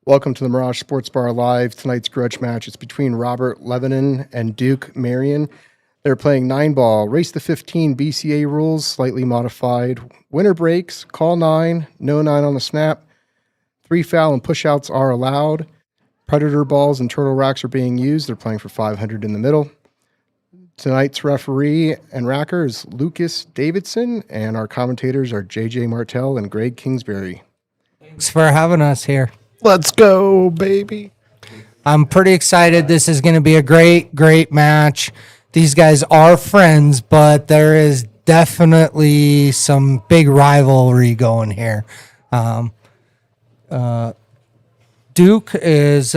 Welcome to the Mirage Sports Bar Live. Tonight's grudge match is between Robert Leivonen and Duke Marion. They're playing 9-ball, race to 15 BCA rules, slightly modified. Winner breaks, call 9, no 9 on the snap. 3 foul and pushouts are allowed. Predator balls and turtle racks are being used. They're playing for 500 in the middle. Tonight's referee and racker is Lucas Davidson, and our commentators are JJ Martell and Greg Kingsbury. Thanks for having us here. Let's go, baby. I'm pretty excited. This is going to be a great match. These guys are friends, but there is definitely some big rivalry going here. Duke is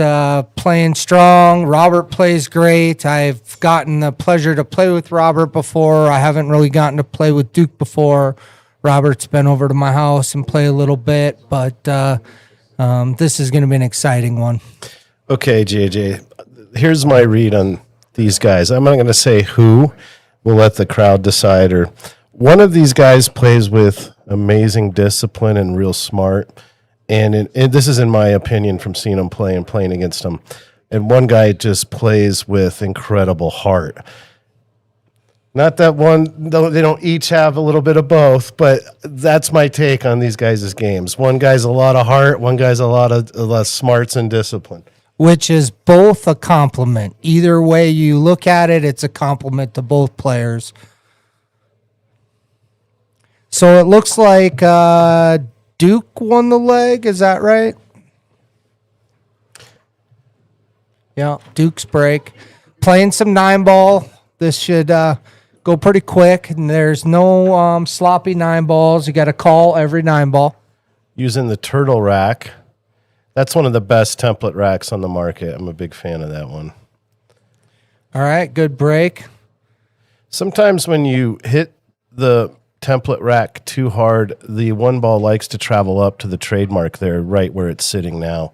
playing strong. Robert plays great. I've gotten the pleasure to play with Robert before. I haven't really gotten to play with Duke before. Robert's been over to my house and play a little bit, but this is going to be an exciting one. Okay, JJ, here's my read on these guys. I'm not going to say who. We'll let the crowd decide. Or one of these guys plays with amazing discipline and real smart. And this is in my opinion from seeing him play and playing against him. And one guy just plays with incredible heart. Not that they don't each have a little bit of both, but that's my take on these guys' games. One guy's a lot of heart, one guy's a lot of smarts and discipline. Which is both a compliment. Either way you look at it, it's a compliment to both players. So it looks like Duke won the leg, is that right? Yeah, Duke's break. Playing some 9-ball. This should go pretty quick, and there's no sloppy 9-balls. You got to call every 9-ball. Using the turtle rack. That's one of the best template racks on the market. I'm a big fan of that one. All right, good break. Sometimes when you hit the template rack too hard, the 1-ball likes to travel up to the trademark there, right where it's sitting now.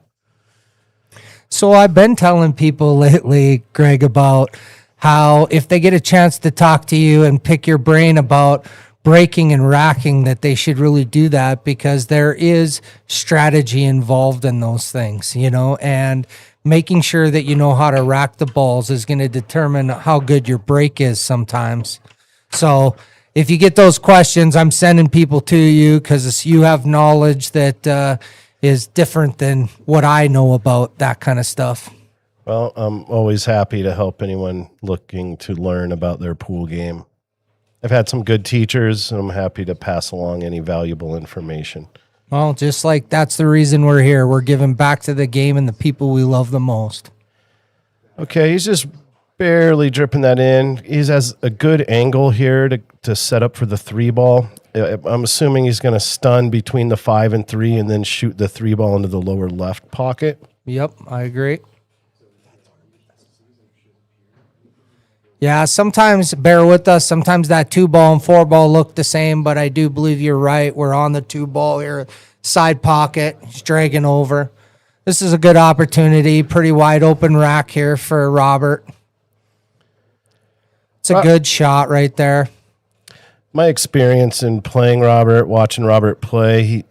So I've been telling people lately, Greg, about how if they get a chance to talk to you and pick your brain about breaking and racking, that they should really do that, because there is strategy involved in those things, and making sure that you know how to rack the balls is going to determine how good your break is sometimes. So if you get those questions, I'm sending people to you because you have knowledge that is different than what I know about that kind of stuff. Well, I'm always happy to help anyone looking to learn about their pool game. I've had some good teachers, and I'm happy to pass along any valuable information. Well, just like that's the reason we're here. We're giving back to the game and the people we love the most. Okay, he's just barely dripping that in. He has a good angle here to set up for the 3-ball. I'm assuming he's going to stun between the 5 and 3 and then shoot the 3-ball into the lower left pocket. Yep, I agree. Yeah, sometimes, bear with us, sometimes that 2-ball and 4-ball look the same, but I do believe you're right. We're on the 2-ball here, side pocket, he's dragging over. This is a good opportunity, pretty wide open rack here for Robert. It's a good shot right there. My experience in playing Robert, watching Robert play,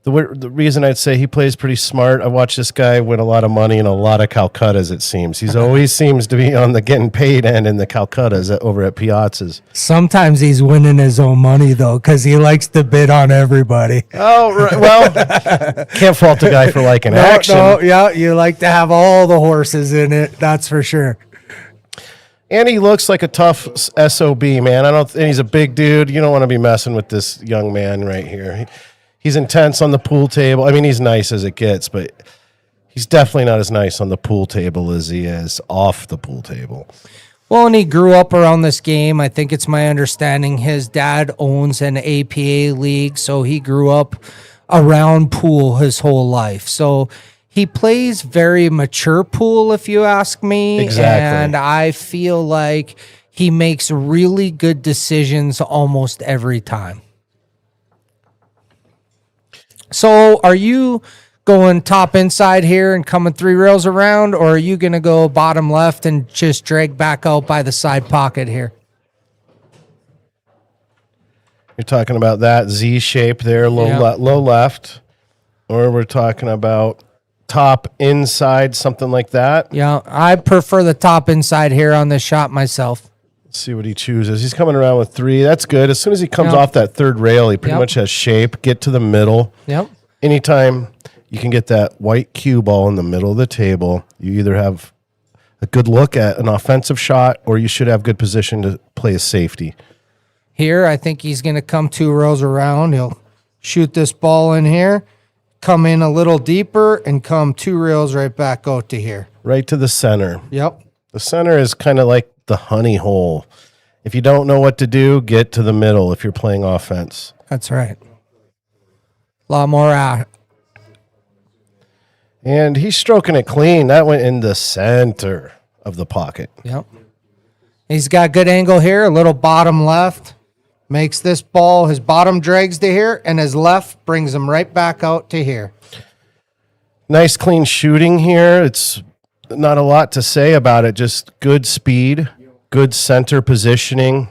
the reason I'd say he plays pretty smart, I watched this guy win a lot of money in a lot of Calcuttas, it seems. He's always seems to be on the getting paid end in the Calcuttas over at Piazzas. Sometimes he's winning his own money, though, because he likes to bid on everybody. Oh, right. Well, can't fault the guy for liking action. No, yeah, you like to have all the horses in it, that's for sure. And he looks like a tough SOB, man. And he's a big dude. You don't want to be messing with this young man right here. He's intense on the pool table. I mean, he's nice as it gets, but he's definitely not as nice on the pool table as he is off the pool table. Well, and he grew up around this game. I think it's my understanding his dad owns an APA league, so he grew up around pool his whole life. So he plays very mature pool, if you ask me. Exactly. And I feel like he makes really good decisions almost every time. So are you going top inside here and coming 3 rails around, or are you going to go bottom left and just drag back out by the side pocket here? You're talking about that Z shape there, low left, or we're talking about top inside, something like that. Yeah, I prefer the top inside here on this shot myself. Let's see what he chooses. He's coming around with 3. That's good. As soon as he comes Yep. off that third rail, he pretty Yep. much has shape. Get to the middle. Yep. Anytime you can get that white cue ball in the middle of the table, you either have a good look at an offensive shot or you should have good position to play a safety. Here, I think he's going to come 2 rows around. He'll shoot this ball in here, come in a little deeper, and come 2 rails right back out to here. Right to the center. Yep. The center is kind of like the honey hole. If you don't know what to do, get to the middle if you're playing offense. That's right. A lot more And he's stroking it clean. That went in the center of the pocket. Yep. He's got good angle here, a little bottom left. Makes this ball, his bottom drags to here, and his left brings him right back out to here. Nice clean shooting here. It's not a lot to say about it. Just good speed, good center positioning.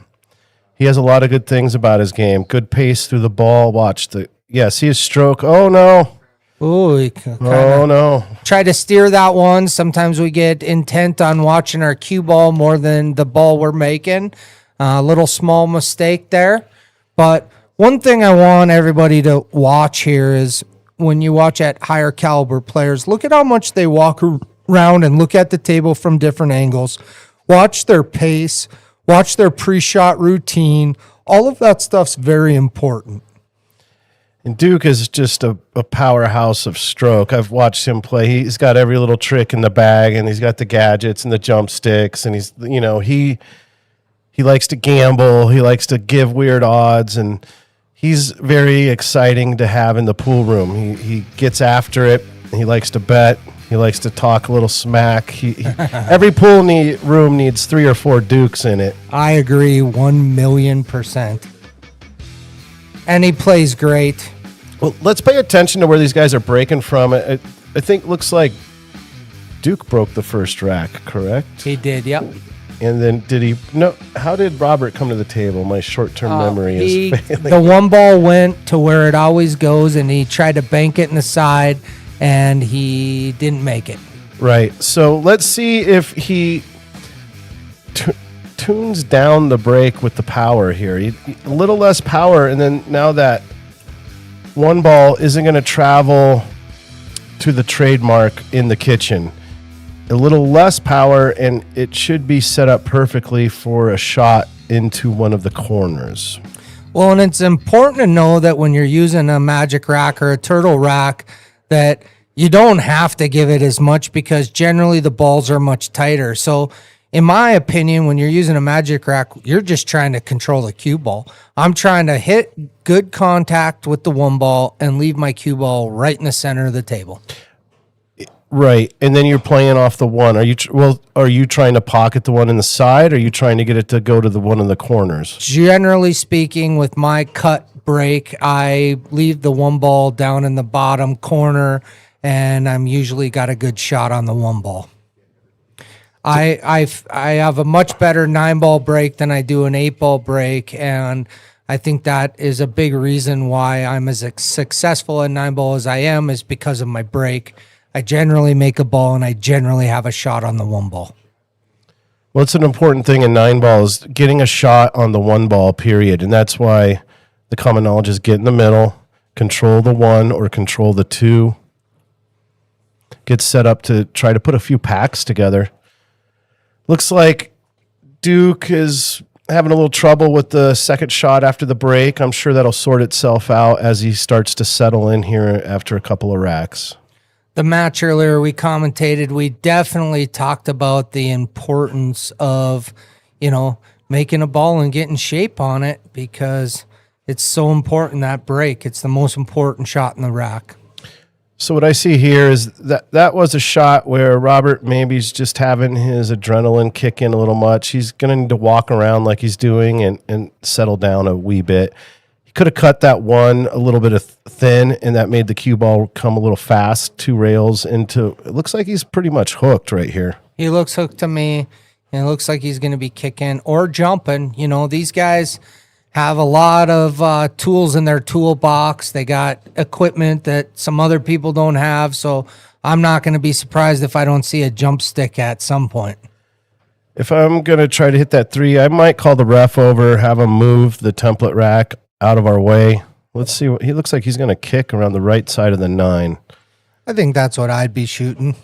He has a lot of good things about his game. Good pace through the ball. Watch see his stroke. Oh, no. Ooh, he Oh, no. try to steer that one. Sometimes we get intent on watching our cue ball more than the ball we're making. A little small mistake there. But one thing I want everybody to watch here is when you watch at higher caliber players, look at how much they walk around and look at the table from different angles. Watch their pace. Watch their pre-shot routine. All of that stuff's very important. And Duke is just a powerhouse of stroke. I've watched him play. He's got every little trick in the bag, and he's got the gadgets and the jump sticks, and he likes to gamble. He likes to give weird odds, and he's very exciting to have in the pool room. He gets after it. He likes to bet. He likes to talk a little smack. Every pool room needs 3 or 4 Dukes in it. I agree 1,000,000%. And he plays great. Well, let's pay attention to where these guys are breaking from. I think looks like Duke broke the first rack, correct? He did, yep. And then how did Robert come to the table? My short-term memory is failing. The one ball went to where it always goes, and he tried to bank it in the side, and he didn't make it. Right. So let's see if he tunes down the break with the power here. A little less power, and then now that one ball isn't going to travel to the trademark in the kitchen. A little less power, and it should be set up perfectly for a shot into one of the corners. Well, and it's important to know that when you're using a magic rack or a turtle rack, that you don't have to give it as much because generally the balls are much tighter. So in my opinion, when you're using a magic rack, you're just trying to control the cue ball. I'm trying to hit good contact with the one ball and leave my cue ball right in the center of the table. Right, and then you're playing off the one. Are you trying to pocket the one in the side, or are you trying to get it to go to the one in the corners? Generally speaking, with my cut break, I leave the one ball down in the bottom corner, and I'm usually got a good shot on the one ball. I have a much better 9-ball break than I do an 8-ball break, and I think that is a big reason why I'm as successful at 9-ball as I am is because of my break. I generally make a ball, and I generally have a shot on the one ball. Well, it's an important thing in 9-ball is getting a shot on the one ball, period. And that's why the common knowledge is get in the middle, control the one or control the two. Get set up to try to put a few packs together. Looks like Duke is having a little trouble with the second shot after the break. I'm sure that'll sort itself out as he starts to settle in here after a couple of racks. The match earlier we commentated, we definitely talked about the importance of, making a ball and getting shape on it because it's so important, that break. It's the most important shot in the rack. So what I see here is that was a shot where Robert maybe is just having his adrenaline kick in a little much. He's going to need to walk around like he's doing and settle down a wee bit. Could have cut that one a little bit of thin, and that made the cue ball come a little fast, 2 rails into. It looks like he's pretty much hooked right here. He looks hooked to me, and it looks like he's going to be kicking or jumping. These guys have a lot of tools in their toolbox. They got equipment that some other people don't have, so I'm not going to be surprised if I don't see a jump stick at some point. If I'm going to try to hit that 3, I might call the ref over, have him move the template rack out of our way. Let's see. He looks like he's going to kick around the right side of the 9. I think that's what I'd be shooting.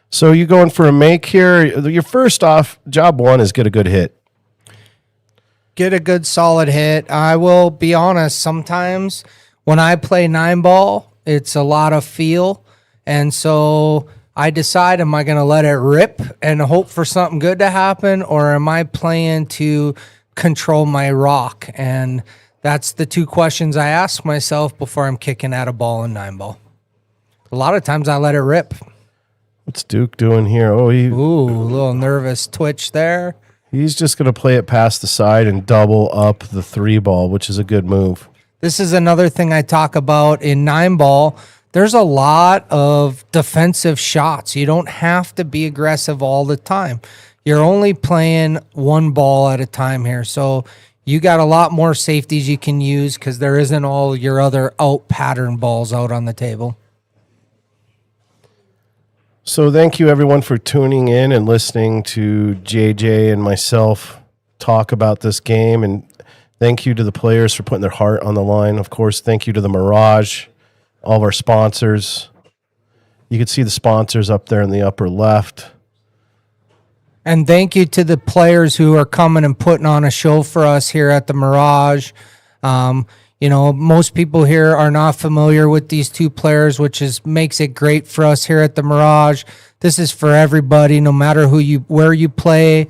So you going for a make here? Your first off, job 1 is get a good hit. Get a good solid hit. I will be honest, sometimes when I play 9-ball, it's a lot of feel. And so I decide, am I going to let it rip and hope for something good to happen, or am I playing to control my rock? And that's the 2 questions I ask myself before I'm kicking at a ball in 9-ball. A lot of times I let it rip. What's Duke doing here? Oh, Ooh, a little nervous twitch there. he's just going to play it past the side and double up the 3 ball, which is a good move. This is another thing I talk about in 9-ball. There's a lot of defensive shots. You don't have to be aggressive all the time. You're only playing 1 ball at a time here. So you got a lot more safeties you can use because there isn't all your other out pattern balls out on the table. So thank you, everyone, for tuning in and listening to JJ and myself talk about this game. And thank you to the players for putting their heart on the line. Of course, thank you to the Mirage, all of our sponsors. You can see the sponsors up there in the upper left. And thank you to the players who are coming and putting on a show for us here at the Mirage. You know, most people here are not familiar with these 2 players, which makes it great for us here at the Mirage. This is for everybody, no matter where you play.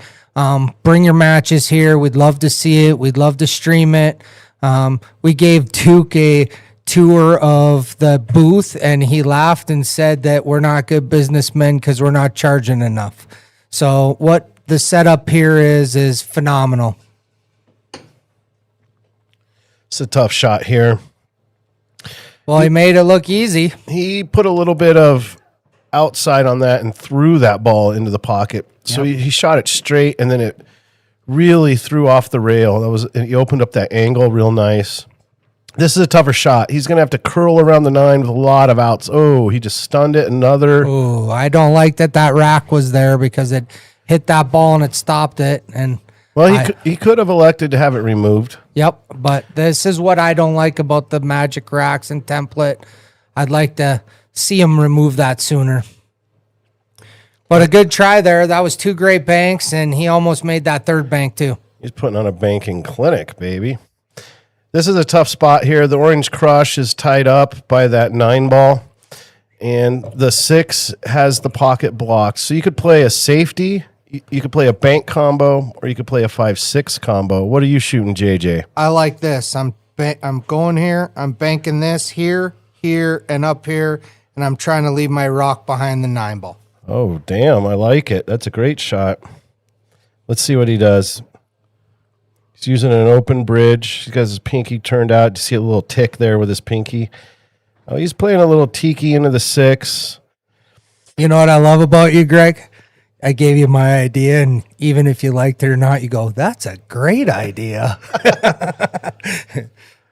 Bring your matches here. We'd love to see it. We'd love to stream it. We gave Duke a tour of the booth, and he laughed and said that we're not good businessmen because we're not charging enough. So what the setup here is phenomenal. It's a tough shot here. Well, he made it look easy. He put a little bit of outside on that and threw that ball into the pocket. So he shot it straight, and then it really threw off the rail. He opened up that angle real nice. This is a tougher shot. He's going to have to curl around the 9 with a lot of outs. Oh, he just stunned it. Another. Oh, I don't like that rack was there because it hit that ball and it stopped it. And well, he could have elected to have it removed. Yep, but this is what I don't like about the Magic racks and template. I'd like to see him remove that sooner. But a good try there. That was 2 great banks, and he almost made that 3rd bank too. He's putting on a banking clinic, baby. This is a tough spot here. The Orange Crush is tied up by that 9 ball, and the 6 has the pocket blocks. So you could play a safety, you could play a bank combo, or you could play a 5-6 combo. What are you shooting, JJ? I like this. I'm going here. I'm banking this here, and up here, and I'm trying to leave my rock behind the 9 ball. Oh, damn. I like it. That's a great shot. Let's see what he does. He's using an open bridge. He's got his pinky turned out. Do you see a little tick there with his pinky? Oh, he's playing a little tiki into the 6. You know what I love about you, Greg? I gave you my idea, and even if you liked it or not, you go, that's a great idea.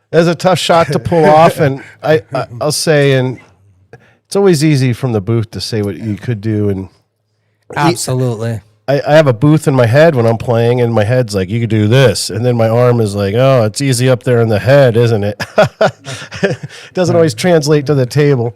That's a tough shot to pull off, and I'll say, and it's always easy from the booth to say what you could do. And Absolutely. I have a booth in my head when I'm playing, and my head's like, you could do this. And then my arm is like, oh, it's easy up there in the head, isn't it? It doesn't always translate to the table.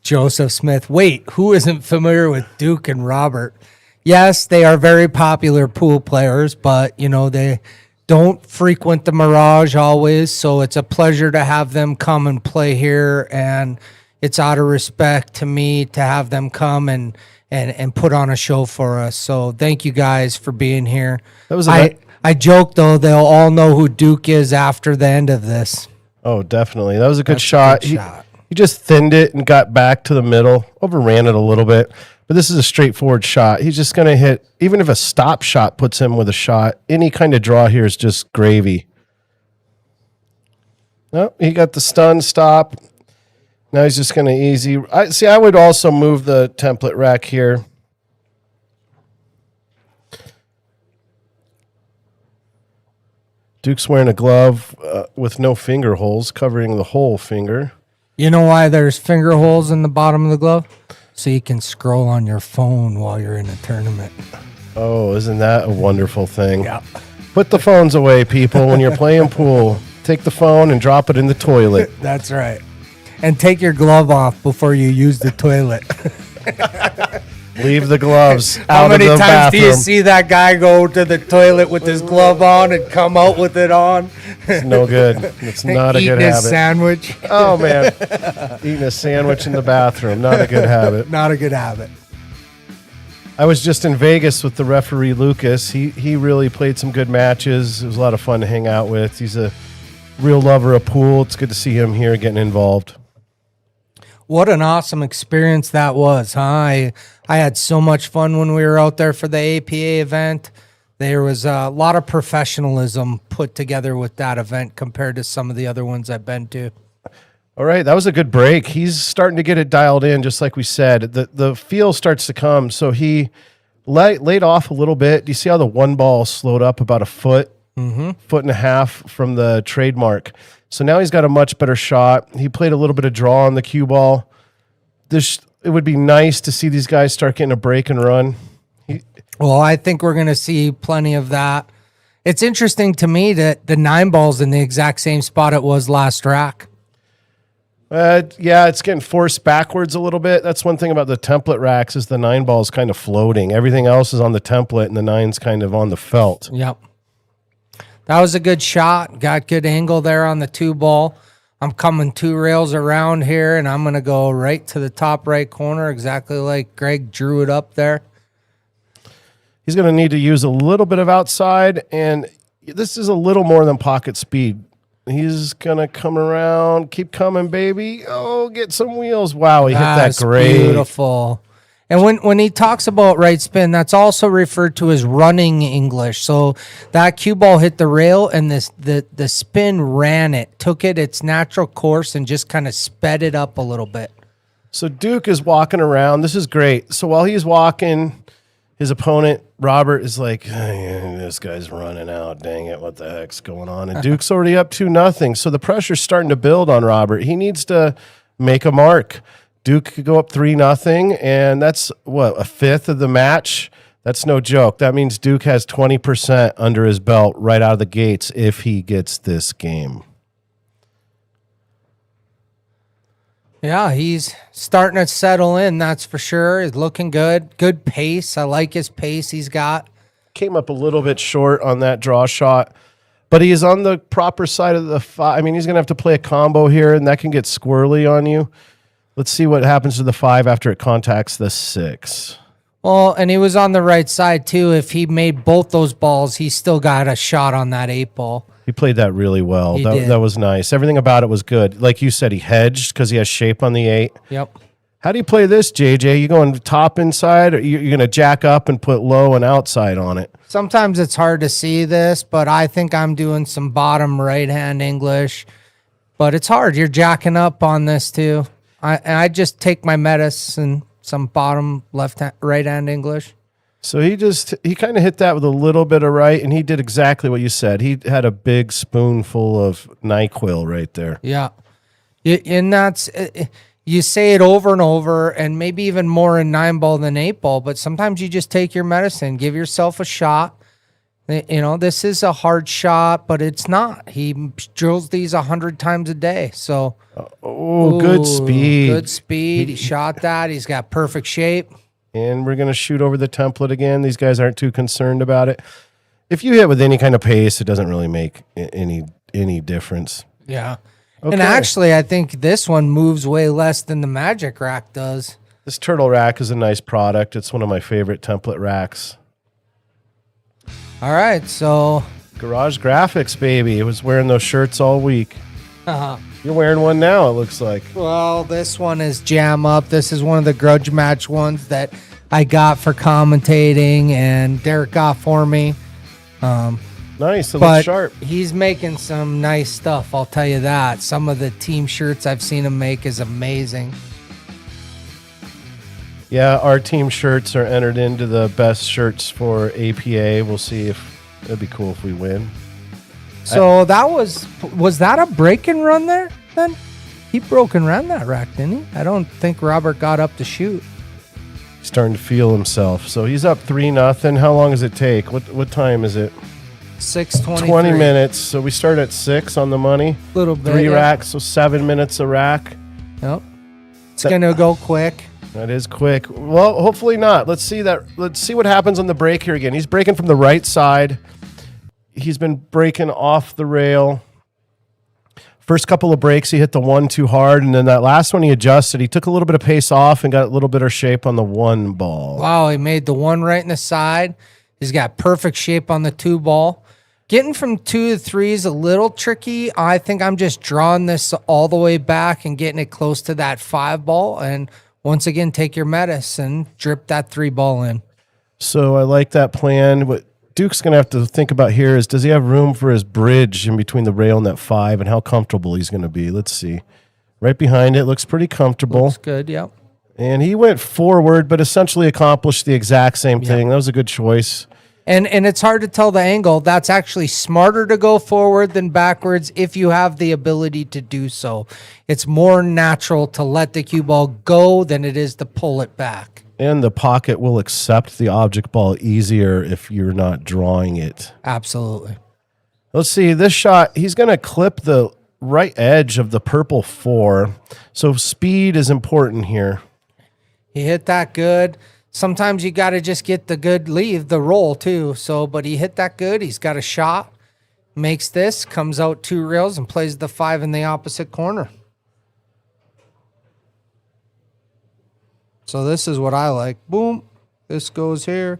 Joseph Smith. Wait, who isn't familiar with Duke and Robert? Yes, they are very popular pool players, but, you know, they don't frequent the Mirage always, so it's a pleasure to have them come and play here, and it's out of respect to me to have them come and put on a show for us. So thank you guys for being here. That was I joke, though, they'll all know who Duke is after the end of this. Oh, definitely. That was a good shot. Good shot. He just thinned it and got back to the middle, overran it a little bit. But this is a straightforward shot. He's just going to hit, even if a stop shot puts him with a shot, any kind of draw here is just gravy. No, he got the stun stop. Now he's just going to easy. I would also move the template rack here. Duke's wearing a glove with no finger holes, covering the whole finger. You know why there's finger holes in the bottom of the glove? so you can scroll on your phone while you're in a tournament. Oh, isn't that a wonderful thing? Yeah. Put the phones away, people, when you're playing pool. Take the phone and drop it in the toilet. That's right. And take your glove off before you use the toilet. Leave the gloves How out many of the times bathroom. do you see that guy go to the toilet with his glove on and come out with it on? It's no good. It's not a Eating good his habit. sandwich. Oh, man. Eating a sandwich in the bathroom. Not a good habit. Not a good habit. I was just in Vegas with the referee, Lucas. He really played some good matches. It was a lot of fun to hang out with. He's a real lover of pool. It's good to see him here getting involved. What an awesome experience that was, huh? I had so much fun when we were out there for the APA event. There was a lot of professionalism put together with that event compared to some of the other ones I've been to. All right, that was a good break. He's starting to get it dialed in, just like we said. The feel starts to come, so he laid off a little bit. Do you see how the one ball slowed up about a foot, foot and a half from the trademark? So now he's got a much better shot. He played a little bit of draw on the cue ball. It would be nice to see these guys start getting a break and run. Well, I think we're going to see plenty of that. It's interesting to me that the 9 ball's in the exact same spot it was last rack. Yeah, it's getting forced backwards a little bit. That's one thing about the template racks is the 9 ball is kind of floating. Everything else is on the template, and the 9's kind of on the felt. Yep. That was a good shot. Got good angle there on the 2 ball. I'm coming 2 rails around here, and I'm going to go right to the top right corner, exactly like Greg drew it up there. He's going to need to use a little bit of outside, and this is a little more than pocket speed. He's going to come around. Keep coming, baby. Oh, get some wheels. Wow, he hit that great. Beautiful. And when he talks about right spin, that's also referred to as running English. So that cue ball hit the rail, and the spin ran it, took it its natural course, and just kind of sped it up a little bit. So Duke is walking around. This is great. So while he's walking, his opponent, Robert, is like, this guy's running out. Dang it, what the heck's going on? And Duke's already up 2-0. So the pressure's starting to build on Robert. He needs to make a mark. Duke could go up 3-0, and that's, a fifth of the match? That's no joke. That means Duke has 20% under his belt right out of the gates if he gets this game. Yeah, he's starting to settle in, that's for sure. He's looking good. Good pace. I like his pace he's got. Came up a little bit short on that draw shot, but he is on the proper side of the 5. I mean, he's going to have to play a combo here, and that can get squirrely on you. Let's see what happens to the 5 after it contacts the 6. Well, and he was on the right side, too. If he made both those balls, he still got a shot on that 8 ball. He played that really well. He did. That was nice. Everything about it was good. Like you said, he hedged because he has shape on the 8. Yep. How do you play this, JJ? You going top inside, or you're going to jack up and put low and outside on it? Sometimes it's hard to see this, but I think I'm doing some bottom right-hand English. But it's hard. You're jacking up on this, too. I just take my medicine, some bottom right-hand English. So he kind of hit that with a little bit of right, and he did exactly what you said. He had a big spoonful of NyQuil right there. Yeah. And that's, you say it over and over, and maybe even more in 9 ball than 8 ball, but sometimes you just take your medicine, give yourself a shot. You know, this is a hard shot, but it's not. He drills these 100 times a day. So, good speed. Good speed. He shot that. He's got perfect shape. And we're going to shoot over the template again. These guys aren't too concerned about it. If you hit with any kind of pace, it doesn't really make any difference. Yeah. Okay. And actually, I think this one moves way less than the Magic Rack does. This Turtle Rack is a nice product. It's one of my favorite template racks. All right, so Garage Graphics, baby. I was wearing those shirts all week. You're wearing one now, it looks like. Well, this one is Jam Up. This is one of the Grudge match ones that I got for commentating, and Derek got for me. Nice, it looks But sharp. he's making some nice stuff, I'll tell you that. Some of the team shirts I've seen him make is amazing. Yeah, our team shirts are entered into the best shirts for APA. We'll see if it'd be cool if we win. So that was that a break and run there then? He broke and ran that rack, didn't he? I don't think Robert got up to shoot. He's starting to feel himself. So he's up 3-0. How long does it take? What time is it? 6:20. 20 minutes. So we start at 6 on the money. Little bit. 3 racks, so 7 minutes a rack. Yep. It's gonna go quick. That is quick. Well, hopefully not. Let's see what happens on the break here again. He's breaking from the right side. He's been breaking off the rail. First couple of breaks, he hit the 1 too hard, and then that last one he adjusted. He took a little bit of pace off and got a little bit of shape on the 1 ball. Wow, he made the 1 right in the side. He's got perfect shape on the 2 ball. Getting from 2 to 3 is a little tricky. I think I'm just drawing this all the way back and getting it close to that 5 ball. And once again, take your medicine, drip that 3 ball in. So I like that plan. What Duke's going to have to think about here is, does he have room for his bridge in between the rail and that 5, and how comfortable he's going to be? Let's see. Right behind it, looks pretty comfortable. Looks good, yep. And he went forward, but essentially accomplished the exact same thing. That was a good choice. And it's hard to tell the angle. That's actually smarter to go forward than backwards if you have the ability to do so. It's more natural to let the cue ball go than it is to pull it back. And the pocket will accept the object ball easier if you're not drawing it. Absolutely. Let's see, this shot, he's going to clip the right edge of the purple 4. So speed is important here. He hit that good. Sometimes you got to just get the good leave, the roll too. So, but he hit that good. He's got a shot, makes this, comes out 2 rails and plays the 5 in the opposite corner. So this is what I like. Boom. This goes here.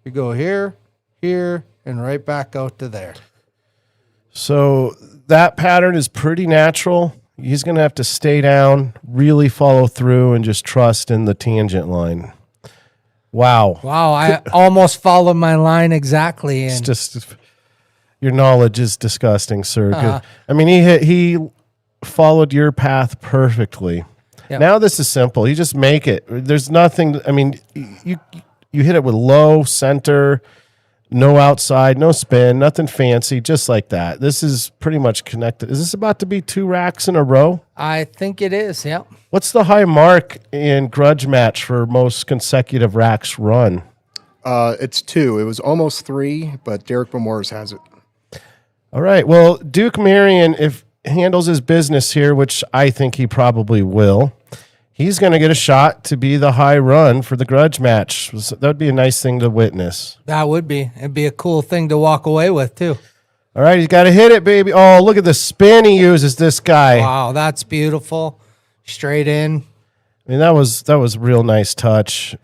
You go here, here, and right back out to there. So that pattern is pretty natural. He's going to have to stay down, really follow through, and just trust in the tangent line. Wow. Wow, I almost followed my line exactly. It's And just, your knowledge is disgusting, sir. I mean, he followed your path perfectly. Yep. Now this is simple. You just make it. There's nothing. I mean, you hit it with low, center, no outside, no spin, nothing fancy, just like that. This is pretty much connected. Is this about to be 2 racks in a row? I think it is, yep. What's the high mark in Grudge match for most consecutive racks run? It's 2. It was almost 3, but Derek Bemores has it. All right. Well, Duke Marion, if handles his business here, which I think he probably will, he's going to get a shot to be the high run for the Grudge match. That would be a nice thing to witness. That would be. It'd be a cool thing to walk away with, too. All right, he's got to hit it, baby. Oh, look at the spin he uses, this guy. Wow, that's beautiful. Straight in. I mean, that was a real nice touch.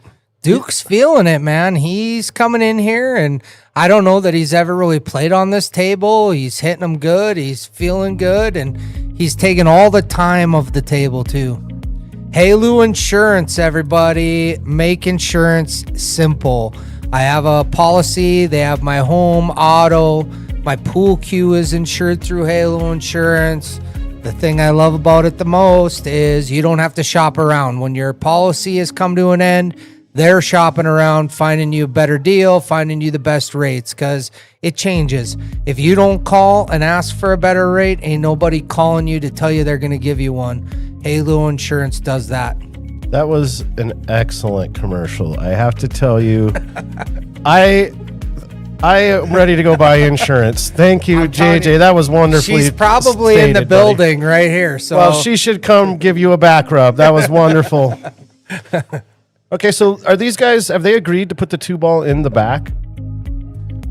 Duke's feeling it, man. He's coming in here, and I don't know that he's ever really played on this table. He's hitting them good. He's feeling good, and he's taking all the time of the table, too. Halo Insurance, everybody. Make insurance simple. I have a policy. They have my home, auto. My pool cue is insured through Halo Insurance. The thing I love about it the most is you don't have to shop around. When your policy has come to an end, they're shopping around, finding you a better deal, finding you the best rates, because it changes. If you don't call and ask for a better rate, ain't nobody calling you to tell you they're going to give you one. Halo Insurance does that. That was an excellent commercial. I have to tell you, I am ready to go buy insurance. Thank you, JJ. That was wonderfully She's probably stated, in the buddy. building right here. So Well, she should come give you a back rub. That was wonderful. Okay, so are these guys, have they agreed to put the 2 ball in the back?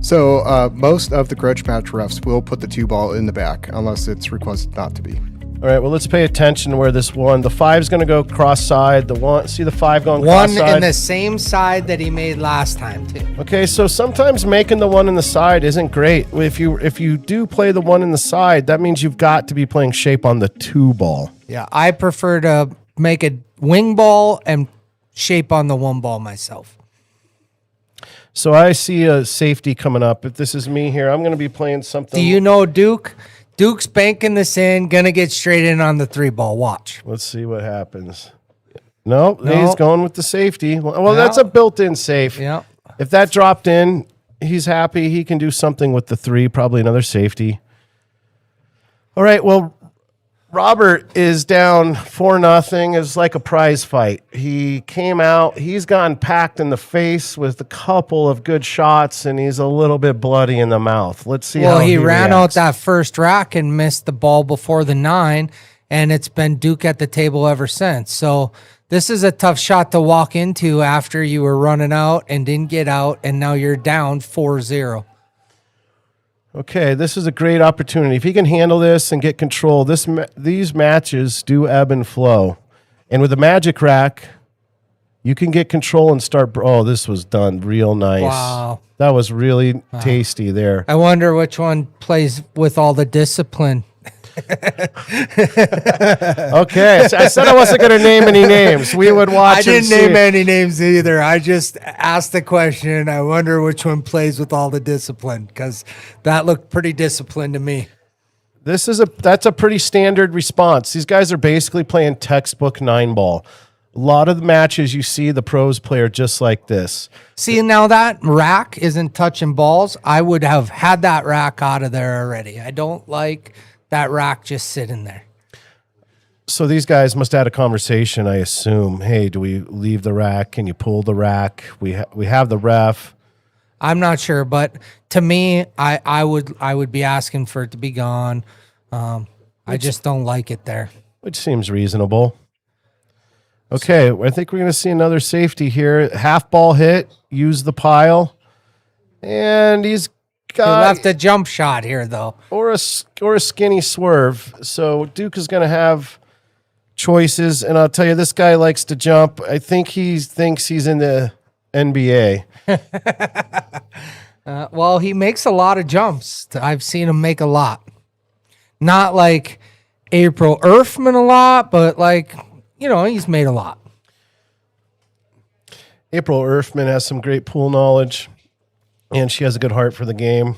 So most of the Grudge match refs will put the 2 ball in the back unless it's requested not to be. All right, well, let's pay attention to where this one, the 5's going to go cross side. The one, see the 5 going one cross side? in the same side that he made last time, too. Okay, so sometimes making the 1 in the side isn't great. If you do play the 1 in the side, that means you've got to be playing shape on the 2 ball. Yeah, I prefer to make a wing ball and shape on the 1 ball myself. So I see a safety coming up. If this is me here, I'm going to be playing something. Do you know Duke? Duke's banking this in, going to get straight in on the 3 ball. Watch. Let's see what happens. Nope, No. He's going with the safety. Well, that's a built-in safe. Yeah. If that dropped in, he's happy. He can do something with the 3, probably another safety. All right, well, Robert is down 4-0. It's like a prize fight. He came out. He's gotten packed in the face with a couple of good shots, and he's a little bit bloody in the mouth. Let's see how he ran out reacts. that first rack and missed the ball before the 9, and it's been Duke at the table ever since. So this is a tough shot to walk into after you were running out and didn't get out, and now you're down 4-0. Okay, this is a great opportunity. If he can handle this and get control, these matches do ebb and flow. And with the magic rack, you can get control and start. Oh, this was done real nice. Wow. That was really tasty there. I wonder which one plays with all the discipline. Okay, so I said I wasn't going to name any names. We would watch. I didn't name any names either. I just asked the question. I wonder which one plays with all the discipline, because that looked pretty disciplined to me. That's a pretty standard response. These guys are basically playing textbook 9-ball. A lot of the matches you see the pros play are just like this. See, now that rack isn't touching balls. I would have had that rack out of there already. I don't like that rack just sitting there. So these guys must have had a conversation, I assume. Hey, do we leave the rack? Can you pull the rack? We have the ref. I'm not sure, but to me, I would be asking for it to be gone. I just don't like it there. Which seems reasonable. Okay, I think we're going to see another safety here. Half ball hit, use the pile. And he's He left a jump shot here, though. Or a skinny swerve. So Duke is going to have choices. And I'll tell you, this guy likes to jump. I think he thinks he's in the NBA. Well, he makes a lot of jumps. I've seen him make a lot. Not like April Earthman a lot, but he's made a lot. April Earthman has some great pool knowledge, and she has a good heart for the game.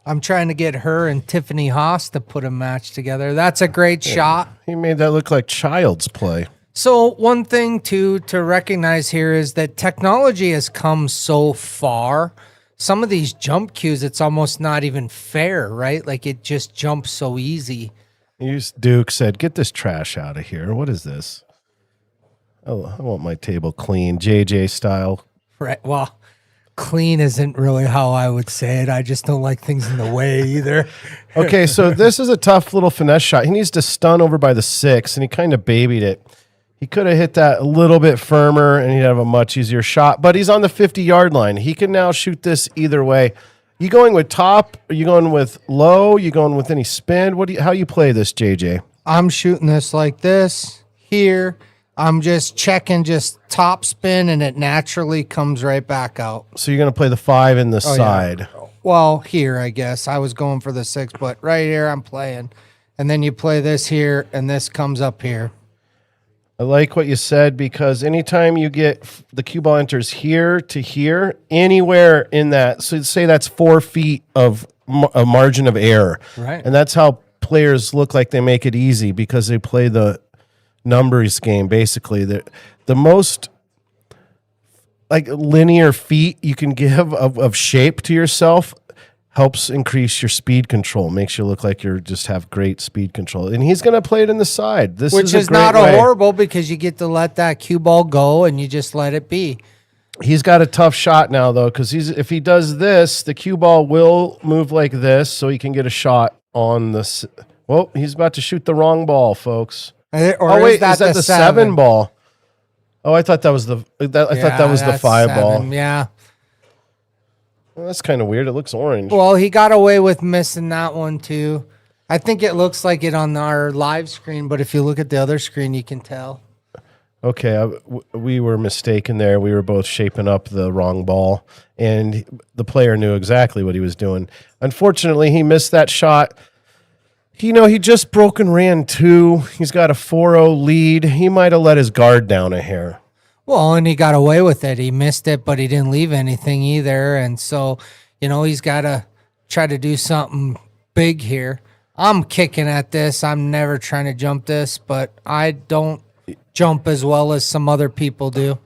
I'm trying to get her and Tiffany Haas to put a match together. That's a great shot. He made that look like child's play. So one thing, too, to recognize here is that technology has come so far. Some of these jump cues, it's almost not even fair, right? Like it just jumps so easy. Duke said, get this trash out of here. What is this? Oh, I want my table clean, JJ style. Right. Well, clean isn't really how I would say it. I just don't like things in the way either. Okay, so this is a tough little finesse shot. He needs to stun over by the 6, and he kind of babied it. He could have hit that a little bit firmer, and he'd have a much easier shot. But he's on the 50-yard line. He can now shoot this either way. You going with top? Are you going with low? You going with any spin? How you play this, JJ? I'm shooting this like this here. I'm just checking just top spin, and it naturally comes right back out. So you're going to play the 5 in the side. Yeah. Well, here, I guess. I was going for the 6, but right here I'm playing. And then you play this here, and this comes up here. I like what you said, because anytime you get the cue ball enters here to here, anywhere in that, so say that's 4 feet of a margin of error. Right. And that's how players look like they make it easy, because they play the numbers game, basically. The most like linear feet you can give of shape to yourself helps increase your speed control, makes you look like you just have great speed control. And he's going to play it in the side. Which is not a horrible, because you get to let that cue ball go and you just let it be. He's got a tough shot now, though, because if he does this, the cue ball will move like this, so he can get a shot on this. Well, he's about to shoot the wrong ball, folks. Is that the 7 ball? Oh, I thought that was the 5 ball. Yeah. Well, that's kind of weird. It looks orange. Well, he got away with missing that one too. I think it looks like it on our live screen, but if you look at the other screen, you can tell. Okay, we were mistaken there. We were both shaping up the wrong ball, and the player knew exactly what he was doing. Unfortunately, he missed that shot. He just broke and ran 2. He's got a 4-0 lead. He might have let his guard down a hair. Well, and he got away with it. He missed it, but he didn't leave anything either. And so, he's got to try to do something big here. I'm kicking at this. I'm never trying to jump this, but I don't jump as well as some other people do.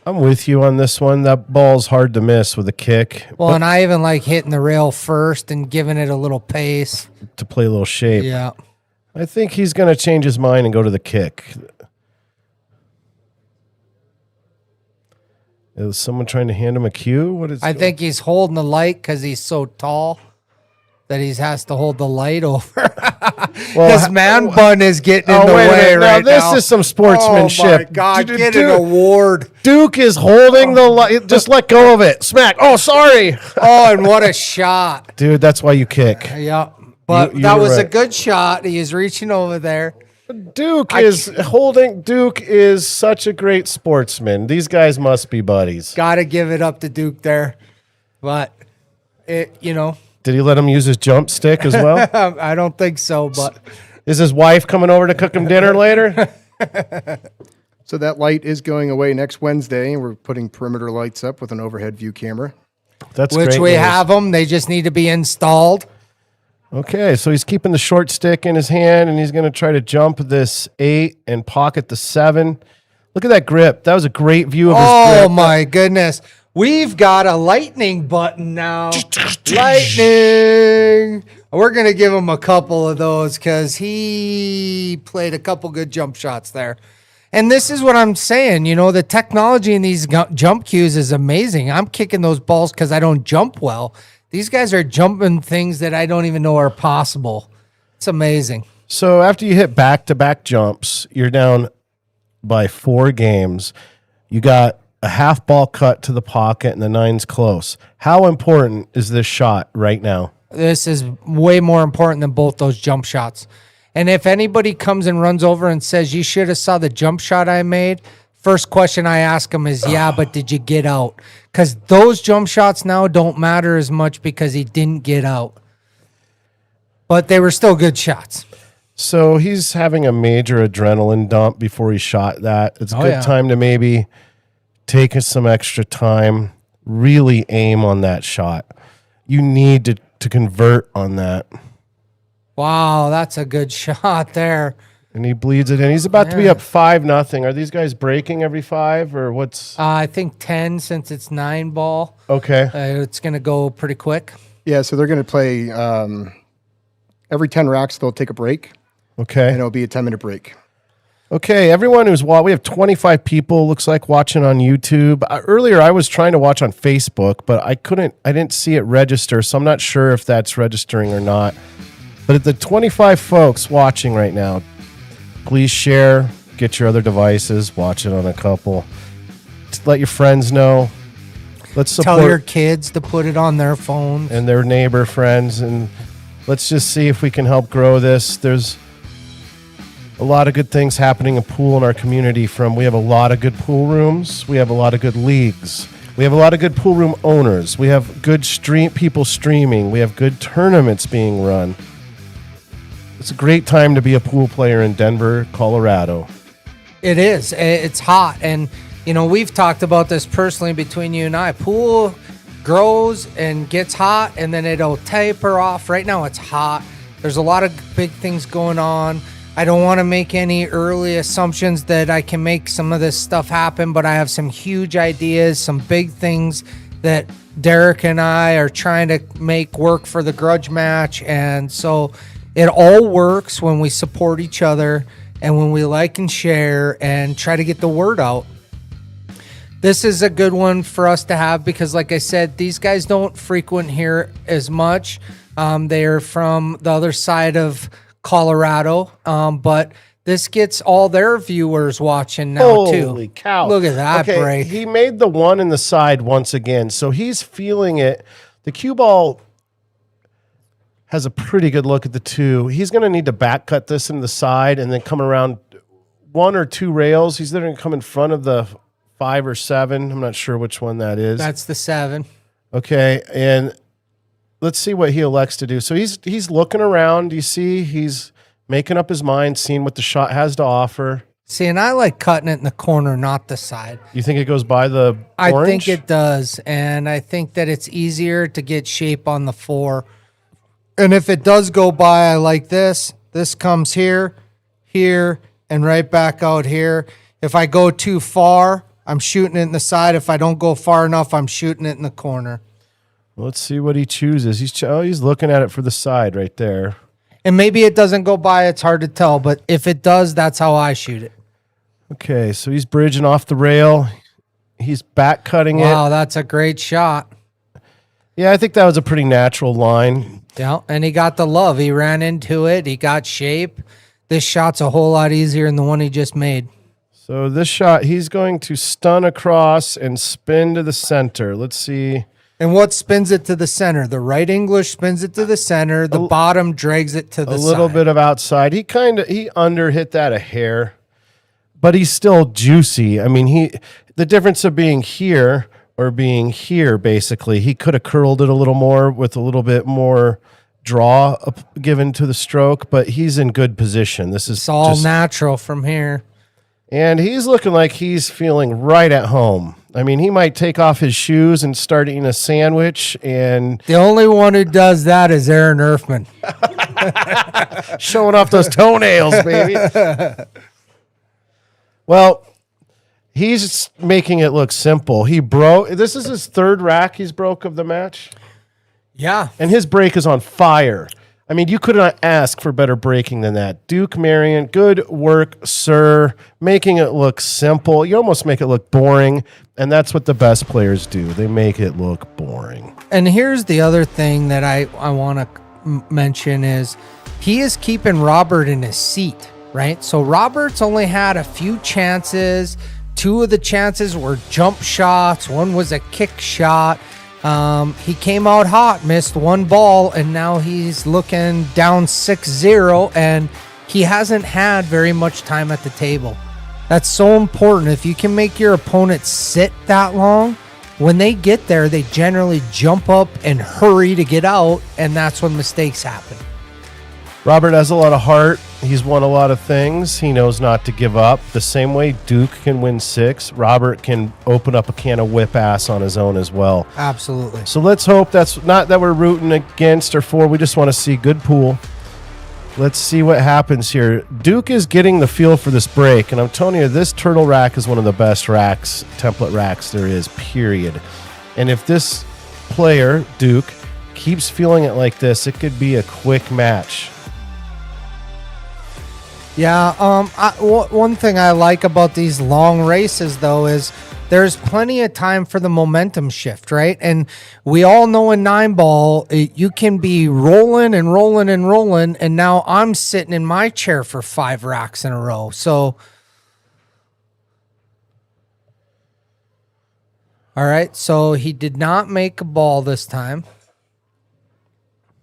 I'm with you on this one. That ball's hard to miss with a kick. Well, and I even like hitting the rail first and giving it a little pace. To play a little shape. Yeah. I think he's going to change his mind and go to the kick. Is someone trying to hand him a cue? What is? I think he's holding the light because he's so tall that he has to hold the light over. His man bun is getting in the way right now. This is some sportsmanship. Oh, my God. Get an award. Duke is holding the light. Just let go of it. Smack. Oh, sorry. Oh, and what a shot. Dude, that's why you kick. Yeah. But You that were was a right. good shot. He is reaching over there. Duke is such a great sportsman. These guys must be buddies. Got to give it up to Duke there. But, Did he let him use his jump stick as well? I don't think so. But Is his wife coming over to cook him dinner later? So that light is going away next Wednesday, and we're putting perimeter lights up with an overhead view camera. That's which great we news. have them. They just need to be installed. Okay, so he's keeping the short stick in his hand, and he's going to try to jump this 8 and pocket the 7. Look at that grip. That was a great view of his grip. Oh, my goodness. We've got a lightning button now. Lightning. We're going to give him a couple of those because he played a couple good jump shots there. And this is what I'm saying. The technology in these jump cues is amazing. I'm kicking those balls because I don't jump well. These guys are jumping things that I don't even know are possible. It's amazing. So after you hit back-to-back jumps, you're down by 4 games. You got a half ball cut to the pocket, and the 9's close. How important is this shot right now? This is way more important than both those jump shots. And if anybody comes and runs over and says, you should have saw the jump shot I made, first question I ask them is, yeah, but did you get out? Because those jump shots now don't matter as much because he didn't get out. But they were still good shots. So he's having a major adrenaline dump before he shot that. It's a good time to maybe take some extra time, really aim on that shot. You need to convert on that. Wow, that's a good shot there. And he bleeds it in. He's about to be up 5-0. Are these guys breaking every 5 or what's? I think 10 since it's 9 ball. Okay. It's going to go pretty quick. Yeah, so they're going to play every 10 racks, they'll take a break, Okay. and it'll be a 10-minute break. Okay, everyone who's we have 25 people, looks like, watching on YouTube. Earlier, I was trying to watch on Facebook, but I didn't see it register, so I'm not sure if that's registering or not. But at the 25 folks watching right now, please share, get your other devices, watch it on a couple. Just let your friends know. Let's support Tell your kids to put it on their phones. and their neighbor friends, and let's just see if we can help grow this. There's a lot of good things happening in pool in our community. We have a lot of good pool rooms. We have a lot of good leagues. We have a lot of good pool room owners. We have good people streaming. We have good tournaments being run. It's a great time to be a pool player in Denver, Colorado. It is. It's hot. And, we've talked about this personally between you and I. Pool grows and gets hot, and then it'll taper off. Right now it's hot. There's a lot of big things going on. I don't want to make any early assumptions that I can make some of this stuff happen, but I have some huge ideas, some big things that Derek and I are trying to make work for the Grudge match. And so it all works when we support each other and when we like and share and try to get the word out. This is a good one for us to have because, like I said, these guys don't frequent here as much. They are from the other side of Colorado, but this gets all their viewers watching now too. Holy cow. Look at that break. He made the 1 in the side once again, so he's feeling it. The cue ball has a pretty good look at the 2. He's going to need to back cut this in the side and then come around 1 or 2 rails. He's going to come in front of the 5 or 7. I'm not sure which one that is. That's the 7. Okay, and let's see what he elects to do. So he's looking around. You see, he's making up his mind, seeing what the shot has to offer. See, and I like cutting it in the corner, not the side. You think it goes by the I orange? think it does, and I think that it's easier to get shape on the 4. And if it does go by, I like this. This comes here, here, and right back out here. If I go too far, I'm shooting it in the side. If I don't go far enough, I'm shooting it in the corner. Let's see what he chooses. He's looking at it for the side right there. And maybe it doesn't go by, it's hard to tell, but if it does, that's how I shoot it. Okay, so he's bridging off the rail. He's back cutting it. Wow, that's a great shot. Yeah, I think that was a pretty natural line. Yeah, and he got the love. He ran into it. He got shape. This shot's a whole lot easier than the one he just made. So this shot, he's going to stun across and spin to the center. Let's see. And what spins it to the center? The right English spins it to the center. The bottom drags it to the side. A little bit of outside. He under hit that a hair, but he's still juicy. I mean, the difference of being here or being here, basically, he could have curled it a little more with a little bit more draw given to the stroke, but he's in good position. This is it's all natural from here. And he's looking like he's feeling right at home. I mean, he might take off his shoes and start eating a sandwich. And the only one who does that is Aaron Erfman. Showing off those toenails, baby. Well, he's making it look simple. This is his third rack he's broke of the match. Yeah. And his break is on fire. I mean, you could not ask for better breaking than that. Duke, Marion, good work, sir. Making it look simple. You almost make it look boring, and that's what the best players do. They make it look boring. And here's the other thing that I want to mention is he is keeping Robert in his seat, right? So Robert's only had a few chances. 2 of the chances were jump shots. 1 was a kick shot. He came out hot, missed 1 ball, and now he's looking down 6-0, and he hasn't had very much time at the table. That's so important. If you can make your opponent sit that long, when they get there, they generally jump up and hurry to get out, and that's when mistakes happen. Robert has a lot of heart. He's won a lot of things. He knows not to give up. The same way Duke can win 6, Robert can open up a can of whip ass on his own as well. Absolutely. So let's hope that's not that we're rooting against or for. We just want to see good pool. Let's see what happens here. Duke is getting the feel for this break, and I'm telling you, this turtle rack is one of the best racks, template racks there is, period. And if this player, Duke, keeps feeling it like this, it could be a quick match. Yeah, one thing I like about these long races, though, is there's plenty of time for the momentum shift, right? And we all know in 9-ball, you can be rolling and rolling and rolling, and now I'm sitting in my chair for 5 racks in a row. So, all right, so he did not make a ball this time.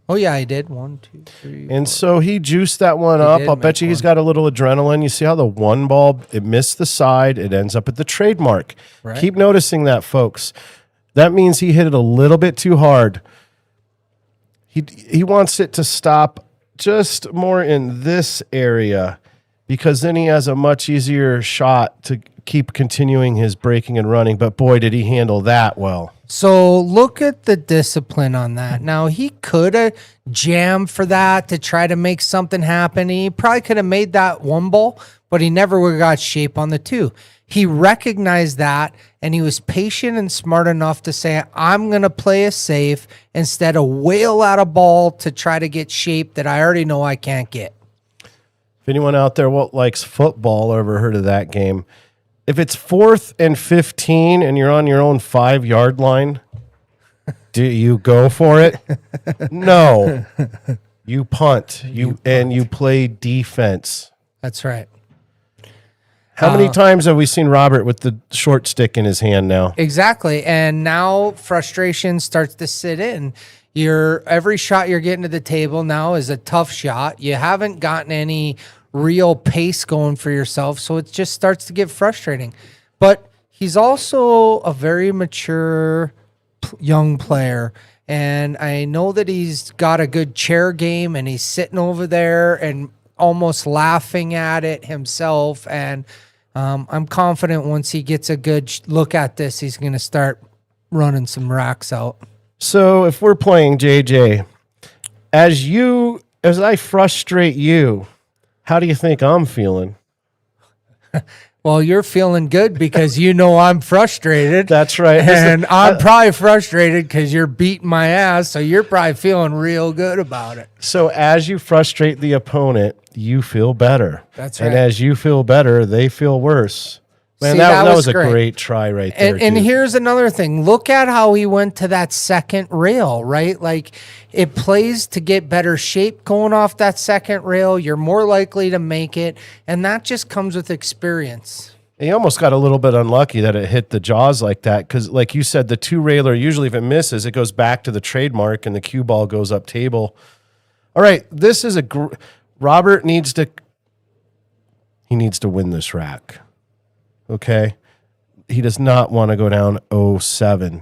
Oh, yeah, he did. 1, 2, 3. And so he juiced that one up. I'll bet you he's got a little adrenaline. You see how the 1 ball, it missed the side. It ends up at the trademark. Right. Keep noticing that, folks. That means he hit it a little bit too hard. He wants it to stop just more in this area because then he has a much easier shot to keep continuing his breaking and running. But boy, did he handle that well. So look at the discipline on that. Now, he could have jammed for that to try to make something happen. He probably could have made that 1 ball, but he never would have got shape on the 2. He recognized that, and he was patient and smart enough to say, I'm going to play it safe instead of wail out a ball to try to get shape that I already know I can't get. If anyone out there likes football or ever heard of that game, if it's 4th and 15 and you're on your own 5-yard line, do you go for it? No. You punt. You play defense. That's right. How many times have we seen Robert with the short stick in his hand now? Exactly. And now frustration starts to sit in. Every shot you're getting to the table now is a tough shot. You haven't gotten any real pace going for yourself, so it just starts to get frustrating. But he's also a very mature young player, and I know that he's got a good chair game, and he's sitting over there and almost laughing at it himself, and I'm confident once he gets a good look at this, he's going to start running some racks out. So if we're playing JJ, as I frustrate you, how do you think I'm feeling? Well, you're feeling good because you know I'm frustrated. That's right. And I'm probably frustrated because you're beating my ass, so you're probably feeling real good about it. So as you frustrate the opponent, you feel better. That's right. And as you feel better, they feel worse. Man, See, that was a great try right there. And dude. here's another thing. Look at how he went to that second rail, right? Like, it plays to get better shape going off that second rail. You're more likely to make it, and that just comes with experience. He almost got a little bit unlucky that it hit the jaws like that because, like you said, the two railer, usually if it misses, it goes back to the trademark and the cue ball goes up table. All right, this is Robert needs to win this rack. Okay? He does not want to go down 0-7.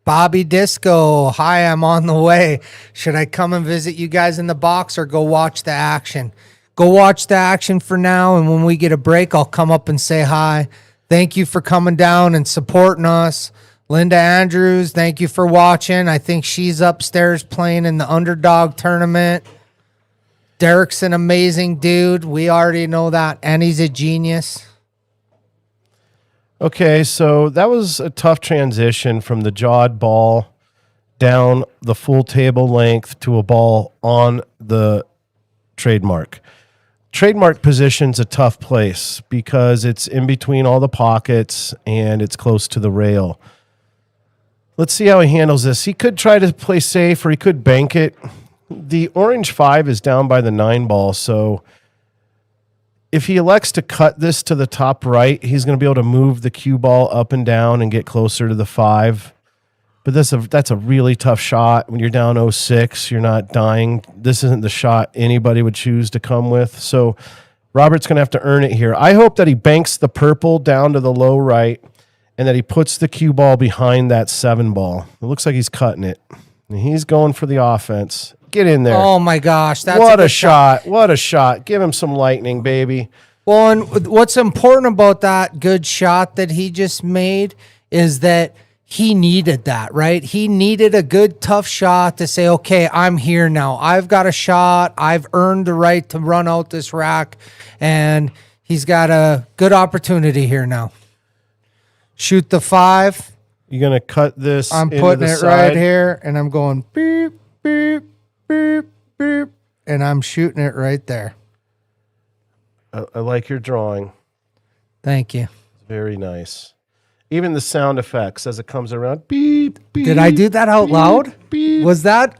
Bobby Disco, hi, I'm on the way. Should I come and visit you guys in the box or go watch the action? Go watch the action for now, and when we get a break, I'll come up and say hi. Thank you for coming down and supporting us. Linda Andrews, thank you for watching. I think she's upstairs playing in the underdog tournament. Derek's an amazing dude. We already know that, and he's a genius. Okay, so that was a tough transition from the jawed ball down the full table length to a ball on the trademark. Trademark position's a tough place because it's in between all the pockets and it's close to the rail. Let's see how he handles this. He could try to play safe or he could bank it. The orange 5 is down by the 9 ball, so if he elects to cut this to the top right, he's going to be able to move the cue ball up and down and get closer to the 5. But that's a really tough shot. When you're down 0-6, you're not dying. This isn't the shot anybody would choose to come with. So Robert's going to have to earn it here. I hope that he banks the purple down to the low right and that he puts the cue ball behind that 7 ball. It looks like he's cutting it. And he's going for the offense. Get in there. Oh, my gosh. That's what a shot. What a shot. Give him some lightning, baby. Well, and what's important about that good shot that he just made is that he needed that, right? He needed a good, tough shot to say, okay, I'm here now. I've got a shot. I've earned the right to run out this rack, and he's got a good opportunity here now. Shoot the 5. You're going to cut this. I'm putting it right here, and I'm going beep, beep, beep, beep, and I'm shooting it right there. I like your drawing. Thank you. Very nice. Even the sound effects as it comes around. Beep, beep. Did I do that out beep, loud? Beep.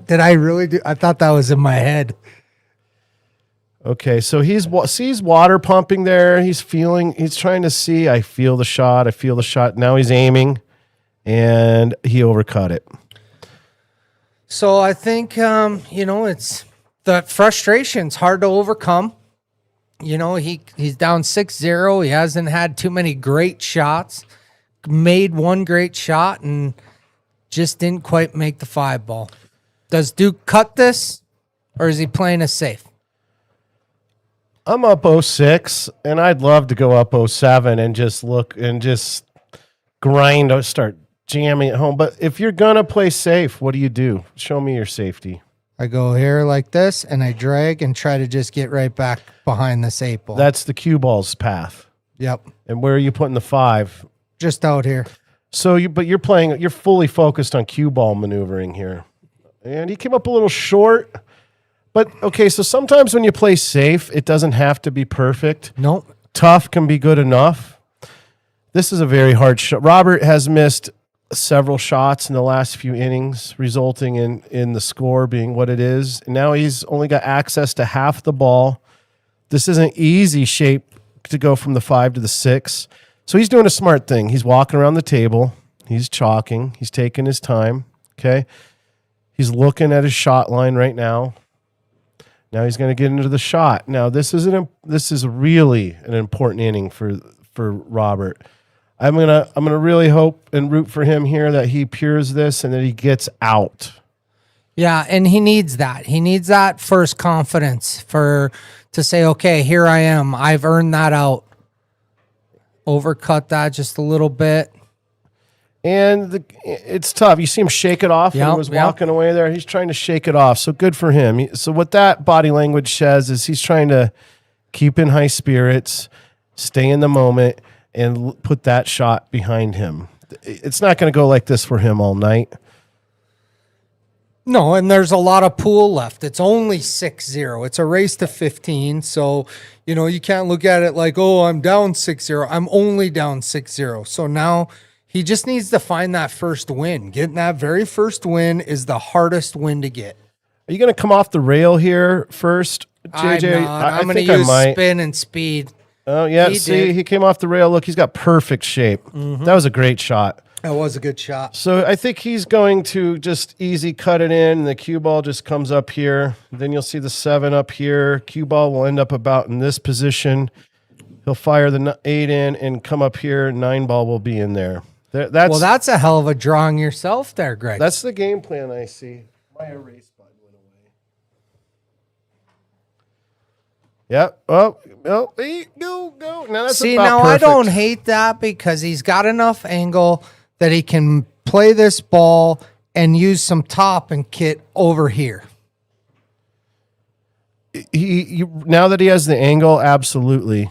Did I really do? I thought that was in my head. Okay, so sees water pumping there. He's trying to see. I feel the shot. Now he's aiming, and he overcut it. So I think, it's the frustration's hard to overcome. He's down 6-0. He hasn't had too many great shots. Made one great shot and just didn't quite make the 5 ball. Does Duke cut this, or is he playing a safe? I'm up 0-6, and I'd love to go up 0-7 and just look and just grind or start jamming at home. But if you're going to play safe, what do? Show me your safety. I go here like this, and I drag and try to just get right back behind this 8 ball. That's the cue ball's path. Yep. And where are you putting the 5? Just out here. So you're fully focused on cue ball maneuvering here. And he came up a little short. But okay, so sometimes when you play safe, it doesn't have to be perfect. Nope. Tough can be good enough. This is a very hard shot. Robert has missed several shots in the last few innings, resulting in the score being what it is. And now he's only got access to half the ball. This isn't easy shape to go from the 5 to the 6. So he's doing a smart thing. He's walking around the table. He's chalking. He's taking his time. Okay. He's looking at his shot line right now. Now he's going to get into the shot. Now this is really an important inning for Robert. I'm gonna really hope and root for him here that he pures this and that he gets out. Yeah, and he needs that. He needs that first confidence to say, okay, here I am. I've earned that out. Overcut that just a little bit. And it's tough. You see him shake it off when he was walking away there. He's trying to shake it off. So good for him. So what that body language says is he's trying to keep in high spirits, stay in the moment, and put that shot behind him. It's not going to go like this for him all night. No, and there's a lot of pool left. It's only 6-0. It's a race to 15. So, you can't look at it like, oh, I'm down 6-0. I'm only down 6-0. So now he just needs to find that first win. Getting that very first win is the hardest win to get. Are you going to come off the rail here first, JJ? I'm not. I'm going to use spin and speed. Oh, yeah. He came off the rail. Look, he's got perfect shape. Mm-hmm. That was a great shot. That was a good shot. So I think he's going to just easy cut it in. And the cue ball just comes up here. Then you'll see the 7 up here. Cue ball will end up about in this position. He'll fire the 8 in and come up here. 9 ball will be in there. That's a hell of a drawing yourself there, Greg. That's the game plan I see. My erase button went away. Yep. Oh, go. Now that's about perfect. I don't hate that because he's got enough angle that he can play this ball and use some top and kit over here. Now that he has the angle, absolutely.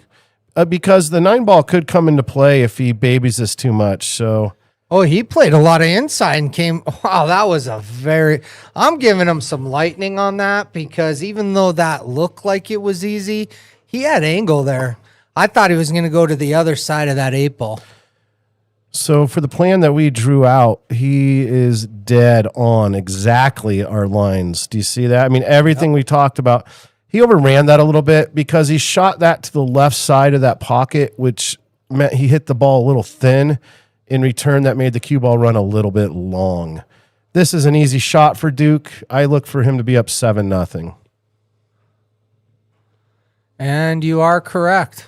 Because the 9 ball could come into play if he babies this too much. So, he played a lot of inside and came. Wow, that was I'm giving him some lightning on that because even though that looked like it was easy, he had angle there. I thought he was going to go to the other side of that 8 ball. So for the plan that we drew out, he is dead on exactly our lines. Do you see that? I mean, everything we talked about. He overran that a little bit because he shot that to the left side of that pocket, which meant he hit the ball a little thin. In return, that made the cue ball run a little bit long. This is an easy shot for Duke. I look for him to be up 7-0. And you are correct.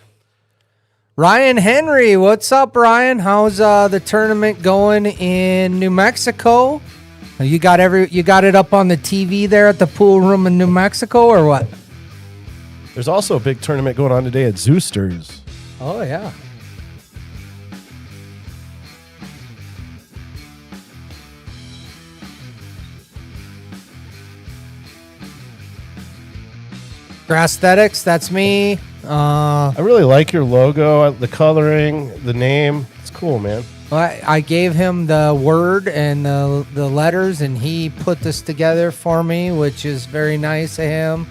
Ryan Henry, what's up, Ryan? How's the tournament going in New Mexico? You got it up on the TV there at the pool room in New Mexico, or what? There's also a big tournament going on today at Zoosters. Oh, yeah. Grassthetics, that's me. I really like your logo, the coloring, the name. It's cool, man. I gave him the word and the letters, and he put this together for me, which is very nice of him.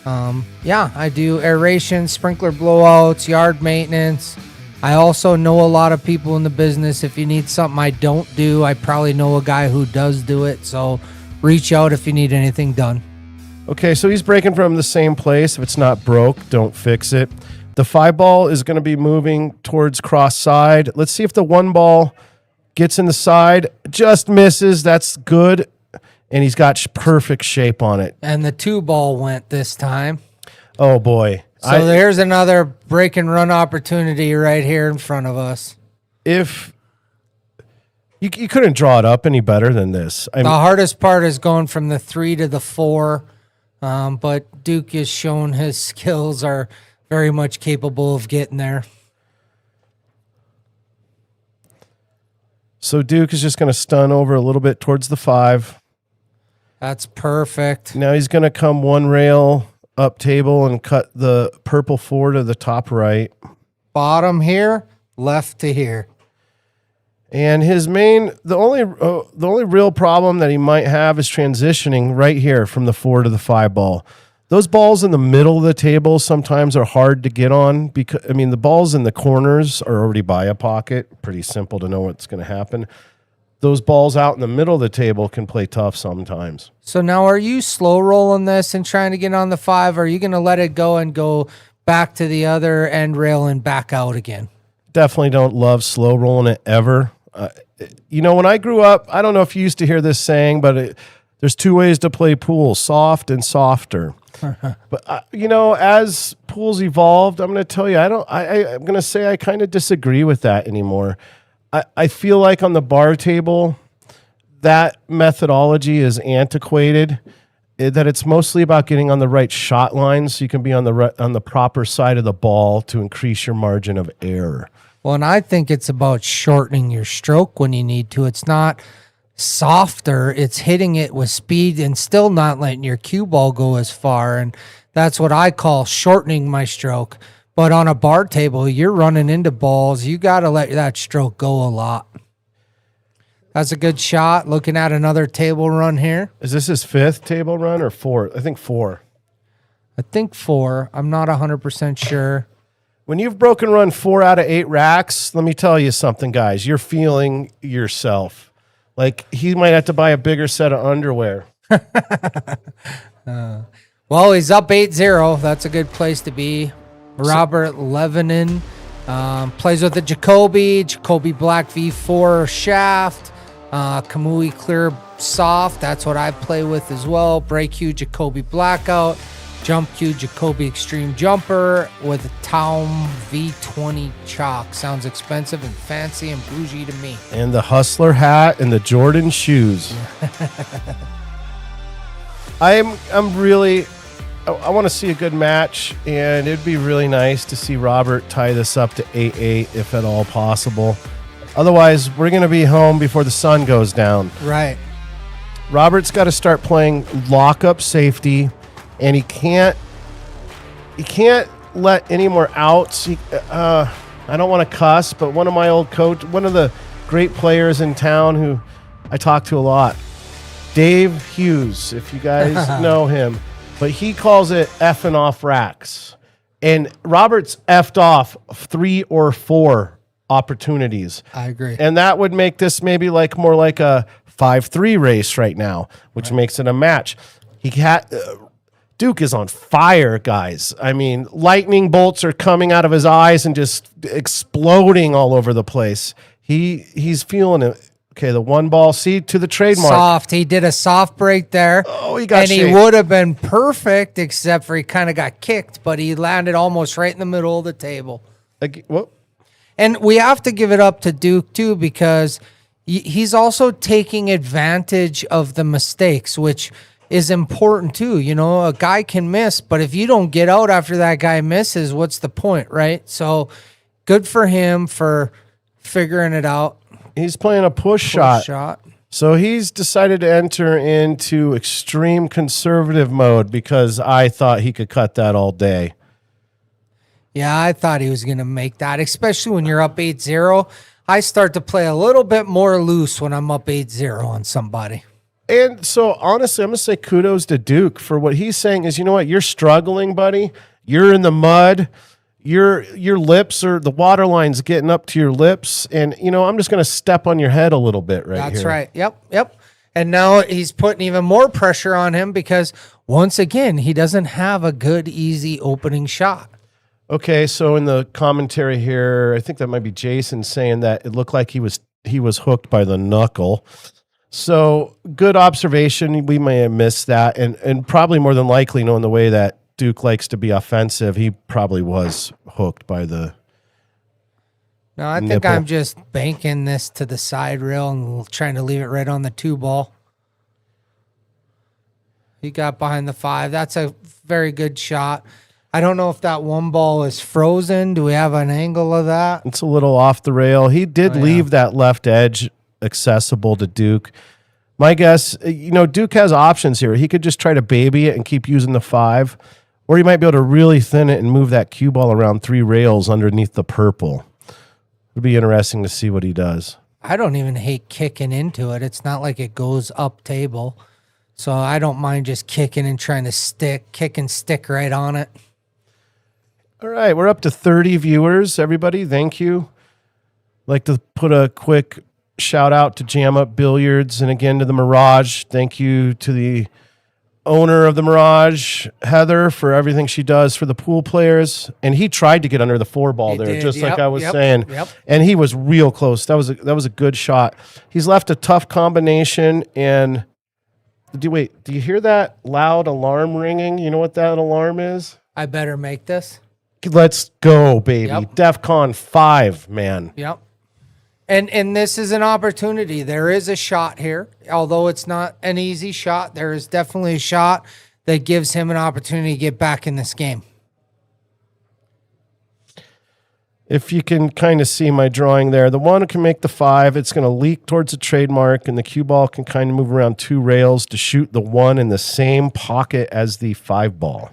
I do aeration, sprinkler blowouts, yard maintenance. I also know a lot of people in the business. If you need something I don't do, I probably know a guy who does do it. So reach out if you need anything done. Okay, so he's breaking from the same place. If it's not broke, don't fix it. The 5 ball is going to be moving towards cross side. Let's see if the 1 ball gets in the side. Just misses. That's good. And he's got perfect shape on it. And the 2 ball went this time. Oh, boy. So there's another break and run opportunity right here in front of us. If you couldn't draw it up any better than this. The hardest part is going from the 3 to the 4. But Duke has shown his skills are very much capable of getting there. So Duke is just going to stun over a little bit towards the 5. That's perfect. Now he's going to come 1 rail up table and cut the purple 4 to the top right. Bottom here, left to here. And the only real problem that he might have is transitioning right here from the 4 to the 5 ball. Those balls in the middle of the table sometimes are hard to get on because the balls in the corners are already by a pocket. Pretty simple to know what's going to happen. Those balls out in the middle of the table can play tough sometimes. So now are you slow rolling this and trying to get on the 5? Or are you going to let it go and go back to the other end rail and back out again? Definitely don't love slow rolling it ever. When I grew up, I don't know if you used to hear this saying, but there's 2 ways to play pool, soft and softer. But, as pools evolved, I'm going to tell you, I'm going to say I kind of disagree with that anymore. I feel like on the bar table, that methodology is antiquated, that it's mostly about getting on the right shot line so you can be on the proper side of the ball to increase your margin of error. Well, and I think it's about shortening your stroke when you need to. It's not softer, it's hitting it with speed and still not letting your cue ball go as far. And that's what I call shortening my stroke. But on a bar table, you're running into balls. You got to let that stroke go a lot. That's a good shot. Looking at another table run here. Is this his 5th table run or 4th? I think 4. I think 4. I'm not 100% sure. When you've broken run 4 out of 8 racks, let me tell you something, guys. You're feeling yourself. Like he might have to buy a bigger set of underwear. Well, he's up 8-0. That's a good place to be. Robert Leivonen plays with the Jacoby Black V4 shaft, Kamui Clear Soft. That's what I play with as well. Break cue Jacoby Blackout, jump cue Jacoby Extreme Jumper with a Taum V20 chalk. Sounds expensive and fancy and bougie to me. And the Hustler hat and the Jordan shoes. I want to see a good match, and it'd be really nice to see Robert tie this up to 8-8 if at all possible. Otherwise, we're going to be home before the sun goes down. Right. Robert's got to start playing lock-up safety, and he can't let any more outs. I don't want to cuss, but one of my old one of the great players in town who I talk to a lot, Dave Hughes, if you guys know him. But he calls it effing off racks. And Robert's effed off 3 or 4 opportunities. I agree. And that would make this maybe more like a 5-3 race right now, which makes it a match. Duke is on fire, guys. I mean, lightning bolts are coming out of his eyes and just exploding all over the place. He's feeling it. Okay, the one ball, see, to the trademark. Soft. He did a soft break there. Oh, he got And shaped. he would have been perfect, except for he kind of got kicked, but he landed almost right in the middle of the table. What? And we have to give it up to Duke, too, because he's also taking advantage of the mistakes, which is important, too. You know, a guy can miss, but if you don't get out after that guy misses, what's the point, right? So good for him for figuring it out. He's playing a push shot. So he's decided to enter into extreme conservative mode because I thought he could cut that all day. Yeah, I thought he was going to make that, especially when you're up 8-0. I start to play a little bit more loose when I'm up 8-0 on somebody. And so, honestly, I'm going to say kudos to Duke for what he's saying is, you know what? You're struggling, buddy. You're in the mud. Your lips are, the water line's getting up to your lips. And, you know, I'm just going to step on your head a little bit right here. That's right. Yep. And now he's putting even more pressure on him because, once again, he doesn't have a good, easy opening shot. Okay, so in the commentary here, I think that might be Jason saying that it looked like he was hooked by the knuckle. So good observation. We may have missed that, and probably more than likely, knowing the way that Duke likes to be offensive, he probably was hooked by the No, I think nipple. I'm just banking this to the side rail and trying to leave it right on the 2-ball. He got behind the 5. That's a very good shot. I don't know if that 1 ball is frozen. Do we have an angle of that? It's a little off the rail. He did leave that left edge accessible to Duke. My guess, you know, Duke has options here. He could just try to baby it and keep using the 5, or he might be able to really thin it and move that cue ball around 3 rails underneath the purple. It'd be interesting to see what he does. I don't even hate kicking into it. It's not like it goes up table. So I don't mind just kicking and trying to kick and stick right on it. All right, we're up to 30 viewers. Everybody, thank you. Like to put a quick shout out to Jam Up Billiards and again to the Mirage. Thank you to the owner of the Mirage, Heather, for everything she does for the pool players. And he tried to get under the 4-ball there, did, just yep, like I was yep, saying. yep. And he was real close. That was a good shot. He's left a tough combination. And do you hear that loud alarm ringing? You know what that alarm is? I better make this. Let's go, baby. Yep. DEFCON 5, man. Yep. And this is an opportunity. There is a shot here. Although it's not an easy shot, there is definitely a shot that gives him an opportunity to get back in this game. If you can kind of see my drawing there, the 1 can make the 5. It's going to leak towards the trademark, and the cue ball can kind of move around 2 rails to shoot the 1 in the same pocket as the 5 ball.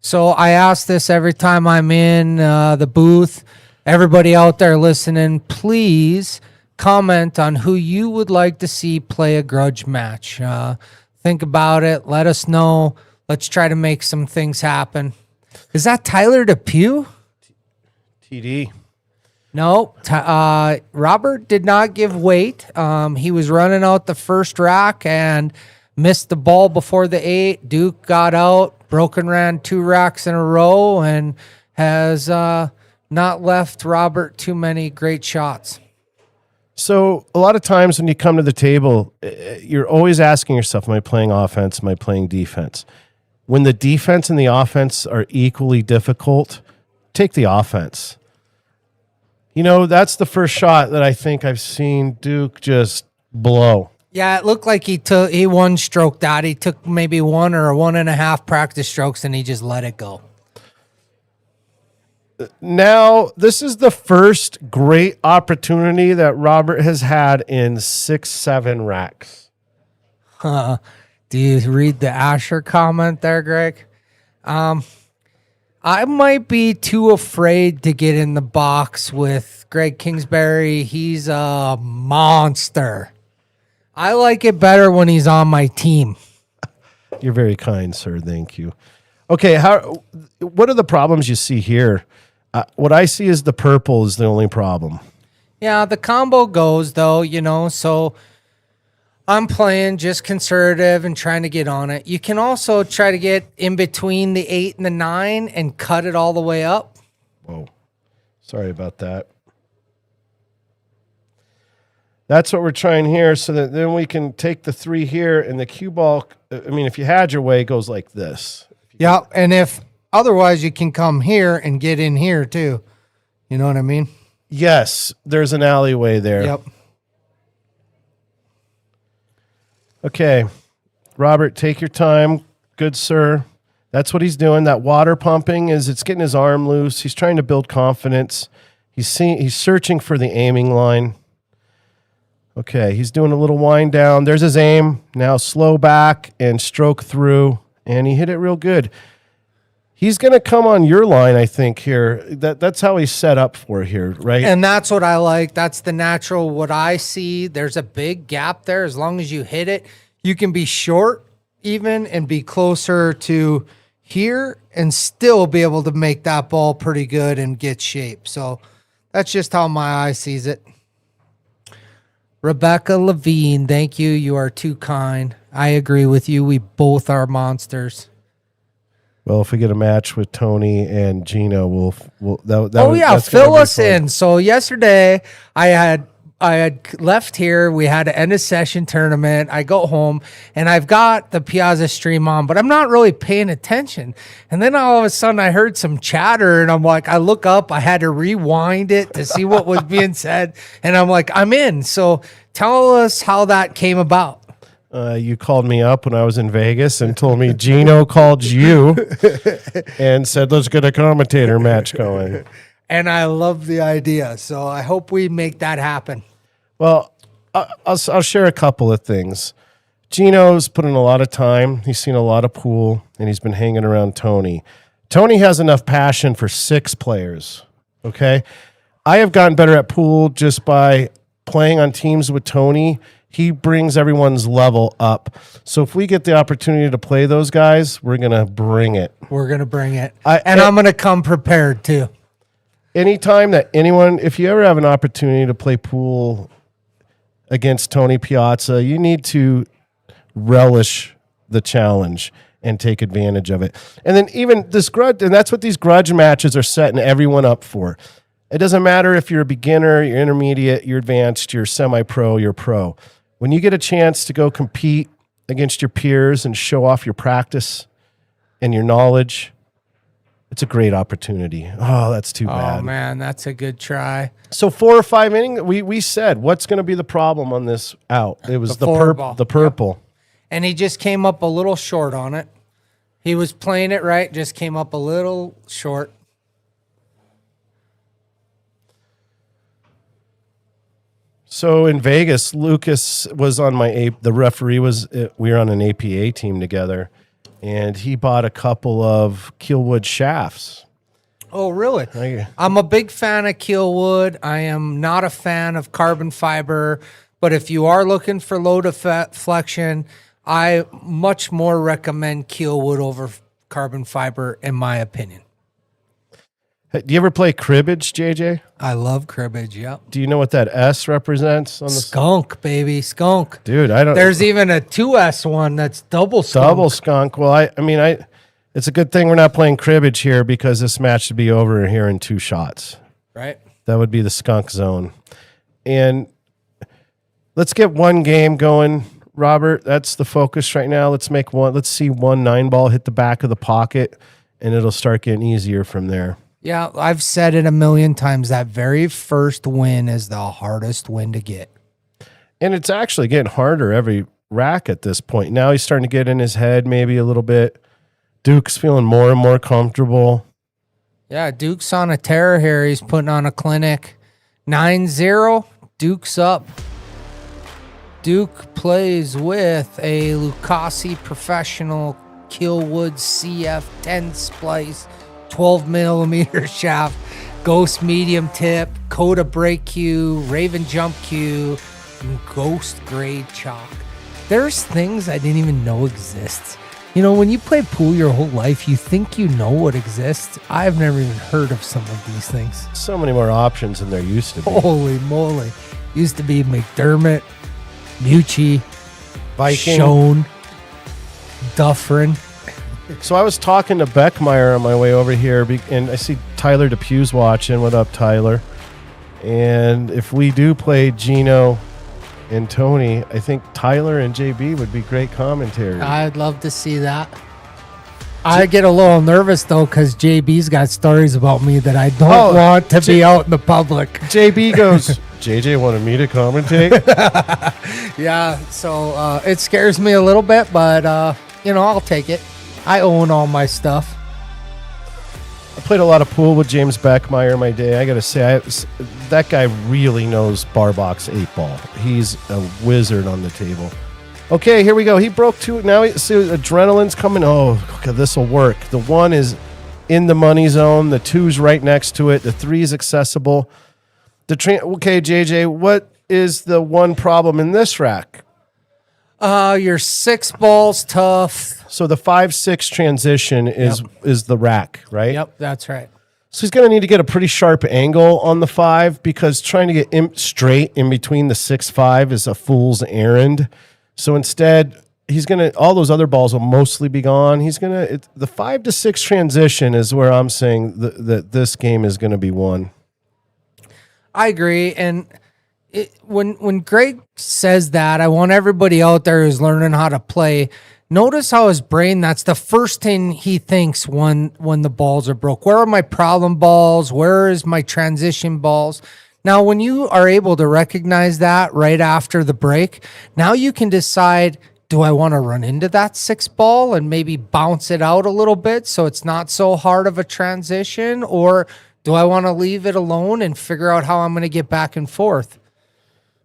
So I ask this every time I'm in the booth. Everybody out there listening, please comment on who you would like to see play a grudge match. Think about it. Let us know. Let's try to make some things happen. Is that Tyler Depew? TD. No. Robert did not give weight. He was running out the first rack and missed the ball before the 8. Duke got out, broken ran 2 racks in a row, and has not left Robert too many great shots. So a lot of times when you come to the table, you're always asking yourself, am I playing offense? Am I playing defense? When the defense and the offense are equally difficult, take the offense. You know, that's the first shot that I think I've seen Duke just blow. Yeah, it looked like he one stroke that. He took maybe 1 or 1.5 practice strokes and he just let it go. Now, this is the first great opportunity that Robert has had in 6-7 racks. Do you read the Asher comment there, Greg? I might be too afraid to get in the box with Greg Kingsbury. He's a monster. I like it better when he's on my team. You're very kind, sir. Thank you. Okay, what are the problems you see here? What I see is the purple is the only problem. Yeah, the combo goes, though, you know, so I'm playing just conservative and trying to get on it. You can also try to get in between the 8 and the 9 and cut it all the way up. Whoa. Sorry about that. That's what we're trying here, so that then we can take the 3 here, and the cue ball, I mean, if you had your way, it goes like this. Yeah, and if otherwise you can come here and get in here too. You know what I mean? Yes, there's an alleyway there. Yep. Okay, Robert, take your time. Good, sir. That's what he's doing. That water pumping it's getting his arm loose. He's trying to build confidence. He's searching for the aiming line. Okay, he's doing a little wind down. There's his aim. Now slow back and stroke through, and he hit it real good. He's going to come on your line, I think, here. That's how he's set up for here, right? And that's what I like. That's the natural, what I see. There's a big gap there. As long as you hit it, you can be short even and be closer to here and still be able to make that ball pretty good and get shape. So that's just how my eye sees it. Rebecca Levine, thank you. You are too kind. I agree with you. We both are monsters. Well, if we get a match with Tony and Gino, we'll fill us in. So yesterday I had left here. We had an end of session tournament. I go home and I've got the Piazza stream on, but I'm not really paying attention. And then all of a sudden I heard some chatter and I'm like, I look up, I had to rewind it to see what was being said. And I'm like, I'm in. So tell us how that came about. You called me up when I was in Vegas and told me Gino called you and said, let's get a commentator match going. And I love the idea. So I hope we make that happen. Well, I'll share a couple of things. Gino's put in a lot of time. He's seen a lot of pool, and he's been hanging around Tony. Tony has enough passion for 6 players, okay? I have gotten better at pool just by playing on teams with Tony. He brings everyone's level up. So if we get the opportunity to play those guys, we're going to bring it. We're going to bring it. I'm going to come prepared too. Anytime that anyone, if you ever have an opportunity to play pool against Tony Piazza, you need to relish the challenge and take advantage of it. And then even this grudge, and that's what these grudge matches are setting everyone up for. It doesn't matter if you're a beginner, you're intermediate, you're advanced, you're semi-pro, you're pro. When you get a chance to go compete against your peers and show off your practice and your knowledge, it's a great opportunity. Oh, that's too bad. Oh, man, that's a good try. So 4 or 5 innings, we said, what's going to be the problem on this out? It was the purple. Yep. And he just came up a little short on it. He was playing it right, just came up a little short. So in Vegas, Lucas was on the referee was, we were on an APA team together, and he bought a couple of Keelwood shafts. Oh, really? I'm a big fan of Keelwood. I am not a fan of carbon fiber, but if you are looking for low deflection, I much more recommend Keelwood over carbon fiber, in my opinion. Do you ever play cribbage, JJ? I love cribbage, yep. Do you know what that S represents on the skunk, baby, skunk? Dude, I don't. There's even a 2S one that's double skunk. Double skunk. Well, I mean, it's a good thing we're not playing cribbage here because this match should be over here in 2 shots. Right. That would be the skunk zone. And let's get one game going, Robert. That's the focus right now. Let's see one 9-ball hit the back of the pocket, and it'll start getting easier from there. Yeah, I've said it a million times. That very first win is the hardest win to get. And it's actually getting harder every rack at this point. Now he's starting to get in his head maybe a little bit. Duke's feeling more and more comfortable. Yeah, Duke's on a tear here. He's putting on a clinic. 9-0, Duke's up. Duke plays with a Lucasi Professional Keelwood CF10 splice, 12 millimeter shaft, Ghost medium tip, Coda brake cue, Raven jump cue, and Ghost grade chalk. There's things I didn't even know exist. You know, when you play pool your whole life, you think you know what exists. I've never even heard of some of these things. So many more options than there used to be. Holy moly. Used to be McDermott, Mucci, Viking, Schoen, Dufferin. So I was talking to Beckmeyer on my way over here, and I see Tyler DePue's watching. What up, Tyler? And if we do play Gino and Tony, I think Tyler and JB would be great commentators. I'd love to see that. I get a little nervous, though, because JB's got stories about me that I don't want to be out in the public. JB goes, JJ wanted me to commentate? Yeah, so it scares me a little bit, but, I'll take it. I own all my stuff. I played a lot of pool with James Beckmeyer in my day. I got to say, that guy really knows bar box 8-ball. He's a wizard on the table. Okay, here we go. He broke 2. Now adrenaline's coming. Oh, okay, this will work. The 1 is in the money zone. The 2's right next to it. The 3 is accessible. Okay, JJ, what is the one problem in this rack? Your 6 ball's tough. So the 5-6 transition is the rack, right? Yep, that's right. So he's going to need to get a pretty sharp angle on the 5 because trying to get straight in between the 6-5 is a fool's errand. So instead, all those other balls will mostly be gone. The 5-6 transition is where I'm saying that this game is going to be won. I agree. And when Greg says that, I want everybody out there who's learning how to play, notice how his brain, that's the first thing he thinks when the balls are broke. Where are my problem balls? Where is my transition balls? Now, when you are able to recognize that right after the break, now you can decide, do I want to run into that 6 ball and maybe bounce it out a little bit so it's not so hard of a transition? Or do I want to leave it alone and figure out how I'm going to get back and forth?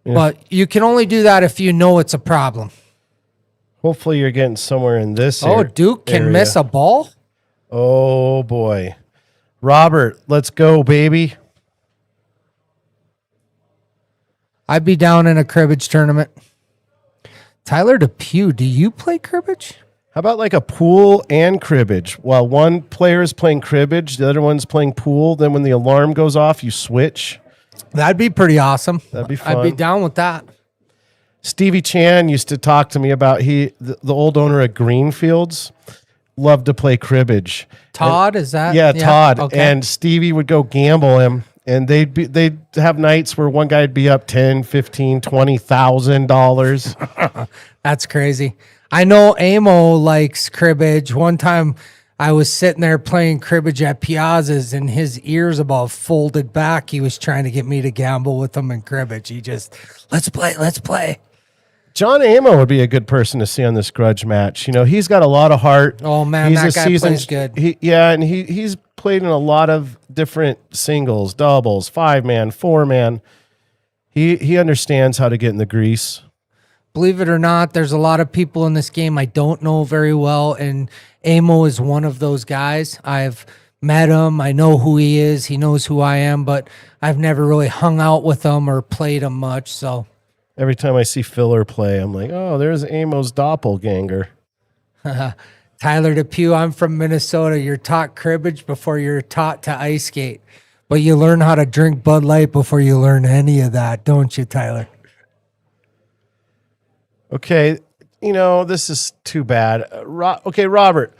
Yeah. But you can only do that if you know it's a problem. Hopefully you're getting somewhere in this Duke can area. Miss a ball? Oh, boy. Robert, let's go, baby. I'd be down in a cribbage tournament. Tyler DePue, do you play cribbage? How about like a pool and cribbage? While one player is playing cribbage, the other one's playing pool. Then when the alarm goes off, you switch. That'd be pretty awesome. That'd be fun. I'd be down with that. Stevie Chan used to talk to me about the old owner of Greenfields loved to play cribbage. Todd, is that? Yeah, Todd. Okay. And Stevie would go gamble him, and they'd have nights where one guy'd be up $10,000, $15,000, $20,000. That's crazy. I know Amo likes cribbage. One time I was sitting there playing cribbage at Piazza's, and his ears about folded back. He was trying to get me to gamble with him in cribbage. He just, let's play. John Amo would be a good person to see on this Grudge match. He's got a lot of heart. Oh, man, that guy plays good. He's played in a lot of different singles, doubles, 5-man, 4-man. He understands how to get in the grease. Believe it or not, there's a lot of people in this game I don't know very well, and Amo is one of those guys. I've met him. I know who he is. He knows who I am, but I've never really hung out with him or played him much. So Every time I see Filler play, I'm like, oh, there's Amo's doppelganger. Tyler DePew, I'm from Minnesota. You're taught cribbage before you're taught to ice skate, but you learn how to drink Bud Light before you learn any of that, don't you, Tyler? Okay, this is too bad. Okay, Robert,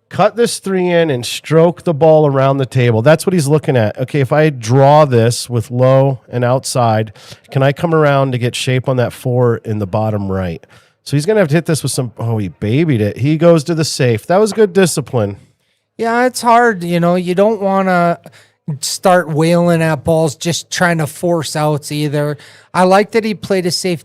cut this 3 in and stroke the ball around the table. That's what he's looking at. Okay, if I draw this with low and outside, can I come around to get shape on that 4 in the bottom right? So he's going to have to hit this with some, he babied it. He goes to the safe. That was good discipline. Yeah, it's hard. You don't want to start wailing at balls, just trying to force outs either. I like that he played a safe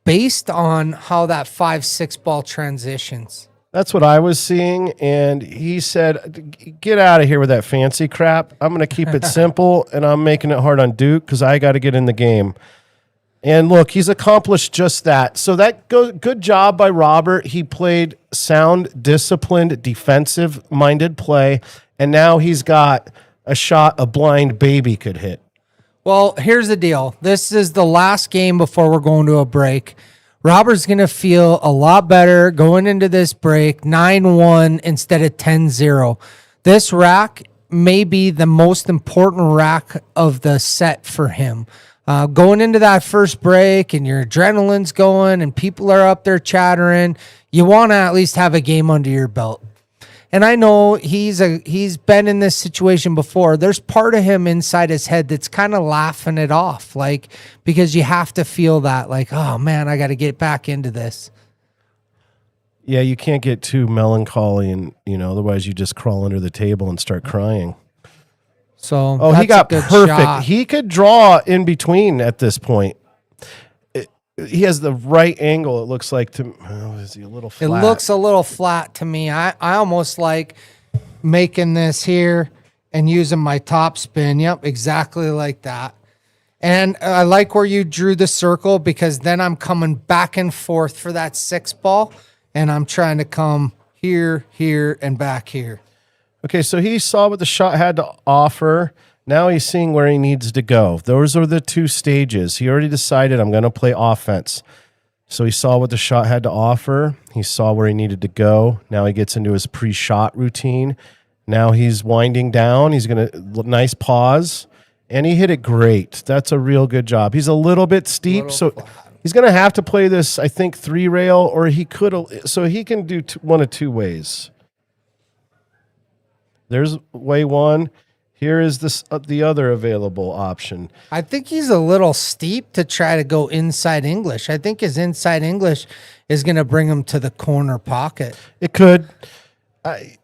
based on how that 5-6 ball transitions. That's what I was seeing, and he said, get out of here with that fancy crap. I'm going to keep it simple, and I'm making it hard on Duke because I got to get in the game. And look, he's accomplished just that. So good job by Robert. He played sound, disciplined, defensive-minded play, and now he's got a shot a blind baby could hit. Well, here's the deal. This is the last game before we're going to a break. Robert's going to feel a lot better going into this break, 9-1 instead of 10-0. This rack may be the most important rack of the set for him. Going into that first break and your adrenaline's going and people are up there chattering, you want to at least have a game under your belt. And I know he's been in this situation before. There's part of him inside his head that's kind of laughing it off, because you have to feel that, oh man, I got to get back into this. Yeah, you can't get too melancholy, and otherwise you just crawl under the table and start crying. So he got a good perfect. shot. He could draw in between at this point. He has the right angle. It looks like is he a little flat? It looks a little flat to me. I almost like making this here and using my top spin. Yep, exactly like that. And I like where you drew the circle, because then I'm coming back and forth for that 6 ball, and I'm trying to come here, here, and back here. Okay, so he saw what the shot had to offer. Now he's seeing where he needs to go. Those are the 2 stages. He already decided, I'm going to play offense. So he saw what the shot had to offer. He saw where he needed to go. Now he gets into his pre-shot routine. Now he's winding down. He's going to, nice pause. And he hit it great. That's a real good job. He's a little bit steep, so he's going to have to play this, I think, 3-rail, or he could, so he can do one of 2 ways. There's way 1. Here is the other available option. I think he's a little steep to try to go inside English. I think his inside English is going to bring him to the corner pocket. It could. I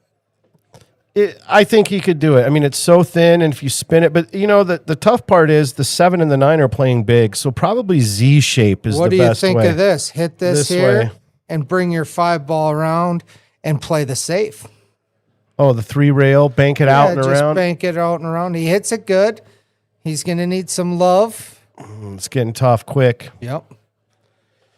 think he could do it. I mean, it's so thin, and if you spin it, but the tough part is the 7 and the 9 are playing big, so probably Z shape is the best way. What do you think of this? Hit this here and bring your 5 ball around and play the safe. Oh, the 3-rail, bank it out and just around. Bank it out and around. He hits it good. He's going to need some love. It's getting tough quick. Yep.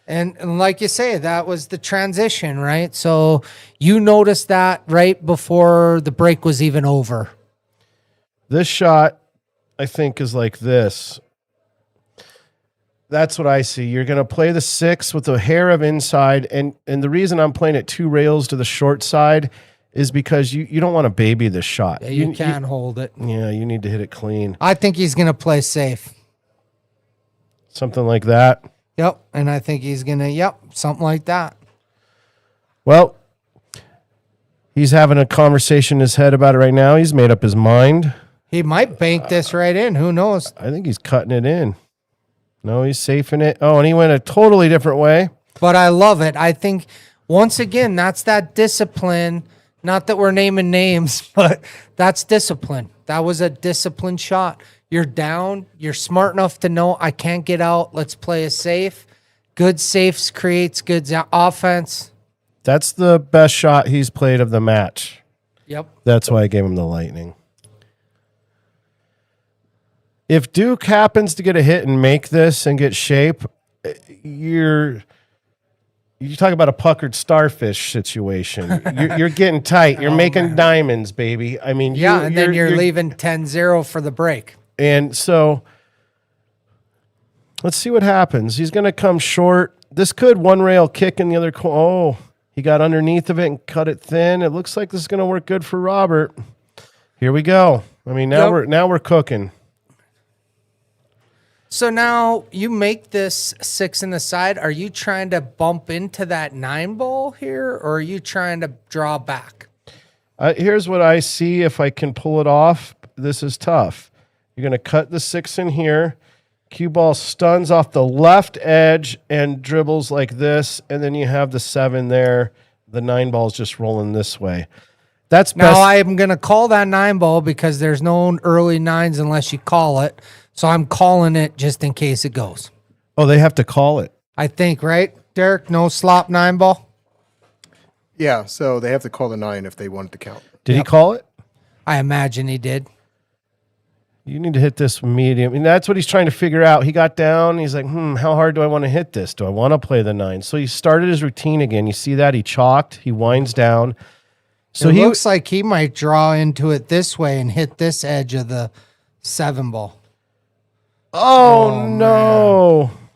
And like you say, that was the transition, right? So you noticed that right before the break was even over. This shot, I think, is like this. That's what I see. You're going to play the 6 with a hair of inside, and the reason I'm playing it 2 rails to the short side is because you don't want to baby this shot. Yeah, you can't hold it. Yeah, you need to hit it clean. I think he's going to play safe. Something like that. Yep, and I think he's going to, something like that. Well, he's having a conversation in his head about it right now. He's made up his mind. He might bank this right in. Who knows? I think he's cutting it in. No, he's safing it. Oh, and he went a totally different way. But I love it. I think, once again, that's that discipline. Not that we're naming names, but that's discipline. That was a disciplined shot. You're down. You're smart enough to know I can't get out. Let's play a safe. Good safes creates good offense. That's the best shot he's played of the match. Yep. That's why I gave him the Lightning. If Duke happens to get a hit and make this and get shape, you talk about a puckered starfish situation. You're getting tight. You're making diamonds, baby. I mean, and then you're leaving 10-0 for the break. And so let's see what happens. He's going to come short. This could one rail kick in the other corner. Oh, he got underneath of it and cut it thin. It looks like this is going to work good for Robert. Here we go. I mean, now we're cooking. So now you make this 6 in the side. Are you trying to bump into that 9 ball here, or are you trying to draw back? Here's what I see if I can pull it off. This is tough. You're going to cut the 6 in here. Cue ball stuns off the left edge and dribbles like this, and then you have the 7 there. The 9 ball's just rolling this way. That's now best. I'm going to call that 9 ball because there's no early 9s unless you call it. So I'm calling it just in case it goes. Oh, they have to call it. I think, right, Derek? No slop 9 ball? Yeah, so they have to call the 9 if they want it to count. Did he call it? I imagine he did. You need to hit this medium. And that's what he's trying to figure out. He got down. He's like, how hard do I want to hit this? Do I want to play the 9? So he started his routine again. You see that? He chalked. He winds down. So it looks like he might draw into it this way and hit this edge of the 7 ball. Oh no. Man.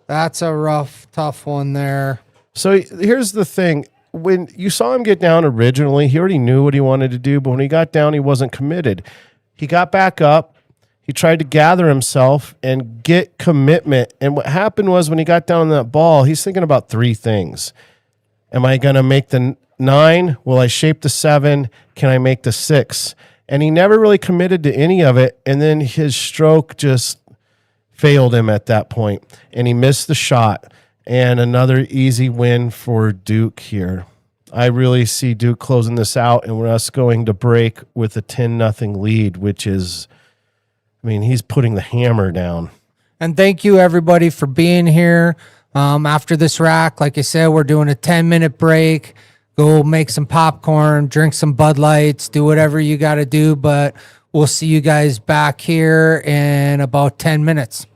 That's a rough, tough one there. So here's the thing. When you saw him get down originally, he already knew what he wanted to do, but when he got down, he wasn't committed. He got back up. He tried to gather himself and get commitment. And what happened was when he got down on that ball, he's thinking about 3 things. Am I going to make the 9? Will I shape the 7? Can I make the 6? And he never really committed to any of it. And then his stroke just failed him at that point, and he missed the shot. And another easy win for Duke here. I really see Duke closing this out, and we're us going to break with a 10-0 lead, which is, I mean, he's putting the hammer down. And thank you, everybody, for being here. After this rack, like I said, we're doing a 10-minute break. Go make some popcorn, drink some Bud Lights, do whatever you got to do, but we'll see you guys back here in about 10 minutes.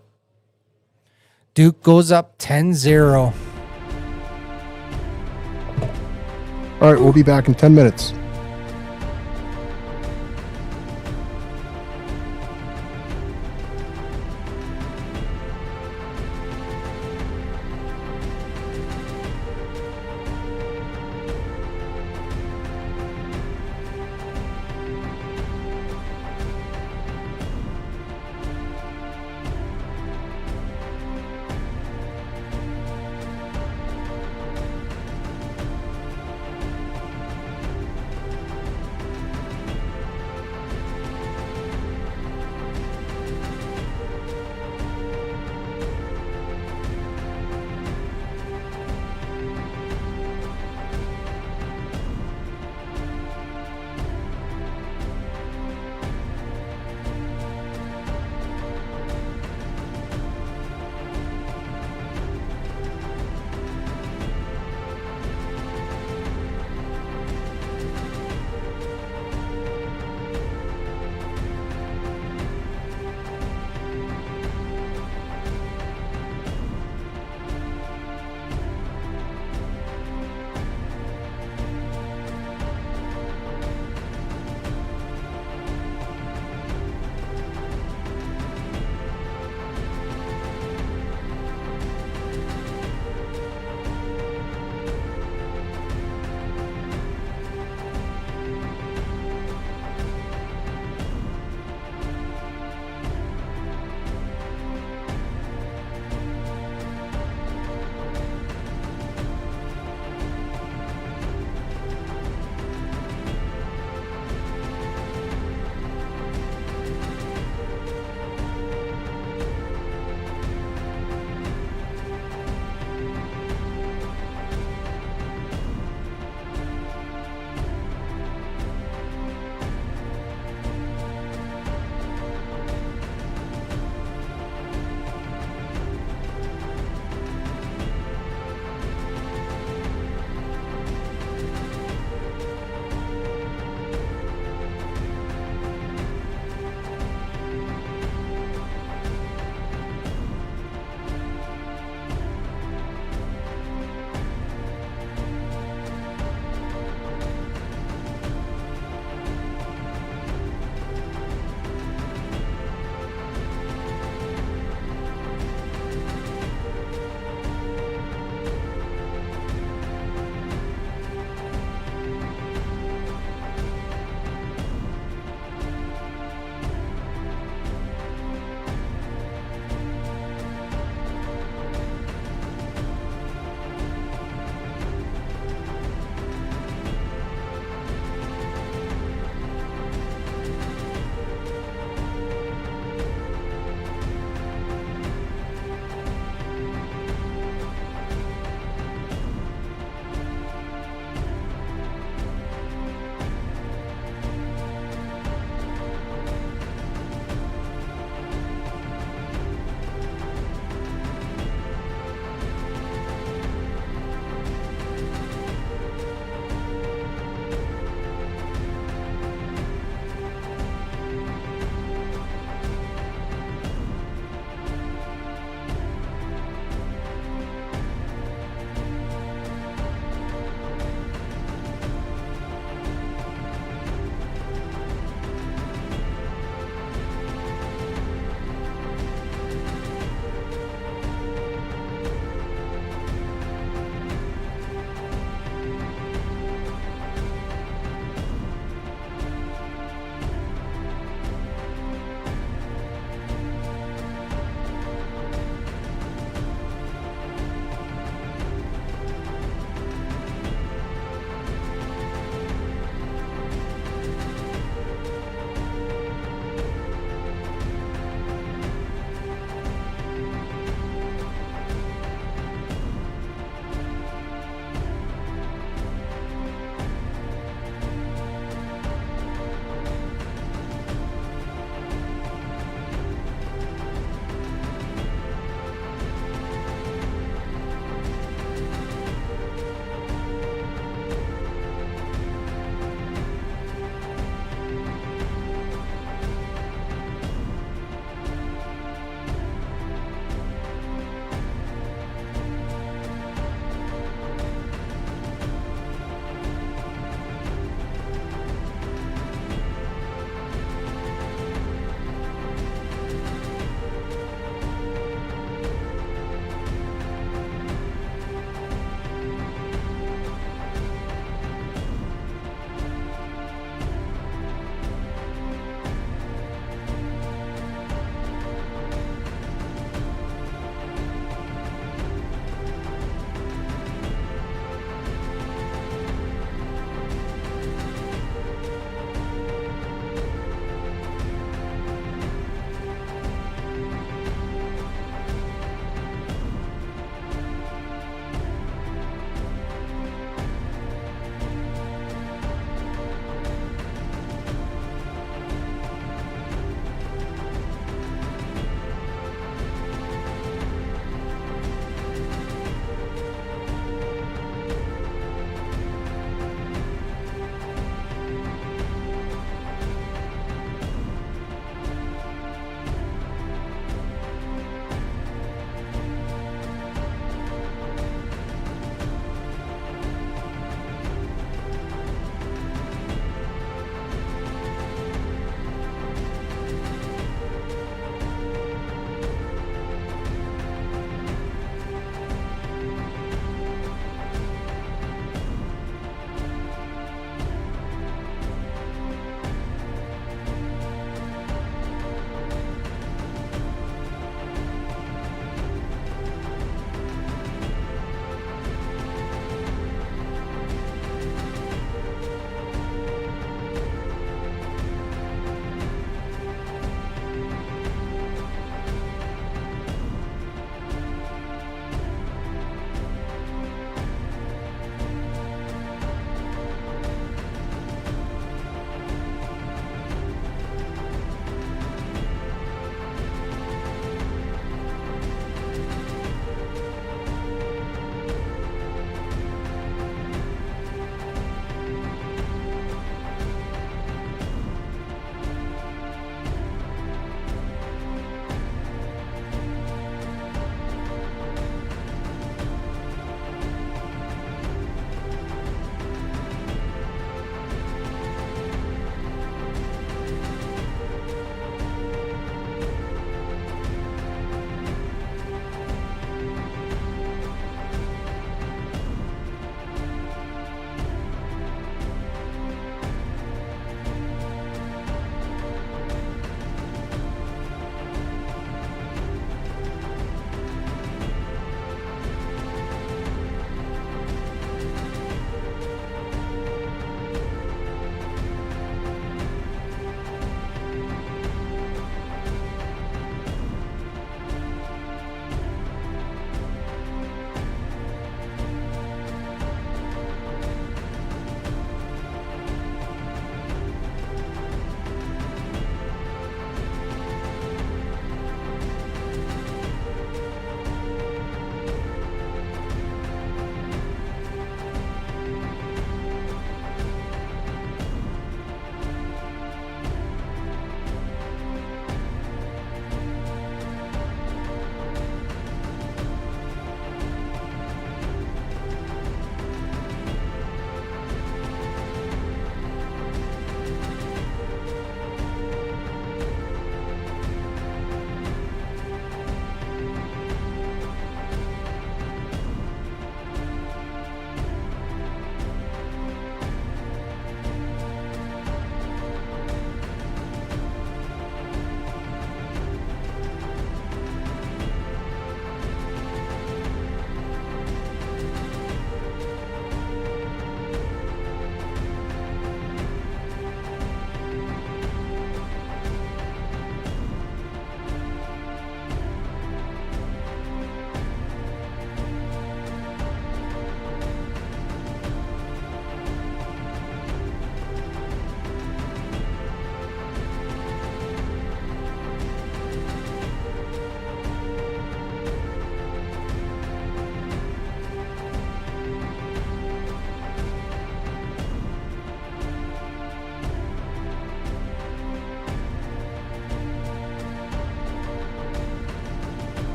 Duke goes up 10-0. All right, we'll be back in 10 minutes.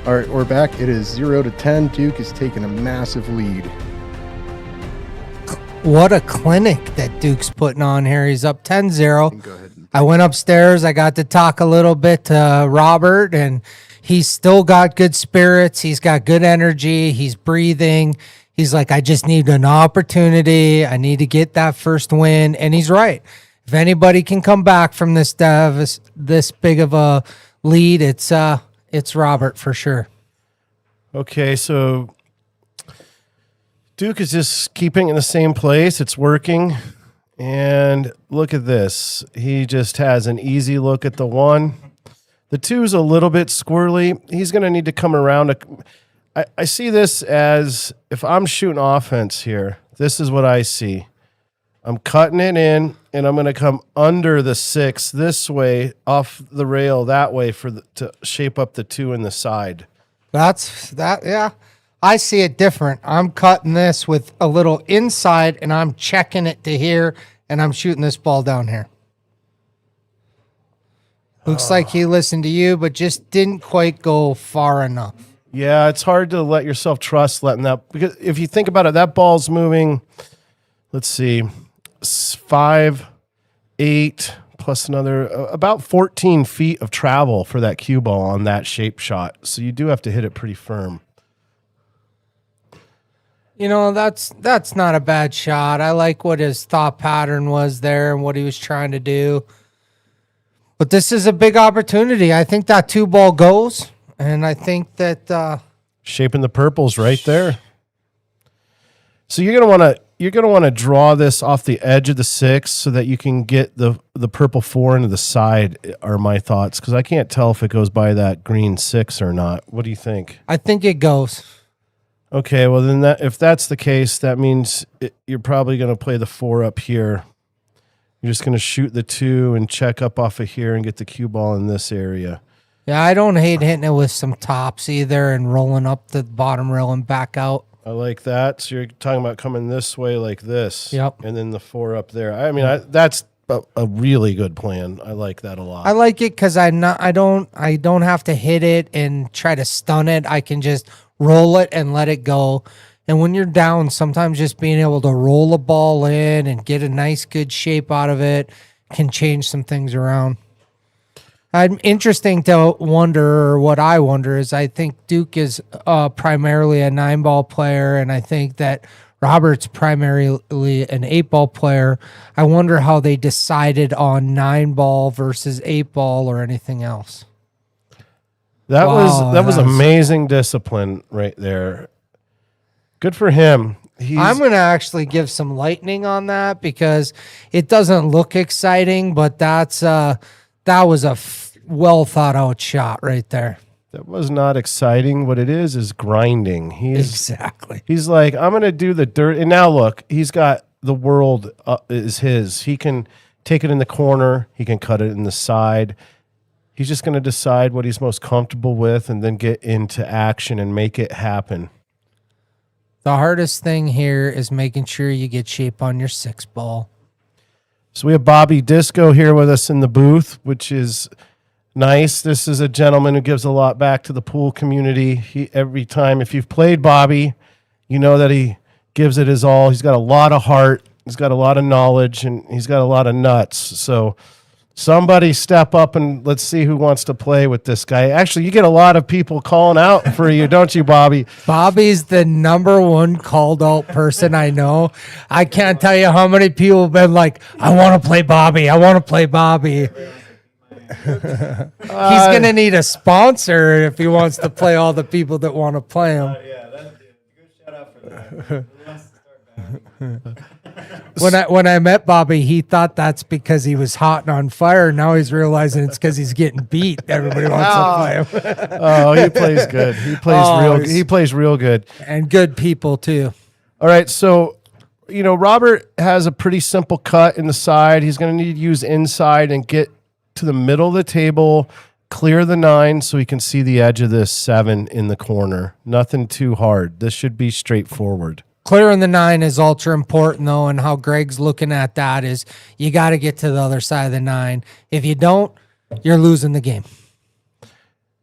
All right, we're back. It is 0-10. Duke is taking a massive lead. What a clinic that Duke's putting on here. He's up 10-0. Go ahead. I went upstairs. I got to talk a little bit to Robert, and he's still got good spirits. He's got good energy. He's breathing. He's like, I just need an opportunity. I need to get that first win. And he's right. If anybody can come back from this big of a lead, it's Robert for sure. Okay, so Duke is just keeping it in the same place. It's working. And look at this. He just has an easy look at the 1. The 2 is a little bit squirrely. He's going to need to come around. I see this as, if I'm shooting offense here, this is what I see. I'm cutting it in, and I'm going to come under the 6 this way, off the rail that way to shape up the 2 in the side. Yeah. I see it different. I'm cutting this with a little inside, and I'm checking it to here, and I'm shooting this ball down here. Looks like he listened to you, but just didn't quite go far enough. Yeah, it's hard to let yourself trust letting that, because if you think about it, that ball's moving, let's see, 5, 8, plus another, about 14 feet of travel for that cue ball on that shape shot. So you do have to hit it pretty firm. You know, that's not a bad shot. I like what his thought pattern was there and what he was trying to do. But this is a big opportunity. I think that 2 ball goes, and I think that shaping the purples right there. So you're gonna want to draw this off the edge of the 6 so that you can get the purple 4 into the side. Are my thoughts, because I can't tell if it goes by that green 6 or not. What do you think? I think it goes. Okay, well then if that's the case, that means you're probably going to play the 4 up here. You're just going to shoot the 2 and check up off of here and get the cue ball in this area. Yeah, I don't hate hitting it with some tops either and rolling up the bottom rail and back out. I like that. So you're talking about coming this way like this. Yep. And then the 4 up there. I mean, that's a really good plan. I like that a lot. I like it because I don't have to hit it and try to stun it. I can just roll it and let it go. And when you're down, sometimes just being able to roll a ball in and get a nice, good shape out of it can change some things around. Interesting to wonder, or what I wonder is, I think Duke is primarily a 9-ball player, and I think that Robert's primarily an 8-ball player. I wonder how they decided on 9-ball versus 8-ball or anything else. That was amazing discipline right there. Good for him. I'm going to actually give some lightning on that because it doesn't look exciting, but that was a well thought out shot right there. That was not exciting. What it is grinding. Exactly. He's like, I'm going to do the dirt. And now look, he's got the world is his. He can take it in the corner. He can cut it in the side. He's just going to decide what he's most comfortable with and then get into action and make it happen. The hardest thing here is making sure you get shape on your 6-ball. So we have Bobby Disco here with us in the booth, which is nice. This is a gentleman who gives a lot back to the pool community. Every time, if you've played Bobby, you know that he gives it his all. He's got a lot of heart. He's got a lot of knowledge, and he's got a lot of nuts. So somebody step up and let's see who wants to play with this guy. Actually, you get a lot of people calling out for you, don't you, Bobby? Bobby's the number one called out person I know. I can't tell you how many people have been like, I want to play Bobby. I want to play Bobby. He's going to need a sponsor if he wants to play all the people that want to play him. Yeah, that's a good shout out for that. Who wants to start back? When I met Bobby, he thought that's because he was hot and on fire. Now he's realizing it's because he's getting beat. Everybody wants to play him. Oh, he plays good. He plays real good. And good people too. All right, so Robert has a pretty simple cut in the side. He's going to need to use inside and get to the middle of the table, clear the 9 so he can see the edge of this 7 in the corner. Nothing too hard. This should be straightforward. Clearing the 9 is ultra important, though, and how Greg's looking at that is you got to get to the other side of the 9. If you don't, you're losing the game.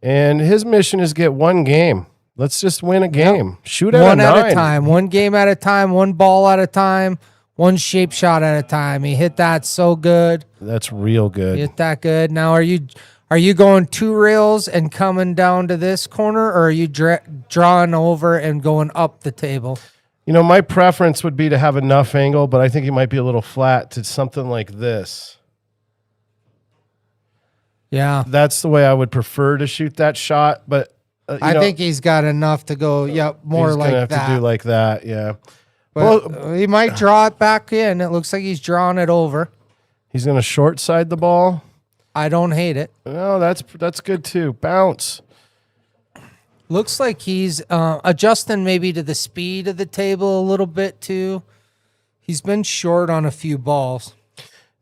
And his mission is get one game. Let's just win a game. Shoot at One a at nine. a time, one game at a time, one ball at a time, one shape shot at a time. He hit that so good. That's real good. He hit that good. Now, are you going 2 rails and coming down to this corner, or are you drawing over and going up the table? You know, my preference would be to have enough angle, but I think he might be a little flat to something like this. Yeah. That's the way I would prefer to shoot that shot, but I think he's got enough to go, more he's like gonna have that. to do like that, yeah. But he might draw it back in. It looks like he's drawing it over. He's going to short side the ball. I don't hate it. No, that's good too. Bounce. Looks like he's adjusting maybe to the speed of the table a little bit too. He's been short on a few balls.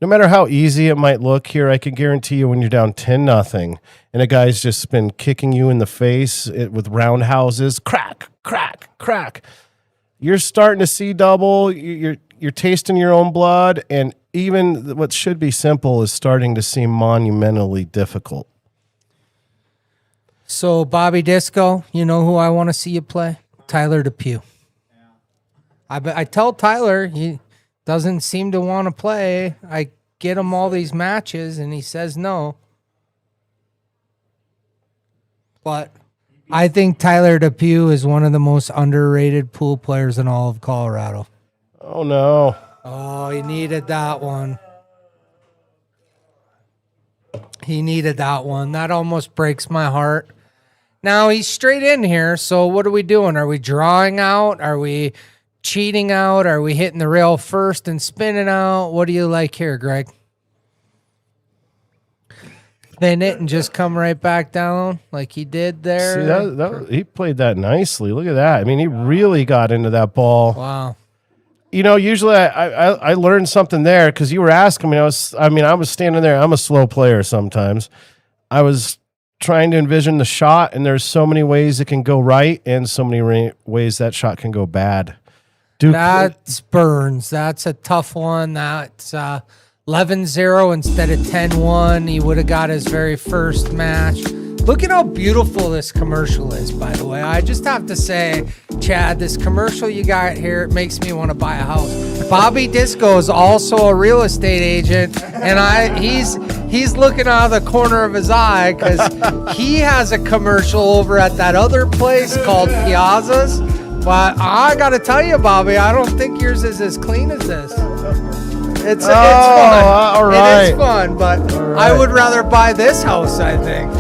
No matter how easy it might look here, I can guarantee you when you're down 10-0 and a guy's just been kicking you in the face with roundhouses, crack, crack, crack. You're starting to see double. You're tasting your own blood, and even what should be simple is starting to seem monumentally difficult. So, Bobby Disco, you know who I want to see you play? Tyler Depew. I tell Tyler he doesn't seem to want to play. I get him all these matches, and he says no. But I think Tyler Depew is one of the most underrated pool players in all of Colorado. Oh, no. Oh, he needed that one. He needed that one. That almost breaks my heart. Now, he's straight in here, so what are we doing? Are we drawing out? Are we cheating out? Are we hitting the rail first and spinning out? What do you like here, Greg? Spin it and just come right back down like he did there. See, he played that nicely. Look at that. I mean, he really got into that ball. Wow. You know, usually I learned something there because you were asking me. I was standing there. I'm a slow player sometimes. I was trying to envision the shot, and there's so many ways it can go right and so many ways that shot can go bad. Duke, That's Burns. That's a tough one. That's 11-0 instead of 10-1. He would have got his very first match. Look at how beautiful this commercial is, by the way. I just have to say, Chad, this commercial you got here, it makes me want to buy a house. Bobby Disco is also a real estate agent, and he's looking out of the corner of his eye because he has a commercial over at that other place called Piazza's. But I got to tell you, Bobby, I don't think yours is as clean as this. It's fun. All right. It is fun, but I would rather buy this house, I think.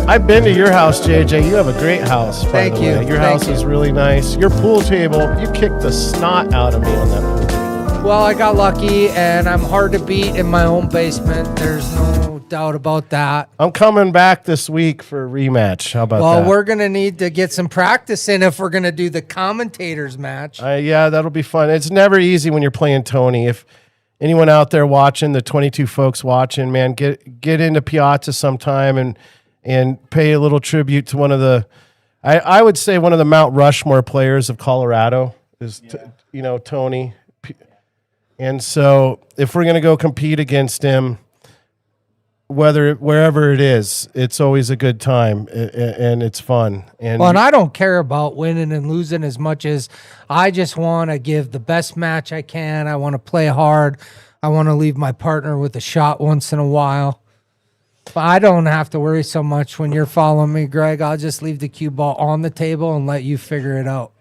I've been to your house, JJ. You have a great house. Thank you. Your house is really nice. Your pool table, you kicked the snot out of me on that pool table. Well, I got lucky, and I'm hard to beat in my own basement. There's no doubt about that. I'm coming back this week for a rematch. How about that? Well, we're going to need to get some practice in if we're going to do the commentators match. Yeah, that'll be fun. It's never easy when you're playing Tony. If anyone out there watching, the 22 folks watching, man, get into Piazza sometime and pay a little tribute to one of the, I would say one of the Mount Rushmore players of Colorado is, Tony. And so if we're going to go compete against him, wherever it is, it's always a good time and it's fun. And I don't care about winning and losing as much as I just want to give the best match I can. I want to play hard. I want to leave my partner with a shot once in a while. But I don't have to worry so much when you're following me, Greg. I'll just leave the cue ball on the table and let you figure it out.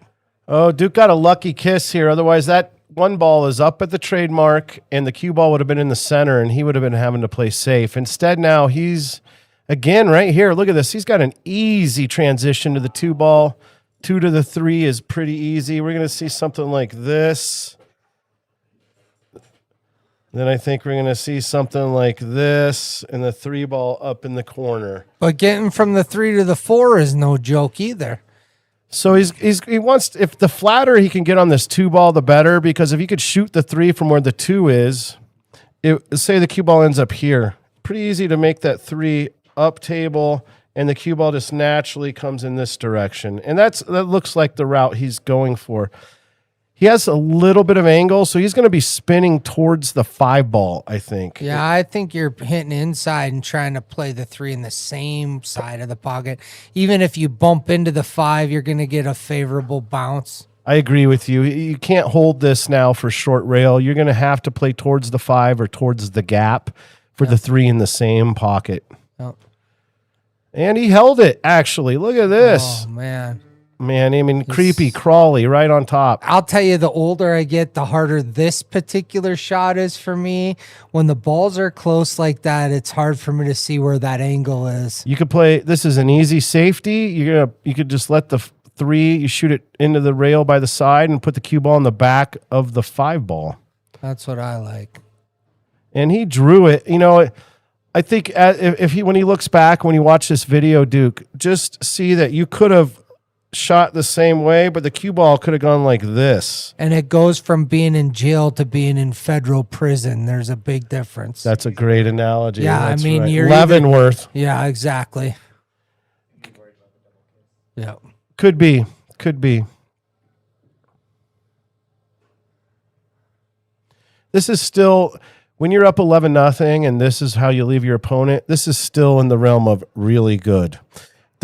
Oh, Duke got a lucky kiss here. Otherwise, that one ball is up at the trademark, and the cue ball would have been in the center, and he would have been having to play safe. Instead, now he's, again, right here. Look at this. He's got an easy transition to the 2 ball. 2 to the 3 is pretty easy. We're going to see something like this. Then I think we're going to see something like this, and the 3 ball up in the corner. But getting from the 3 to the 4 is no joke either. So he wants, if the flatter he can get on this 2 ball, the better, because if he could shoot the 3 from where the 2 is, say the cue ball ends up here. Pretty easy to make that 3 up table, and the cue ball just naturally comes in this direction. And that looks like the route he's going for. he has a little bit of angle, so he's going to be spinning towards the 5 ball, I think. Yeah, I think you're hitting inside and trying to play the 3 in the same side of the pocket. Even if you bump into the 5, you're going to get a favorable bounce. I agree with you. You can't hold this now for short rail. You're going to have to play towards the 5 or towards the gap for the 3 in the same pocket. Yep. And he held it, actually. Look at this. Oh, man. Man, I mean, creepy, crawly, right on top. I'll tell you, the older I get, the harder this particular shot is for me. When the balls are close like that, it's hard for me to see where that angle is. You could play, this is an easy safety. You could just let the 3, you shoot it into the rail by the side and put the cue ball in the back of the 5 ball. That's what I like. And he drew it. I think when he looks back, when you watch this video, Duke, just see that you could have shot the same way, but the cue ball could have gone like this. And it goes from being in jail to being in federal prison. There's a big difference. That's a great analogy. Yeah, That's I mean, right. you're Leavenworth. Yeah, exactly. Yeah. Could be. This is still, when you're up 11-0 and this is how you leave your opponent, this is still in the realm of really good.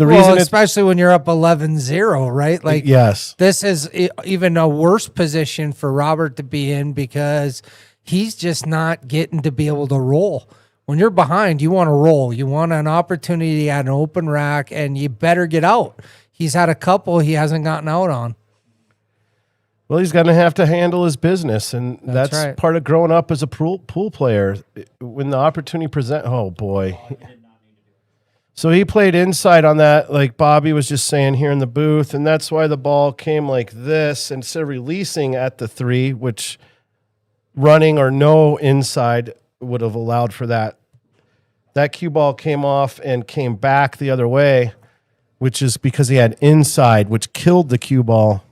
Especially when you're up 11-0, right? Like, yes, this is even a worse position for Robert to be in because he's just not getting to be able to roll. When you're behind, you want to roll. You want an opportunity at an open rack, and you better get out. He's had a couple he hasn't gotten out on. Well, he's going to have to handle his business, and that's right. part of growing up as a pool player. When the opportunity oh boy. So he played inside on that, like Bobby was just saying here in the booth, and that's why the ball came like this instead of releasing at the 3, which running or no inside would have allowed for that. That cue ball came off and came back the other way, which is because he had inside, which killed the cue ball.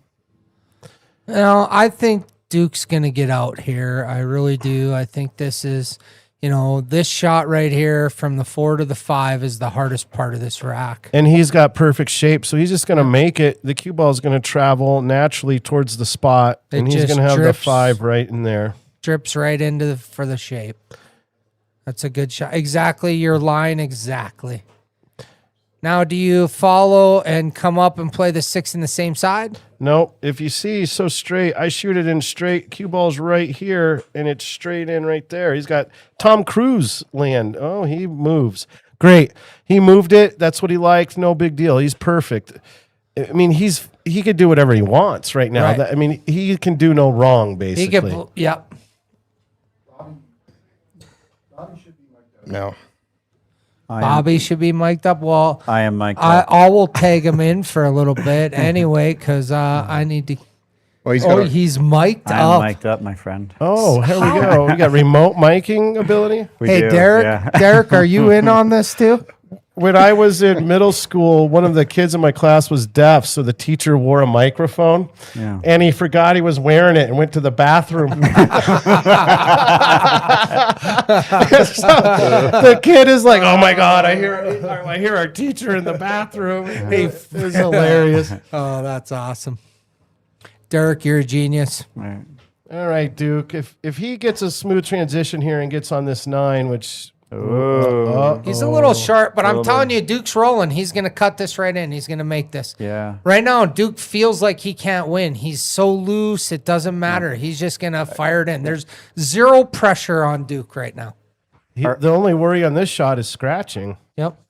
Now, I think Duke's going to get out here. I really do. I think this is... this shot right here from the 4 to the 5 is the hardest part of this rack. And he's got perfect shape, so he's just going to make it. The cue ball is going to travel naturally towards the spot, and he's going to have the 5 right in there. Drips right into for the shape. That's a good shot. Exactly your line, exactly. Now, do you follow and come up and play the 6 in the same side? Nope. If you see so straight, I shoot it in straight. Cue ball's right here, and it's straight in right there. He's got Tom Cruise land. Oh, he moves. Great. He moved it. That's what he liked. No big deal. He's perfect. I mean, he could do whatever he wants right now. Right. He can do no wrong, basically. He could, yep. No. Bobby should be mic'd up. Well, I am mic'd up. I will tag him in for a little bit anyway because I need to. Well, he's mic'd I up. am mic'd up, my friend. Oh, here we go. We got remote miking ability. We Hey, do, Derek. yeah. Derek, are you in on this too? When I was in middle school, one of the kids in my class was deaf, so the teacher wore a microphone, Yeah. and he forgot he was wearing it and went to the bathroom. So the kid is like, "Oh my God, I hear our teacher in the bathroom." It was hilarious. Oh, that's awesome. Derek, you're a genius. Right. All right, Duke. If he gets a smooth transition here and gets on this 9, which He's a little sharp, but I'm telling you, Duke's rolling. He's going to cut this right in. He's going to make this. Yeah. Right now, Duke feels like he can't win. He's so loose, it doesn't matter. He's just going to fire it in. There's zero pressure on Duke right now. the only worry on this shot is scratching. Yep.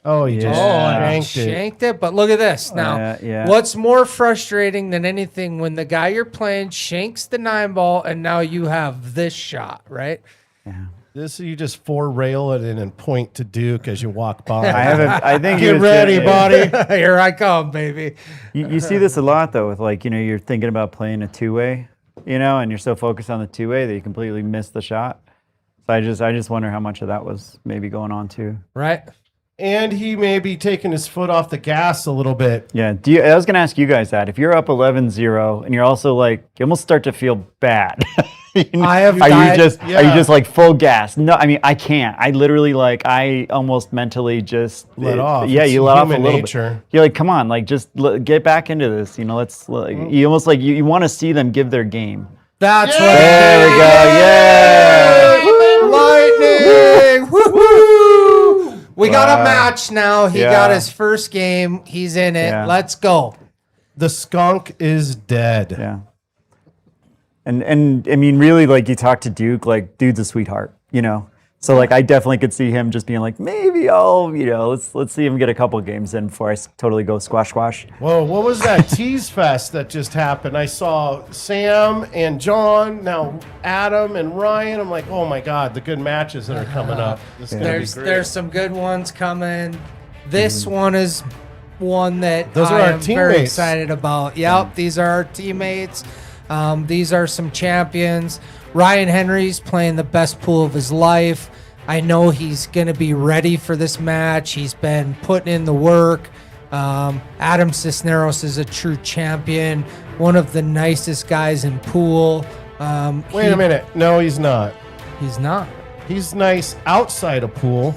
Oh, he just Shanked it. But look at this. Now, what's more frustrating than anything when the guy you're playing shanks the 9 ball and now you have this shot, right? Yeah. This you just 4-rail it in and point to Duke as you walk by. I think Get ready, buddy. Here I come, baby. You see this a lot though, with like, you're thinking about playing a 2-way, and you're so focused on the 2-way that you completely miss the shot. So I just wonder how much of that was maybe going on too. Right. and he may be taking his foot off the gas a little bit. Yeah. I was going to ask you guys that. If you're up 11-0 and you're also like, you almost start to feel bad. I have Are died- you just like full gas? No, I mean, I can't. I literally I almost mentally just Let off. Yeah, It's you let off a human little nature. bit. You're like, come on, like just get back into this. You know, you almost like you want to see them give their game. That's what There we go. Yeah. Lightning! Woo-hoo! We got a match now. He got his first game. He's in it. Yeah. Let's go. The skunk is dead. Yeah. And I mean, really, like you talk to Duke, like dude's a sweetheart, you know. So like, I definitely could see him just being like, maybe I'll, let's see him get a couple games in before I totally go squash. Whoa, what was that tease fest that just happened? I saw Sam and John, now Adam and Ryan. I'm like, oh my God, the good matches that are coming up. This is gonna be great. There's some good ones coming. This one is one that Those are I our am very teammates. excited about. Yep, these are our teammates. These are some champions. Ryan Henry's playing the best pool of his life. I know he's going to be ready for this match. He's been putting in the work. Adam Cisneros is a true champion, one of the nicest guys in pool. Wait a minute. No, he's not. He's not. He's nice outside a pool.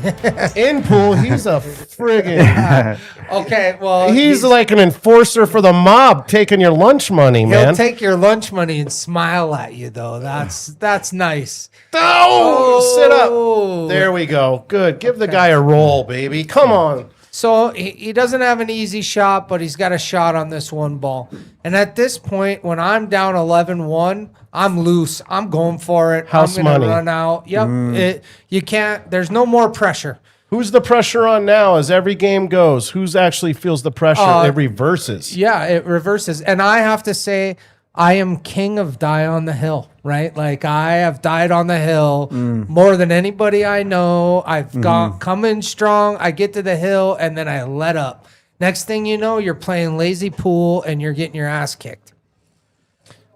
In pool, he's a friggin'. Okay, well, He's like an enforcer for the mob taking your lunch money, he'll man. take your lunch money and smile at you, though. That's nice. Oh, sit Oh. up. There we go. Good. Give the guy a roll, baby. Come on. So he doesn't have an easy shot, but he's got a shot on this one ball. And at this point, when I'm down 11-1, I'm loose. I'm going for it. House I'm gonna money. run out. Yep. You can't. There's no more pressure. Who's the pressure on now as every game goes? Who's actually feels the pressure? It reverses. Yeah, it reverses. And I have to say, I am king of die on the hill, right? Like I have died on the hill more than anybody I know. I've come in strong. I get to the hill and then I let up. Next thing you know, you're playing lazy pool and you're getting your ass kicked.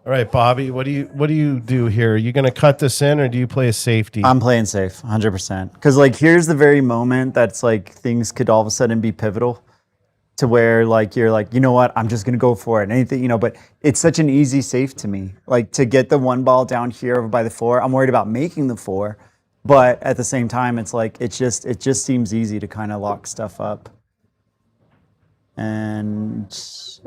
All right, Bobby, what do you do here? Are you going to cut this in or do you play a safety? I'm playing safe, 100%. Because like, here's the very moment that's like things could all of a sudden be pivotal. To where like you're like, you know what, I'm just gonna go for it. Anything, but it's such an easy safe to me. Like to get the one ball down here over by the 4. I'm worried about making the 4, but at the same time, it's like it just seems easy to kind of lock stuff up. And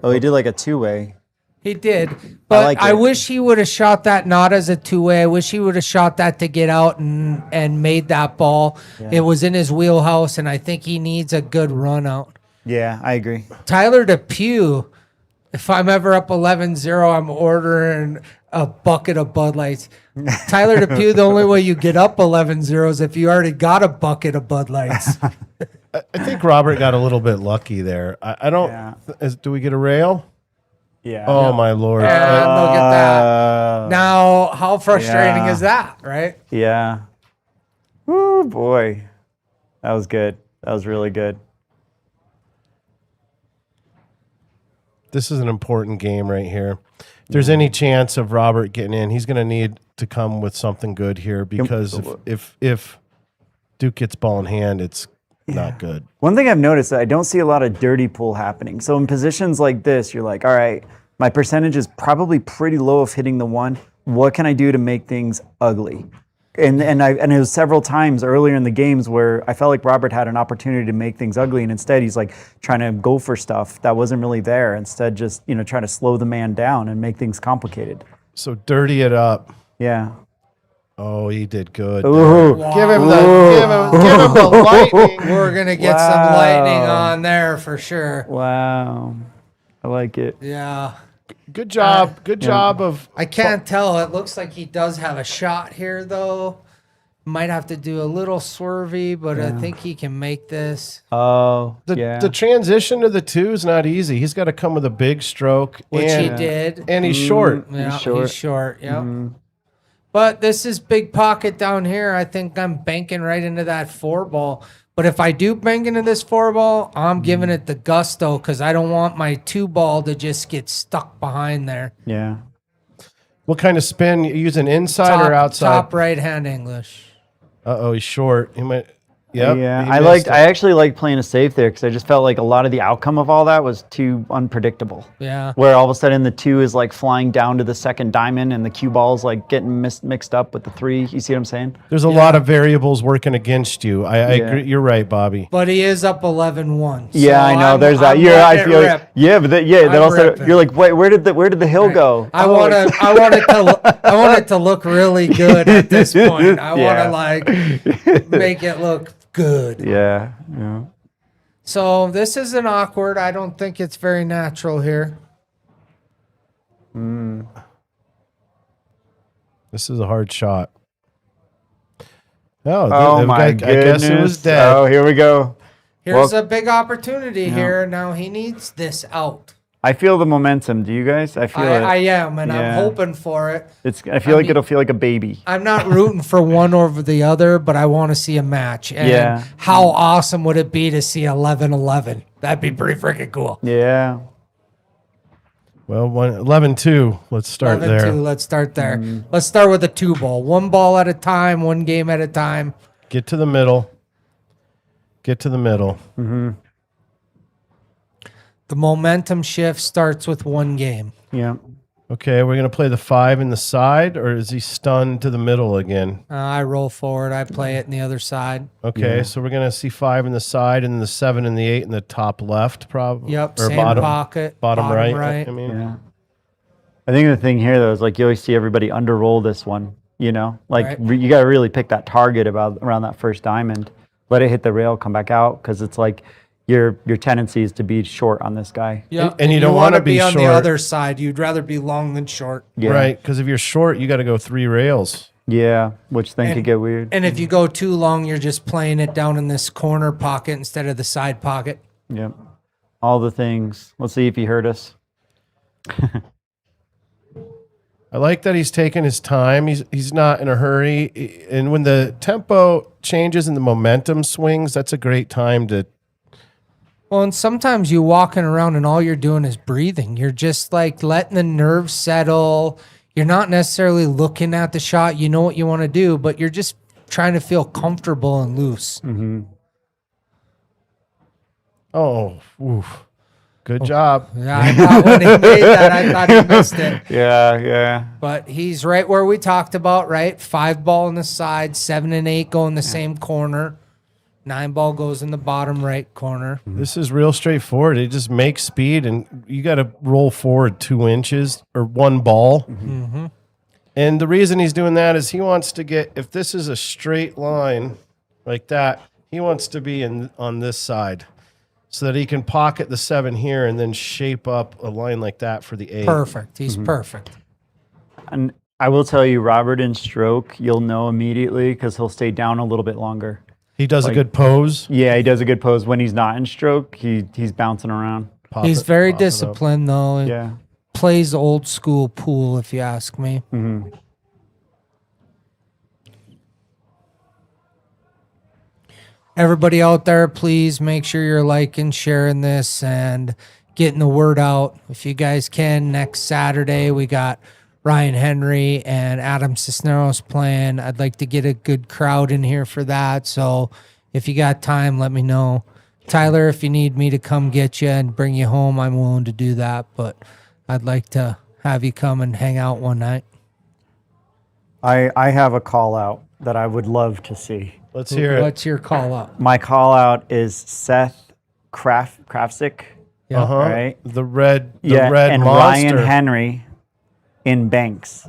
he did like a 2-way. He did, but like I it. wish he would have shot that not as a 2-way. I wish he would have shot that to get out and made that ball. Yeah. It was in his wheelhouse, and I think he needs a good run out. Yeah, I agree. Tyler DePew, if I'm ever up 11-0, I'm ordering a bucket of Bud Lights. Tyler DePew, the only way you get up 11-0 is if you already got a bucket of Bud Lights. I think Robert got a little bit lucky there. I don't. Yeah. Do we get a rail? Yeah. Oh my Lord! And look at that. Now, how frustrating Yeah. is that, right? Yeah. Woo, boy. That was good. That was really good. This is an important game right here. If there's any chance of Robert getting in, he's going to need to come with something good here because if Duke gets ball in hand, it's not good. One thing I've noticed that I don't see a lot of dirty pool happening. So in positions like this, you're like, all right, my percentage is probably pretty low of hitting the 1. What can I do to make things ugly? And it was several times earlier in the games where I felt like Robert had an opportunity to make things ugly, and instead he's like trying to go for stuff that wasn't really there. Instead, just trying to slow the man down and make things complicated. So dirty it up. Yeah. Oh, he did good. Ooh. Give him the lightning. We're going to get some lightning on there for sure. Wow. I like it. Yeah. Good job. Good job of. I can't tell. It looks like he does have a shot here, though. Might have to do a little swervy, but I think he can make this. Oh, The transition to the 2 is not easy. He's got to come with a big stroke. Which and, he did. And he's short. Yeah, short. he's short. Yep. But this is big pocket down here. I think I'm banking right into that 4 ball. But if I do bank into this 4 ball, I'm giving it the gusto because I don't want my 2 ball to just get stuck behind there. Yeah. What kind of spin? You using inside or outside? Top right hand English. Uh-oh, he's short. He might. Yep. Yeah, he I missed it. actually liked playing a safe there because I just felt like a lot of the outcome of all that was too unpredictable. Yeah. Where all of a sudden the 2 is like flying down to the second diamond and the cue ball's like getting mixed up with the 3. You see what I'm saying? There's a lot of variables working against you. I agree. You're right, Bobby. But he is up 11-1. Yeah, I know. There's that. I feel like, yeah, but then also ripping. you're like, wait, where did the hill go? I want it to look really good at this point. I want to like make it look good. Yeah. So this isn't awkward. I don't think it's very natural here. This is a hard shot. Oh, Oh my I goodness! guess it was dead. Oh, here we go. Here's a big opportunity here. Now he needs this out. I feel the momentum. Do you guys? I feel it. I am, and I'm Yeah. hoping for it. I feel like it'll feel like a baby. I'm not rooting for one over the other, but I want to see a match. And Yeah. how awesome would it be to see 11-11? That'd be pretty freaking cool. Yeah. Well, 11-2. Let's start 11-2, there. let's start there. Let's start with a 2 ball. 1 ball at a time, 1 game at a time. Get to the middle. Get to the middle. The momentum shift starts with 1 game. Yeah. Okay, we're going to play the 5 in the side, or is he stunned to the middle again? I roll forward. I play it in the other side. Okay, so we're going to see 5 in the side and then the 7 and the 8 in the top left, probably. Yep, or same pocket. Bottom right. I mean, Yeah. I think the thing here though is like you always see everybody underroll this one. You know, like Right. you got to really pick that target around that first diamond. Let it hit the rail, come back out, because it's like your tendency is to be short on this guy. Yep. And you don't wanna wanna be on the short. other side. You'd rather be long than short. Yeah. right, because if you're short, you got to go 3 rails. Yeah, which then could get weird. And if you go too long, you're just playing it down in this corner pocket instead of the side pocket. Yep. All the things. Let's see if he heard us. I like that he's taking his time. He's not in a hurry. And when the tempo changes and the momentum swings, that's a great time to. Well, and sometimes you walking around and all you're doing is breathing. You're just like letting the nerves settle. You're not necessarily looking at the shot. You know what you want to do, but you're just trying to feel comfortable and loose. Oh, oof. Good job. Yeah, I thought when he made that, I thought he missed it. Yeah. But he's right where we talked about, right? 5 ball on the side, 7 and 8 go in the same corner. 9 ball goes in the bottom right corner. This is real straightforward. It just makes speed, and you got to roll forward 2 inches or 1 ball. And the reason he's doing that is he wants to get, if this is a straight line like that, he wants to be on this side so that he can pocket the 7 here and then shape up a line like that for the 8. Perfect. He's perfect. And I will tell you, Robert in stroke, you'll know immediately because he'll stay down a little bit longer. He does a good pose. Yeah, he does a good pose. When he's not in stroke, he's bouncing around. He's very disciplined, though. Yeah. Plays old school pool, if you ask me. Everybody out there, please make sure you're liking, sharing this, and getting the word out. If you guys can, next Saturday, we got Ryan Henry and Adam Cisneros playing. I'd like to get a good crowd in here for that. So if you got time, let me know. Tyler, if you need me to come get you and bring you home, I'm willing to do that. But I'd like to have you come and hang out one night. I have a call out that I would love to see. Let's hear it. What's your call up? My call out is Seth Krafsick. Yeah. Right? The red and monster. Ryan Henry in Banks.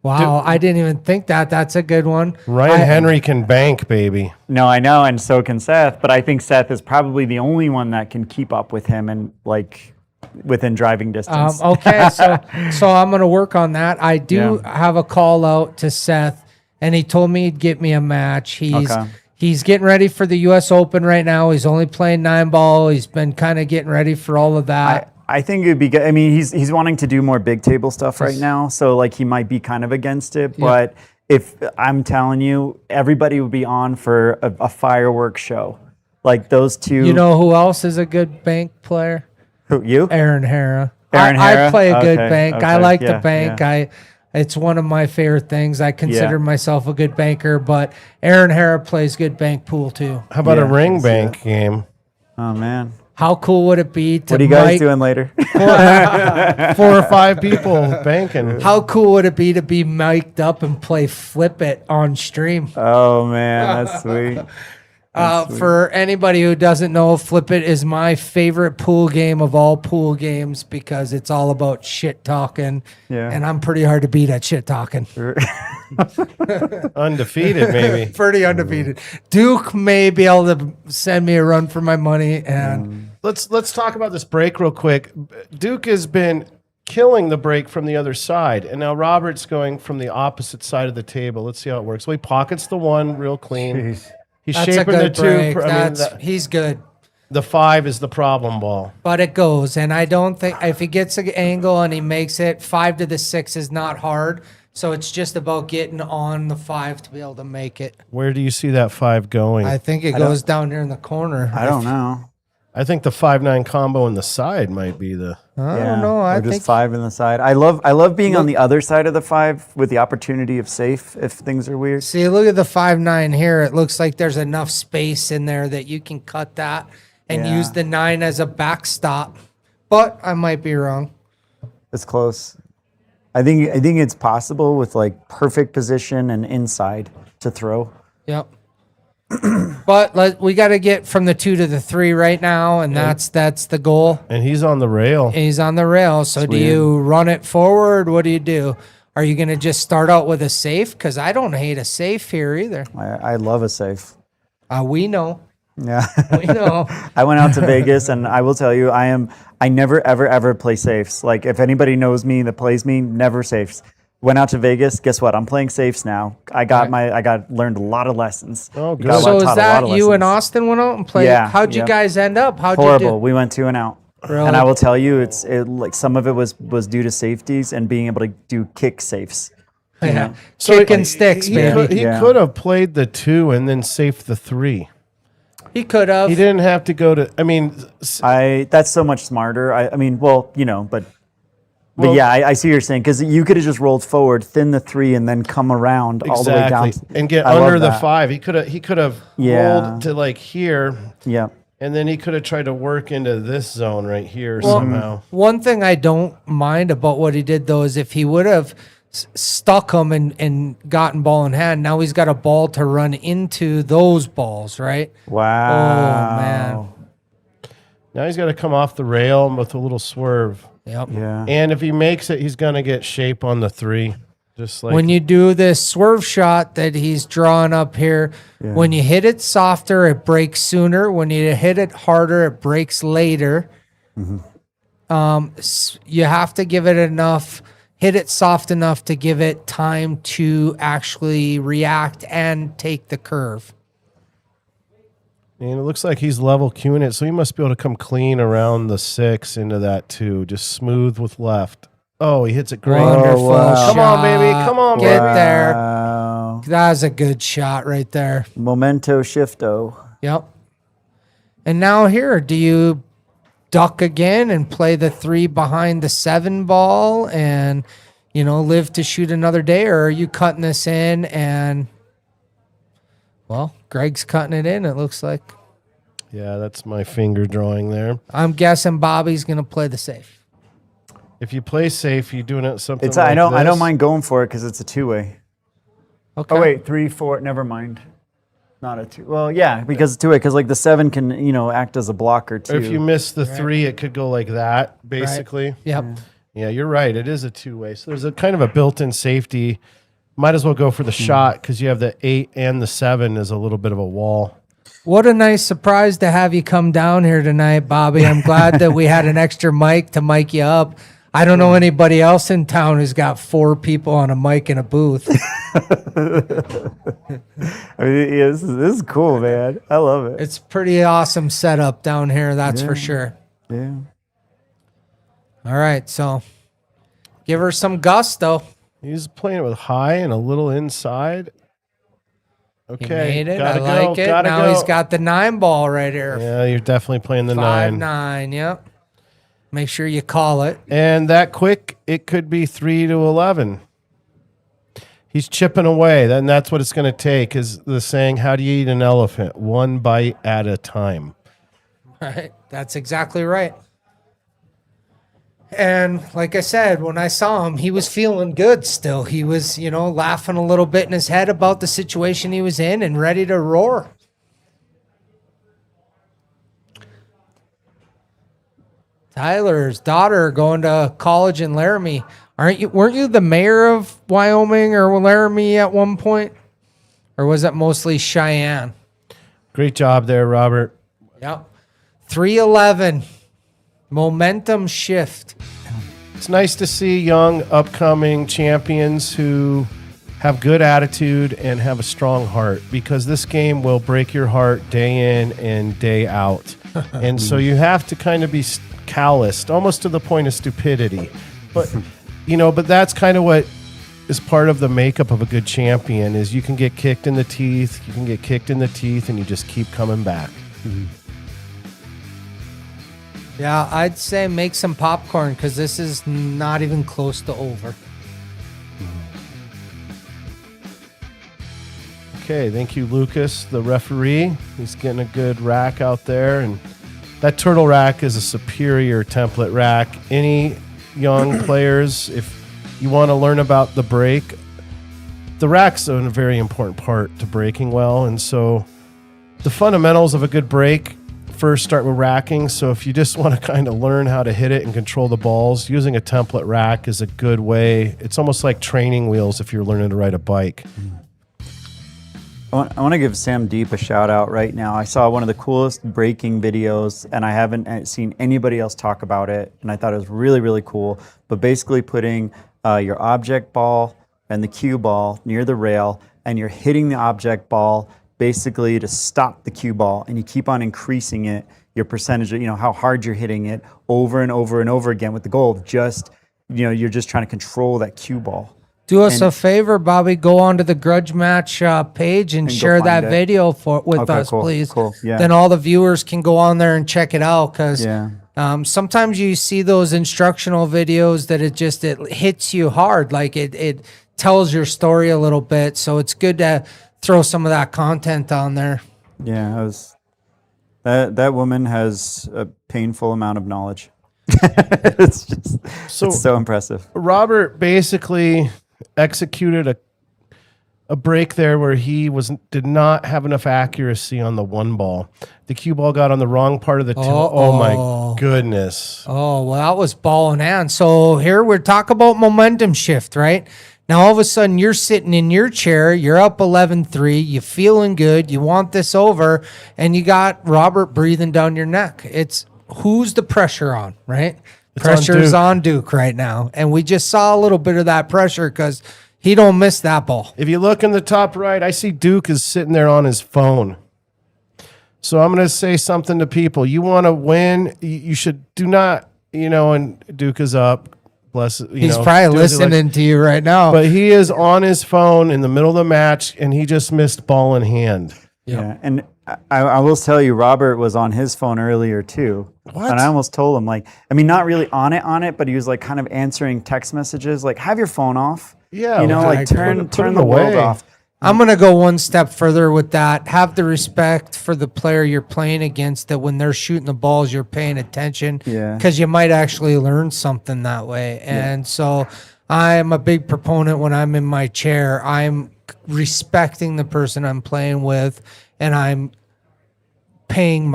Wow, I didn't even think that. That's a good one. Ryan Henry can bank, baby. No, I know, and so can Seth, but I think Seth is probably the only one that can keep up with him and like within driving distance. Okay, so I'm gonna work on that. I do have a call out to Seth, and he told me he'd get me a match. He's getting ready for the U.S. Open right now. He's only playing 9 ball. He's been kind of getting ready for all of that. I think it'd be good. I mean, he's wanting to do more big table stuff right now, so like he might be kind of against it. But if I'm telling you, everybody would be on for a fireworks show. Like those two. You know who else is a good bank player? Who, you? Aaron Hara. Aaron Hara? I play a good Okay, bank. I okay, like yeah, the bank. yeah. It's one of my favorite things. I consider myself a good banker, but Aaron Harrop plays good bank pool too. How about a Yeah, ring I see bank game? Oh man, How cool would it be to what are you guys mic- doing later? 4 or 5 people banking. How cool would it be to be mic'd up and play Flip It on stream? Oh man, that's sweet. For anybody who doesn't know, Flip It is my favorite pool game of all pool games because it's all about shit talking. Yeah. And I'm pretty hard to beat at shit talking. Undefeated, maybe. Pretty undefeated. Duke may be able to send me a run for my money. And Let's talk about this break real quick. Duke has been killing the break from the other side, and now Robert's going from the opposite side of the table. Let's see how it works. Well, he pockets the 1 real clean. He's that's a shaping the good 2. break. I mean, He's good. the 5 is the problem ball. But it goes. And I don't think if he gets an angle and he makes it, 5 to the 6 is not hard. So it's just about getting on the 5 to be able to make it. Where do you see that 5 going? I think it goes down here in the corner. I don't know. I think the 5-9 combo in the side might be the. I don't know. I or just think 5 in the side. I love being on the other side of the 5 with the opportunity of safe if things are weird. See, look at the 5-9 here. It looks like there's enough space in there that you can cut that and Yeah. use the 9 as a backstop. But I might be wrong. It's close. I think it's possible with like perfect position and inside to throw. Yep. But we got to get from the 2 to the 3 right now, and that's the goal. And he's on the rail. He's on the rail. So do you run it forward? What do you do? Are you going to just start out with a safe? Because I don't hate a safe here either. I love a safe. We know. Yeah. We know. I went out to Vegas and I will tell you, I never, ever play safes. Like if anybody knows me that plays me, never safes. Went out to Vegas. Guess what? I'm playing safes now. I learned a lot of lessons. Oh, good. So is taught a lot that of you and lessons. Austin went out and played? Yeah, How'd you yeah. guys end up? How'd Horrible. you do? We went 2 and out. Really? And I will tell you, like some of it was due to safeties and being able to do kick safes. Yeah. So Kicking sticks, he baby. He Yeah. could have played the 2 and then safed the 3. He could have. He didn't have to go to. I mean, That's so much smarter. I mean, well, but Well- yeah, I see what you're saying because you could have just rolled forward, thin the 3, and then come around all the way down exactly, and get I love under the that. 5. He could have Yeah. rolled to like here, Yeah. and then he could have tried to work into this zone right here somehow. One thing I don't mind about what he did though is if he would have stuck him and gotten ball in hand, now he's got a ball to run into those balls, right? Wow. Oh man. Now he's got to come off the rail with a little swerve, Yep. Yeah. and if he makes it, he's gonna get shape on the 3, just like When you do this swerve shot that he's drawing up here, when you hit it softer, it breaks sooner. When you hit it harder, it breaks later. You have to give it enough, hit it soft enough to give it time to actually react and take the curve. And it looks like he's level queuing it, so he must be able to come clean around the 6 into that 2, just smooth with left. Oh, he hits it great. Wonderful wow. shot. Come on, baby. Come on, Get baby. there. Wow. That was a good shot right there. Memento shifto. Yep. And now here, do you duck again and play the 3 behind the 7 ball and, live to shoot another day? Or are you cutting this in and, well, Greg's cutting it in, it looks like. Yeah, that's my finger drawing there. I'm guessing Bobby's going to play the safe. If you play safe, you're doing it something. It's like I don't this. mind going for it because it's a 2-way. Okay. Oh wait, 3, 4. Never mind. Not a 2. Well, yeah, because it's 2-way. Because like the 7 can act as a blocker too. If you miss the 3, it could go like that, basically. Yep. Yeah, you're right. It is a 2-way. So there's a kind of a built-in safety. Might as well go for the shot because you have the 8 and the 7 is a little bit of a wall. What a nice surprise to have you come down here tonight, Bobby. I'm glad that we had an extra mic to mic you up. I don't know anybody else in town who's got 4 people on a mic in a booth. I mean, yeah, this is cool, man. I love it. It's pretty awesome setup down here, that's for sure. Yeah. All right, so give her some gusto. He's playing it with high and a little inside. He Okay, made it. gotta I go, like it. gotta Now go. he's got the 9 ball right here. Yeah, you're definitely playing the 9. 5-9, yep. Make sure you call it. And that quick, it could be 3 to 11. He's chipping away. Then that's what it's going to take, is the saying, how do you eat an elephant? One bite at a time. Right. That's exactly right. And like I said, when I saw him, he was feeling good still. He was, laughing a little bit in his head about the situation he was in and ready to roar. Tyler's daughter going to college in Laramie. Weren't you the mayor of Wyoming or Laramie at one point? Or was it mostly Cheyenne? Great job there, Robert. Yep. 311. Momentum shift. It's nice to see young, upcoming champions who have good attitude and have a strong heart, because this game will break your heart day in and day out. And so you have to kind of be calloused, almost to the point of stupidity. But, but that's kind of what is part of the makeup of a good champion, is you can get kicked in the teeth, and you just keep coming back. Mm-hmm. Yeah, I'd say make some popcorn, because this is not even close to over. Okay, thank you, Lucas, the referee. He's getting a good rack out there, and that turtle rack is a superior template rack. Any young players, if you want to learn about the break, the rack's a very important part to breaking well, and so the fundamentals of a good break first start with racking. So if you just want to kind of learn how to hit it and control the balls, using a template rack is a good way. It's almost like training wheels if you're learning to ride a bike. I want to give Sam Deep a shout out right now. I saw one of the coolest breaking videos, and I haven't seen anybody else talk about it, and I thought it was really, really cool. But basically putting your object ball and the cue ball near the rail, and you're hitting the object ball basically to stop the cue ball, and you keep on increasing it, your percentage of, how hard you're hitting it over and over and over again, with the goal of just, you're just trying to control that cue ball. Do us a favor, Bobby. Go onto the Grudge Match page and share that video with us, cool, please. Cool. Yeah. Then all the viewers can go on there and check it out, because sometimes you see those instructional videos that it hits you hard, like it tells your story a little bit. So it's good to throw some of that content on there. Yeah, that woman has a painful amount of knowledge. It's so impressive. Robert basically executed a break there where he did not have enough accuracy on the one ball. The cue ball got on the wrong part of the oh my goodness. Oh, well, that was ball in hand. So here we're talking about momentum shift, right? Now, all of a sudden, you're sitting in your chair, you're up 11-3, you're feeling good, you want this over, and you got Robert breathing down your neck. Who's the pressure on, right? Pressure's on Duke right now. And we just saw a little bit of that pressure, because he don't miss that ball. If you look in the top right, I see Duke is sitting there on his phone. So I'm going to say something to people. You want to win, you should do not, and Duke is up. Bless, he's probably listening to you right now. But he is on his phone in the middle of the match, and he just missed ball in hand. Yeah, and I will tell you, Robert was on his phone earlier too. What? And I almost told him, not really on it, but he was like kind of answering text messages, like, have your phone off. Yeah, turn the world off. I'm going to go one step further with that. Have the respect for the player you're playing against, that when they're shooting the balls, you're paying attention, because you might actually learn something that way. And so I'm a big proponent when I'm in my chair. I'm respecting the person I'm playing with, and I'm paying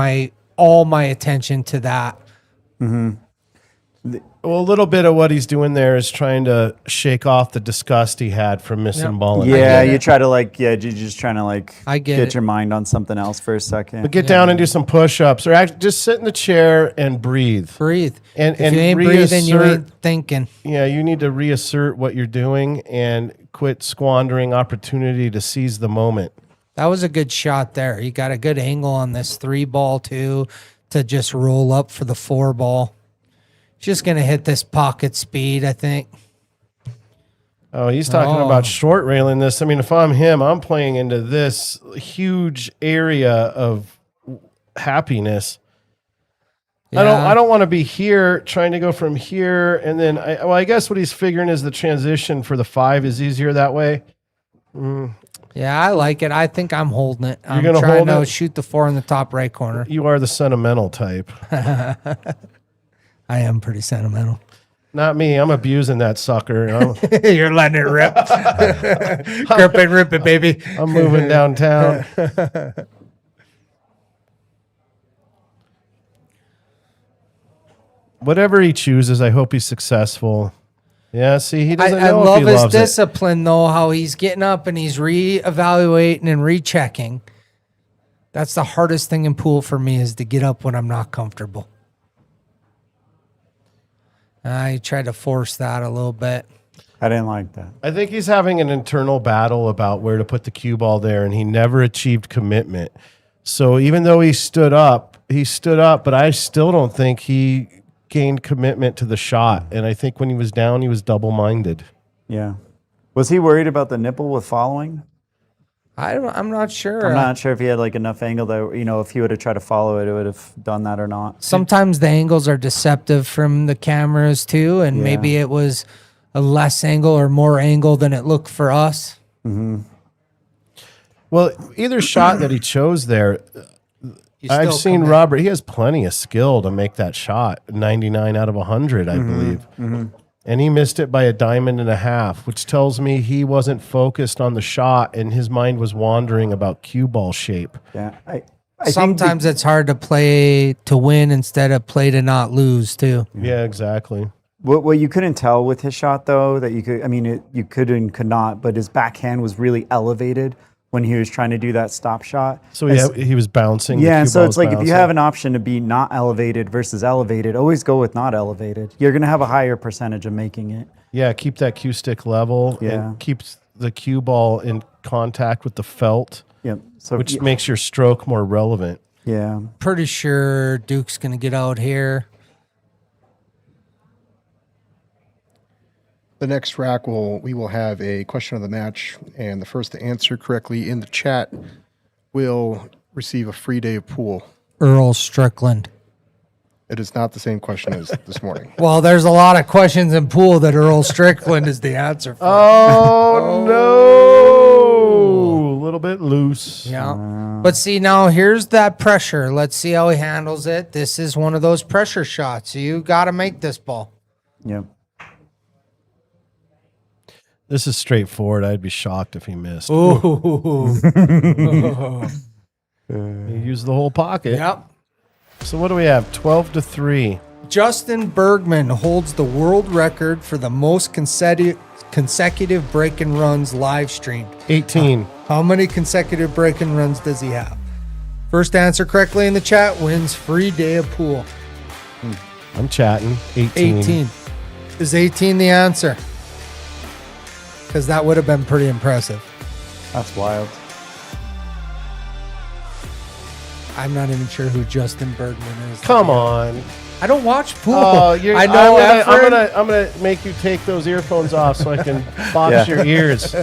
all my attention to that. Mm-hmm. Well, a little bit of what he's doing there is trying to shake off the disgust he had from missing ball. Yeah, you try to you're just trying to get your mind on something else for a second. But get down and do some push-ups, or just sit in the chair and breathe. And if you ain't breathing, you ain't thinking. Yeah, you need to reassert what you're doing and quit squandering opportunity to seize the moment. That was a good shot there. You got a good angle on this 3 ball too, to just roll up for the 4 ball. Just going to hit this pocket speed, I think. Oh, he's talking about short railing this. I mean, if I'm him, I'm playing into this huge area of happiness. Yeah. I don't want to be here trying to go from here. And then, I guess what he's figuring is the transition for the 5 is easier that way. Yeah, I like it. I think I'm holding it. I'm gonna trying hold to it? shoot the 4 in the top right corner. You are the sentimental type. I am pretty sentimental. Not me. I'm abusing that sucker. You're letting it rip. Grip it, rip it, baby. I'm moving downtown. Whatever he chooses, I hope he's successful. Yeah, see, he doesn't I know love if he his loves it. discipline, though, how he's getting up and he's reevaluating and rechecking. That's the hardest thing in pool for me is to get up when I'm not comfortable. I tried to force that a little bit. I didn't like that. I think he's having an internal battle about where to put the cue ball there, and he never achieved commitment. So even though he stood up, but I still don't think he gained commitment to the shot. And I think when he was down, he was double-minded. Yeah. Was he worried about the nipple with following? I'm not sure. I'm not sure if he had like enough angle that, if he would have tried to follow it, it would have done that or not. Sometimes the angles are deceptive from the cameras too, and maybe it was a less angle or more angle than it looked for us. Mm-hmm. Well, either shot that he chose there, You I've still seen come in. Robert. He has plenty of skill to make that shot. 99 out of 100, I believe. Mm-hmm. And he missed it by a diamond and a half, which tells me he wasn't focused on the shot and his mind was wandering about cue ball shape. Yeah. I Sometimes it's hard to play to win instead of play to not lose too. Yeah, exactly. What you couldn't tell with his shot, though, that you could, you could and could not, but his backhand was really elevated when he was trying to do that stop shot. So he was bouncing. Yeah, the cue so ball it's was like if you bouncing. have an option to be not elevated versus elevated, always go with not elevated. You're going to have a higher percentage of making it. Yeah, keep that cue stick level Yeah. and keep the cue ball in contact with the felt, Yep. So which makes your stroke more relevant. yeah. Pretty sure Duke's going to get out here. The next rack we will have a question of the match, and the first to answer correctly in the chat will receive a free day of pool. Earl Strickland. It is not the same question as this morning. Well, there's a lot of questions in pool that Earl Strickland is the answer for. Oh, no. A little bit loose. Yeah. But see, now here's that pressure. Let's see how he handles it. This is one of those pressure shots. You got to make this ball. Yep. This is straightforward. I'd be shocked if he missed. Ooh. He used the whole pocket. Yep. So what do we have? 12-3. Justin Bergman holds the world record for the most consecutive break and runs live streamed. 18. How many consecutive break and runs does he have? First to answer correctly in the chat wins free day of pool. I'm chatting. 18. 18. Is 18 the answer? Because that would have been pretty impressive. That's wild. I'm not even sure who Justin Bergman is. Come on. I don't watch pool. Oh, I know. I'm gonna make you take those earphones off so I can box your ears.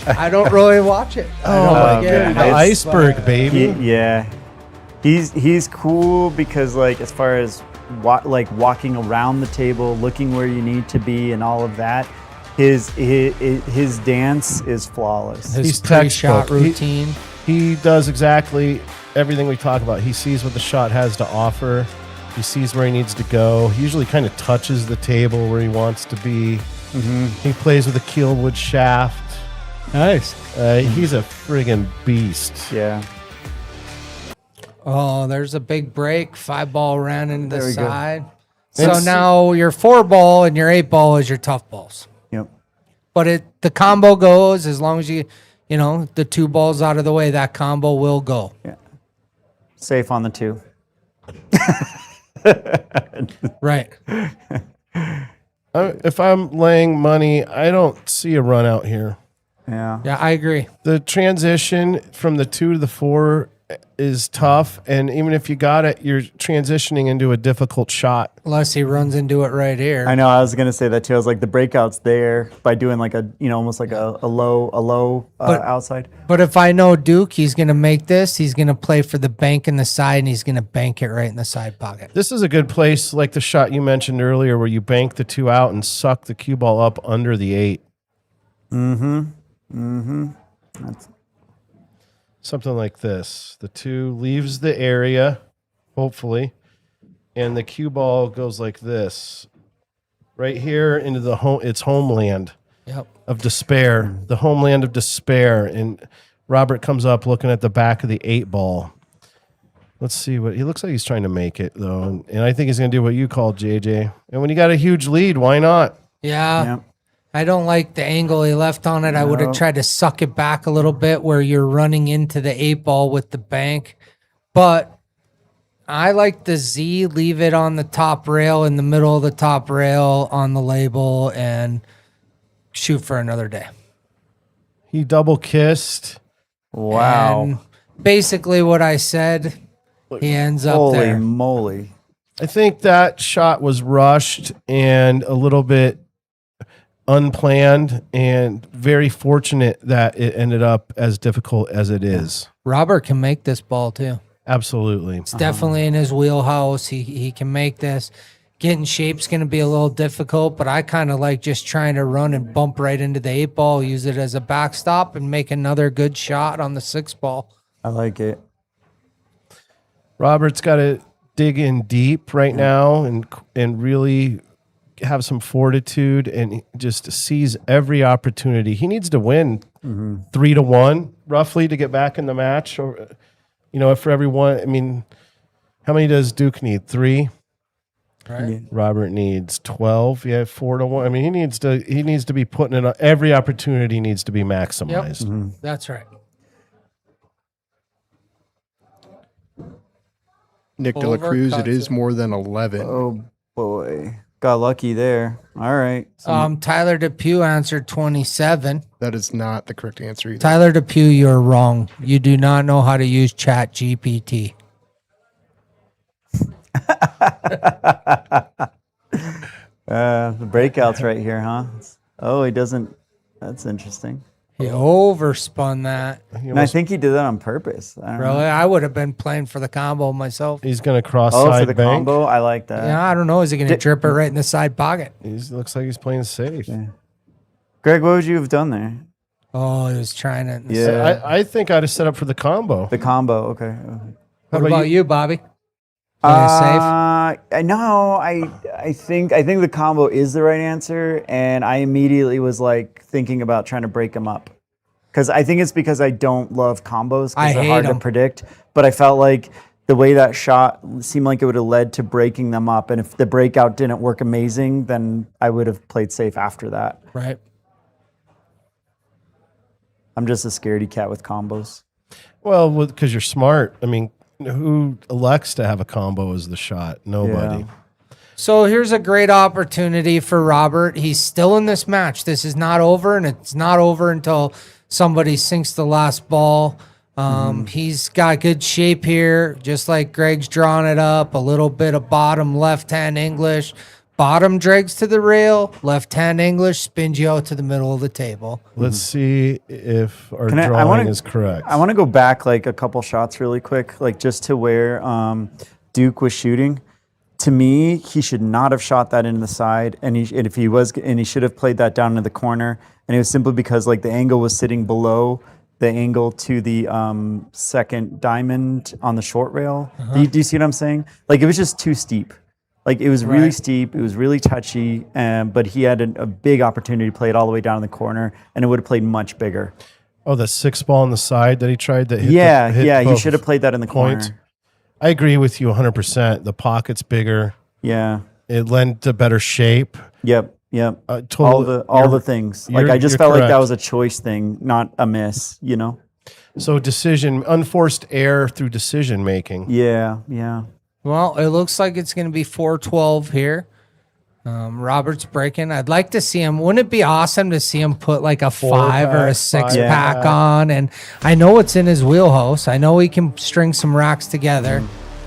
I don't really watch it. Oh my man. god, It's- iceberg, baby. Yeah. He's cool because like as far as walking around the table, looking where you need to be, and all of that, his dance is flawless. His He's pre-shot textbook. routine. He does exactly everything we talk about. He sees what the shot has to offer. He sees where he needs to go. He usually kind of touches the table where he wants to be. He plays with a keelwood shaft. Nice. He's a friggin' beast. Yeah. Oh, there's a big break. 5-ball ran into the There we go. side. So It's- now your 4-ball and your 8-ball is your tough balls. Yep. But the combo goes as long as the 2 balls out of the way, that combo will go. Yeah. Safe on the 2. Right. If I'm laying money, I don't see a run out here. Yeah. Yeah, I agree. The transition from the 2 to the 4 is tough, and even if you got it, you're transitioning into a difficult shot. Unless he runs into it right here. I know. I was gonna say that too. I was like, the breakout's there by doing like a almost like a low outside. But if I know Duke, he's going to make this. He's going to play for the bank in the side, and he's going to bank it right in the side pocket. This is a good place, like the shot you mentioned earlier, where you bank the 2 out and suck the cue ball up under the 8. Something like this. The 2 leaves the area, hopefully, and the cue ball goes like this, right here into its homeland of despair, the homeland of despair. And Robert comes up looking at the back of the 8 ball. Let's see what he looks like. He's trying to make it though, and I think he's going to do what you called, JJ. And when you got a huge lead, why not? Yeah. I don't like the angle he left on it. I would have tried to suck it back a little bit where you're running into the 8 ball with the bank. But I like the Z, leave it on the top rail, in the middle of the top rail on the label, and shoot for another day. He double kissed. Wow. And basically what I said, he ends up there. Holy moly. I think that shot was rushed and a little bit unplanned, and very fortunate that it ended up as difficult as it is. Robert can make this ball too. Absolutely. It's definitely in his wheelhouse. He can make this. Getting shape's going to be a little difficult, but I kind of like just trying to run and bump right into the 8 ball, use it as a backstop, and make another good shot on the 6 ball. I like it. Robert's got to dig in deep right now and really have some fortitude and just seize every opportunity. He needs to win 3-1 roughly to get back in the match. Or, if for everyone, I mean, how many does Duke need? 3? Right. Yeah. Robert needs 12. Yeah, 4-1. I mean, he needs to be putting it on. Every opportunity needs to be maximized. Yep. That's right. Nick De La Cruz, it Overcuts is it. more than 11. Oh boy. Got lucky there. All right. Tyler Depew answered 27. That is not the correct answer either. Tyler Depew, you're wrong. You do not know how to use Chat GPT. The breakouts right here, huh? Oh, he doesn't. That's interesting. He overspun that. And I think he did that on purpose. I don't know. Really? I would have been playing for the combo myself. He's going to cross Oh, side for the bank. combo? I like that. Yeah, I don't know. Is he going to drip it right in the side pocket? He looks like he's playing safe. Yeah. Greg, what would you have done there? Oh, he was trying it. Yeah. I think I'd have set up for the combo. The combo, okay. What about you, Bobby? Playing safe? No, I think the combo is the right answer, and I immediately was like thinking about trying to break them up. Because I think it's because I don't love combos I because they're hate hard to 'em. predict. But I felt like the way that shot seemed like it would have led to breaking them up. And if the breakout didn't work amazing, then I would have played safe after that. Right. I'm just a scaredy cat with combos. Well, because you're smart. I mean, who elects to have a combo as the shot? Nobody. Yeah. So here's a great opportunity for Robert. He's still in this match. This is not over, and it's not over until somebody sinks the last ball. He's got good shape here, just like Greg's drawn it up. A little bit of bottom left-hand English. Bottom dregs to the rail, left-hand English spins you out to the middle of the table. Let's see if our Can I drawing wanna- is correct. I want to go back like a couple shots really quick, like just to where Duke was shooting. To me, he should not have shot that into the side, and he should have played that down into the corner. And it was simply because like the angle was sitting below the angle to the second diamond on the short rail. Do you see what I'm saying? Like it was just too steep. Like it was really Right. steep. It was really touchy, but he had a big opportunity to play it all the way down in the corner, and it would have played much bigger. Oh, the 6 ball on the side that he tried to hit. Yeah, hit he both should have played that in the points. corner. I agree with you 100%. The pocket's bigger. Yeah. It lent to better shape. Yep. All All the things. Like I just you're felt like that correct. was a choice thing, not a miss. You know? So unforced error through decision making. Yeah. Well, it looks like it's going to be 4-12 here. Robert's breaking. I'd like to see him. Wouldn't it be awesome to see him put like a 5 or a 6 5 pack pack. on? And I know it's in his wheelhouse. I know he can string some racks together.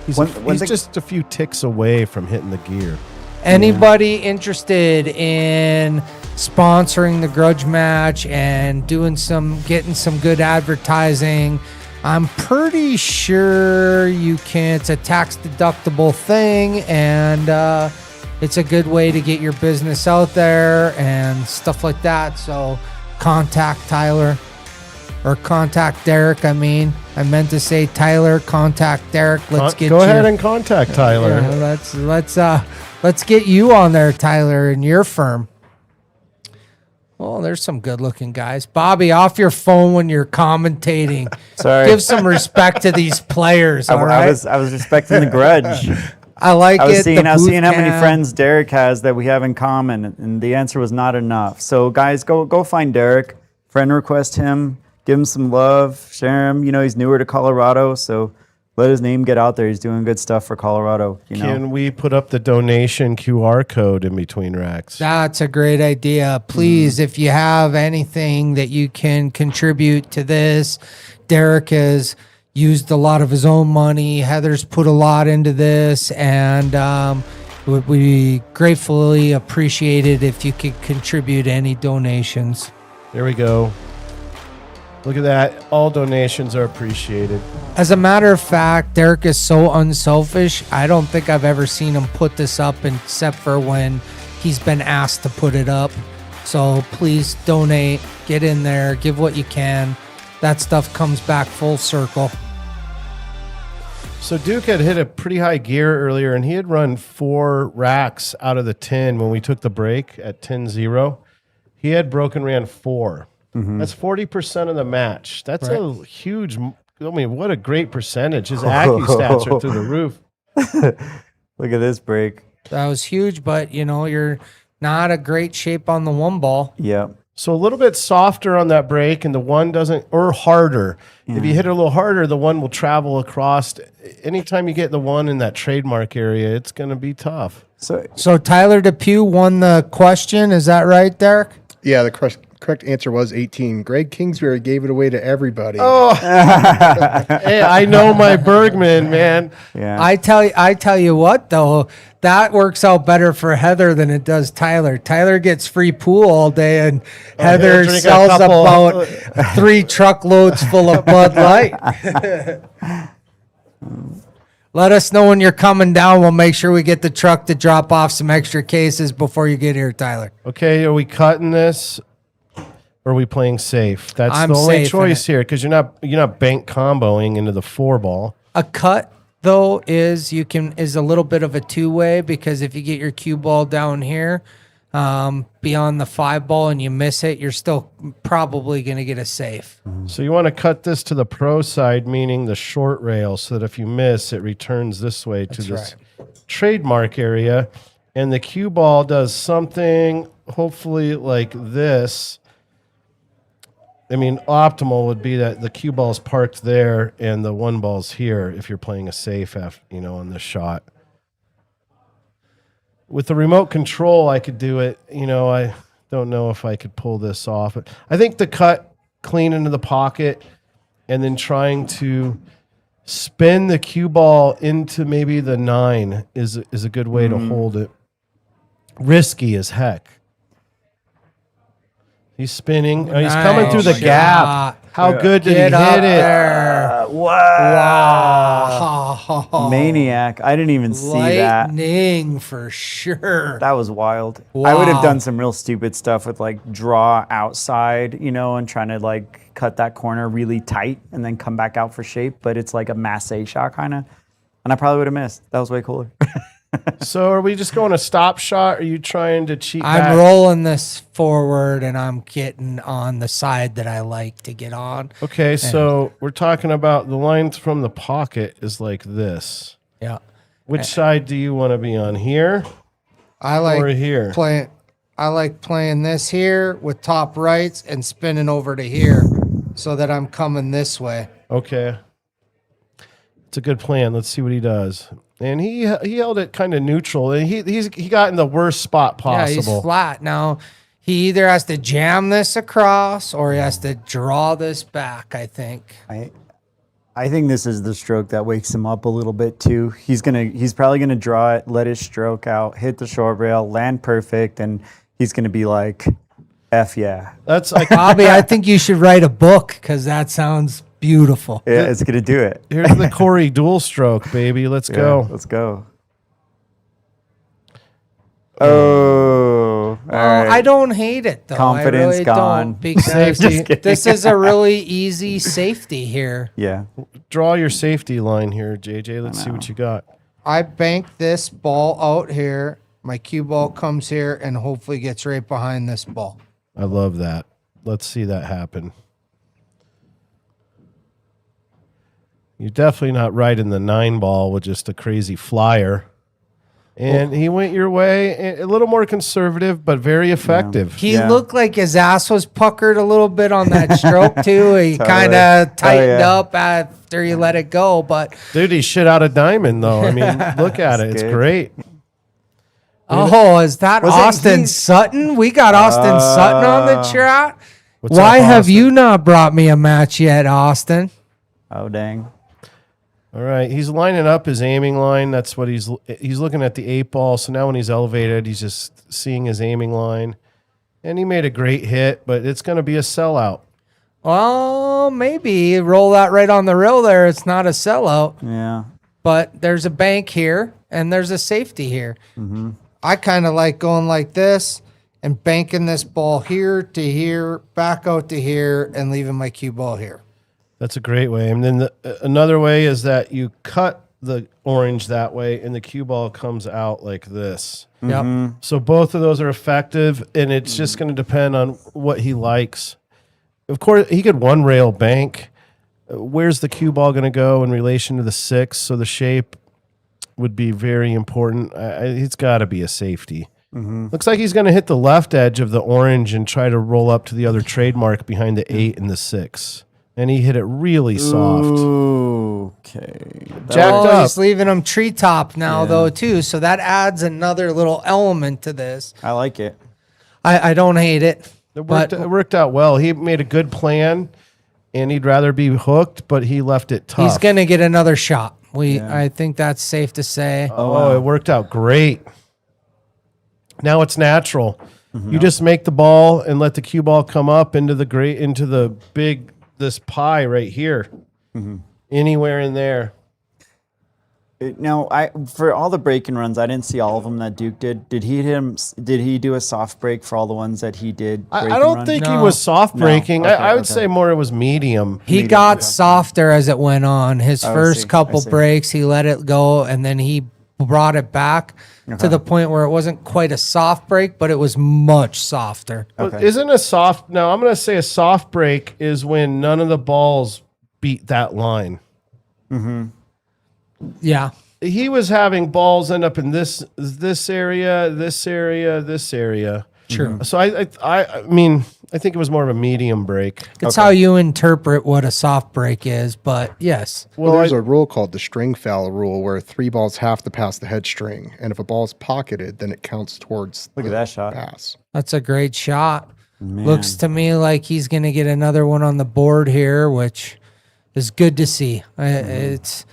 He's, One he's thing- just a few ticks away from hitting the gear. Anybody interested in sponsoring the Grudge match and getting some good advertising? I'm pretty sure you can. It's a tax deductible thing, and it's a good way to get your business out there and stuff like that. So contact Tyler. or contact Derek. I meant to say Tyler. Contact Derek. Let's get Go ahead and contact Tyler. Let's get you on there, Tyler, and your firm. Well, there's some good-looking guys. Bobby, off your phone when you're commentating. Sorry. Give some respect to these players. All right. I was respecting the grudge. I like I was it. seeing how many cam. friends Derek has that we have in common, and the answer was not enough. So, guys, go find Derek. Friend request him. Give him some love. Share him. You know, he's newer to Colorado, so let his name get out there. He's doing good stuff for Colorado. Can we put up the donation QR code in between racks? That's a great idea. Please, if you have anything that you can contribute to this, Derek has used a lot of his own money. Heather's put a lot into this, and we gratefully appreciate it if you could contribute any donations. There we go. Look at that. All donations are appreciated. As a matter of fact, Derek is so unselfish. I don't think I've ever seen him put this up except for when he's been asked to put it up. So please donate, get in there, give what you can. That stuff comes back full circle. So Duke had hit a pretty high gear earlier, and he had run 4 racks out of the 10 when we took the break at 10-0. He had broken ran 4. Mm-hmm. That's 40% of the match. That's a huge. I mean, what a great percentage. His Accu stats are through the roof. Look at this break. That was huge, but you're not a great shape on the one ball. Yeah. So a little bit softer on that break, and the one doesn't, or harder. Yeah. If you hit it a little harder, the one will travel across. Anytime you get the one in that trademark area, it's going to be tough. So Tyler Depew won the question. Is that right, Derek? Yeah, the correct answer was 18. Greg Kingsbury gave it away to everybody. Oh, hey, I know my Bergman, man. Yeah. I tell you what, though, that works out better for Heather than it does Tyler. Tyler gets free pool all day, and Heather sells about 3 truckloads full of Bud Light. Let us know when you're coming down. We'll make sure we get the truck to drop off some extra cases before you get here, Tyler. Okay, are we cutting this? Or are we playing safe? That's the only choice here, because you're not bank comboing into the 4 ball. A cut though is a little bit of a 2-way, because if you get your cue ball down here beyond the 5 ball and you miss it, you're still probably going to get a safe. So you want to cut this to the pro side, meaning the short rail, so that if you miss, it returns this way to this trademark area, and the cue ball does something hopefully like this. I mean, optimal would be that the cue ball's parked there and the 1 ball's here if you're playing a safe, on this shot. With the remote control, I could do it. I don't know if I could pull this off. I think the cut clean into the pocket and then trying to spin the cue ball into maybe the 9 is a good way to hold it. Risky as heck. He's spinning. He's coming through the gap. How good did he hit it? Wow. Maniac. I didn't even see that. Lightning for sure. That was wild. Wow. I would have done some real stupid stuff with draw outside, and trying to cut that corner really tight and then come back out for shape. But it's like a masse shot kind of. And I probably would have missed. That was way cooler. So are we just going a stop shot? Or are you trying to cheat back? I'm rolling this forward, and I'm getting on the side that I like to get on. Okay, so we're talking about the line from the pocket is like this. Yeah. Which side do you want to be on, here or here? I like playing this here with top rights and spinning over to here so that I'm coming this way. Okay. It's a good plan. Let's see what he does. And he held it kind of neutral, and he got in the worst spot possible. Yeah, he's flat. Now, he either has to jam this across or he has to draw this back, I think. I think this is the stroke that wakes him up a little bit too. He's probably gonna draw it, let his stroke out, hit the short rail, land perfect, and he's gonna be like, F yeah. That's like Bobby, I think you should write a book, because that sounds beautiful. Yeah, it's gonna do it. Here's the Corey dual stroke, baby. Let's go. Let's go. Oh. All Well, right. I don't hate it though. Confidence I really gone. don't, because this is a really easy safety here. Yeah. Draw your safety line here, JJ. Let's see what you got. I bank this ball out here. My cue ball comes here and hopefully gets right behind this ball. I love that. Let's see that happen. You're definitely not right in the 9 ball with just a crazy flyer. And he went your way, a little more conservative, but very effective. He looked like his ass was puckered a little bit on that stroke too. He kind of tightened up after you let it go. But Dude, he shit out a diamond, though. I mean, look at it. It's good. great. oh, is that Was it Austin he- Sutton? We got Austin Sutton on the chat. What's Why up, have Austin? you not brought me a match yet, Austin? Oh, dang. All right, he's lining up his aiming line. That's what he's looking at the 8 ball. So now when he's elevated, he's just seeing his aiming line. And he made a great hit, but it's going to be a sellout. Well, maybe roll that right on the rail there. It's not a sellout, Yeah. but there's a bank here and there's a safety here. I kind of like going like this and banking this ball here to here, back out to here, and leaving my cue ball here. That's a great way. And then another way is that you cut the orange that way, and the cue ball comes out like this. Yep. So both of those are effective, and it's just going to depend on what he likes. Of course, he could one rail bank. Where's the cue ball going to go in relation to the 6? So the shape would be very important. It's got to be a safety. Looks like he's going to hit the left edge of the orange and try to roll up to the other trademark behind the 8 and the 6. And he hit it really soft. Okay. Jacked up. He's leaving him treetop now, though, too. So that adds another little element to this. I like it. I don't hate it. It But worked out well. He made a good plan, and he'd rather be hooked, but he left it tough. he's going to get another shot. I think that's safe to say. Oh, it worked out great. Now it's natural. You just make the ball and let the cue ball come up into the big this pie right here. Anywhere in there. Now, for all the break-in runs, I didn't see all of them that Duke did. Did he do a soft break for all the ones that he did? I break-in don't run? think he No. was soft breaking. Okay, I would okay. say more it was medium. He got softer as it went on. His I first see, couple I see. breaks, he let it go, and then he brought it back to the point where it wasn't quite a soft break, but it was much softer. But Okay. isn't a soft? No, I'm going to say a soft break is when none of the balls beat that line. Yeah. He was having balls end up in this area, this area, this area. True. So I mean, I think it was more of a medium break. It's how you interpret what a soft break is, but yes. Well, there's a rule called the string foul rule where 3 balls have to pass the head string. And if a ball's pocketed, then it counts towards Look at that shot. pass. That's a great shot. Looks to me like he's going to get another one on the board here, which is good to see. It's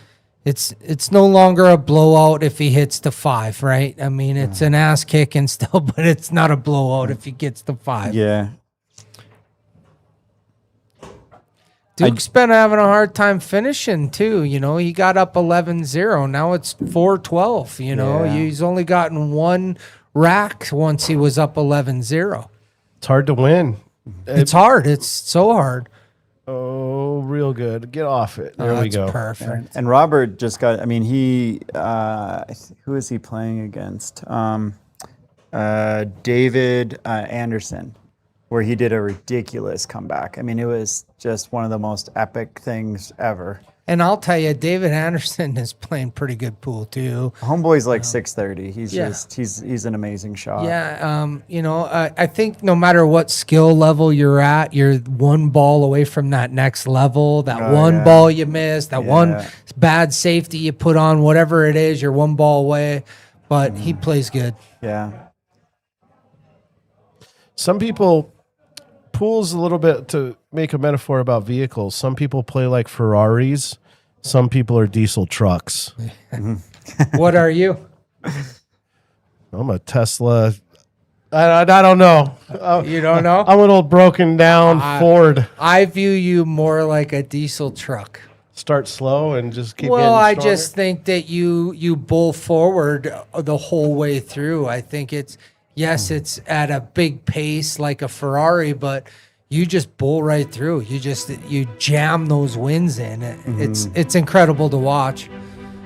no longer a blowout if he hits the 5, right? I mean, it's an ass kicking still, but it's not a blowout if he gets the 5. Yeah. Duke's been having a hard time finishing too. You know, he got up 11-0. Now it's 4-12. You know, Yeah. he's only gotten one rack once he was up 11-0. It's hard to win. It's hard. It's so hard. Oh, real good. Get off it. There we That's go. perfect. And Robert just got. I mean, who is he playing against? David Anderson, where he did a ridiculous comeback. I mean, it was just one of the most epic things ever. And I'll tell you, David Anderson is playing pretty good pool too. Homeboy's like 630. He's yeah. he's an amazing shot. Yeah, you know, I think no matter what skill level you're at, you're one ball away from that next level. That one ball you missed, that one bad safety you put on, whatever it is, you're one ball away. But he plays good. Yeah. Some people, pool's a little bit to make a metaphor about vehicles. Some people play like Ferraris. Some people are diesel trucks. What are you? I'm a Tesla. I don't know. You don't know? I'm an old broken down Ford. I view you more like a diesel truck. Start slow and just keep Well, getting I stronger. just think that you bull forward the whole way through. I think it's Yes, it's at a big pace like a Ferrari, but you just bull right through. You jam those wins in. It's incredible to watch.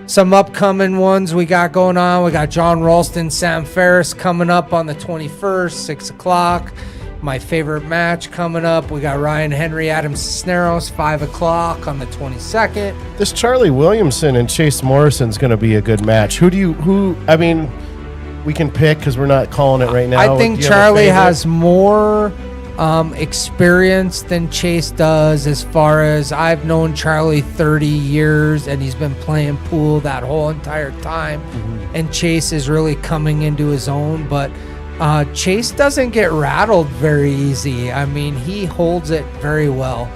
Some upcoming ones we got going on. We got John Ralston, Sam Ferris coming up on the 21st, 6 o'clock. My favorite match coming up. We got Ryan Henry, Adam Cisneros, 5 o'clock on the 22nd. This Charlie Williamson and Chase Morrison's going to be a good match. I mean, we can pick because we're not calling it right now. I think Charlie has more experience than Chase does, as far as I've known Charlie 30 years and he's been playing pool that whole entire time. And Chase is really coming into his own, but Chase doesn't get rattled very easy. I mean, he holds it very well.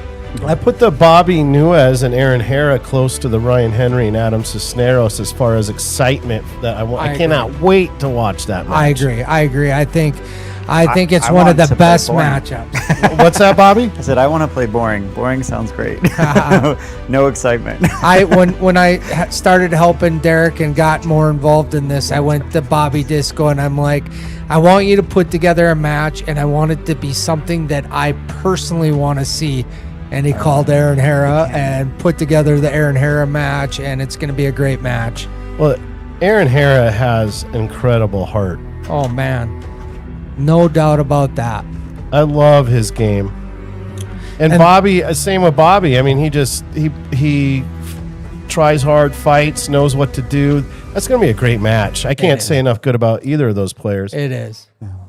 I put the Bobby Nuez and Aaron Hara close to the Ryan Henry and Adam Cisneros as far as excitement that I cannot wait to watch that match. I agree. I think it's one of the best matchups. What's that, Bobby? I said I want to play boring. Boring sounds great. No excitement. When I started helping Derek and got more involved in this, I went to Bobby Disco and I'm like, I want you to put together a match, and I want it to be something that I personally want to see. And he called Aaron Hara and put together the Aaron Hara match, and it's going to be a great match. Well, Aaron Hara has incredible heart. Oh, man. No doubt about that. I love his game. And Bobby, same with Bobby. I mean, he tries hard, fights, knows what to do. That's going to be a great match. I can't say enough good about either of those players. It is.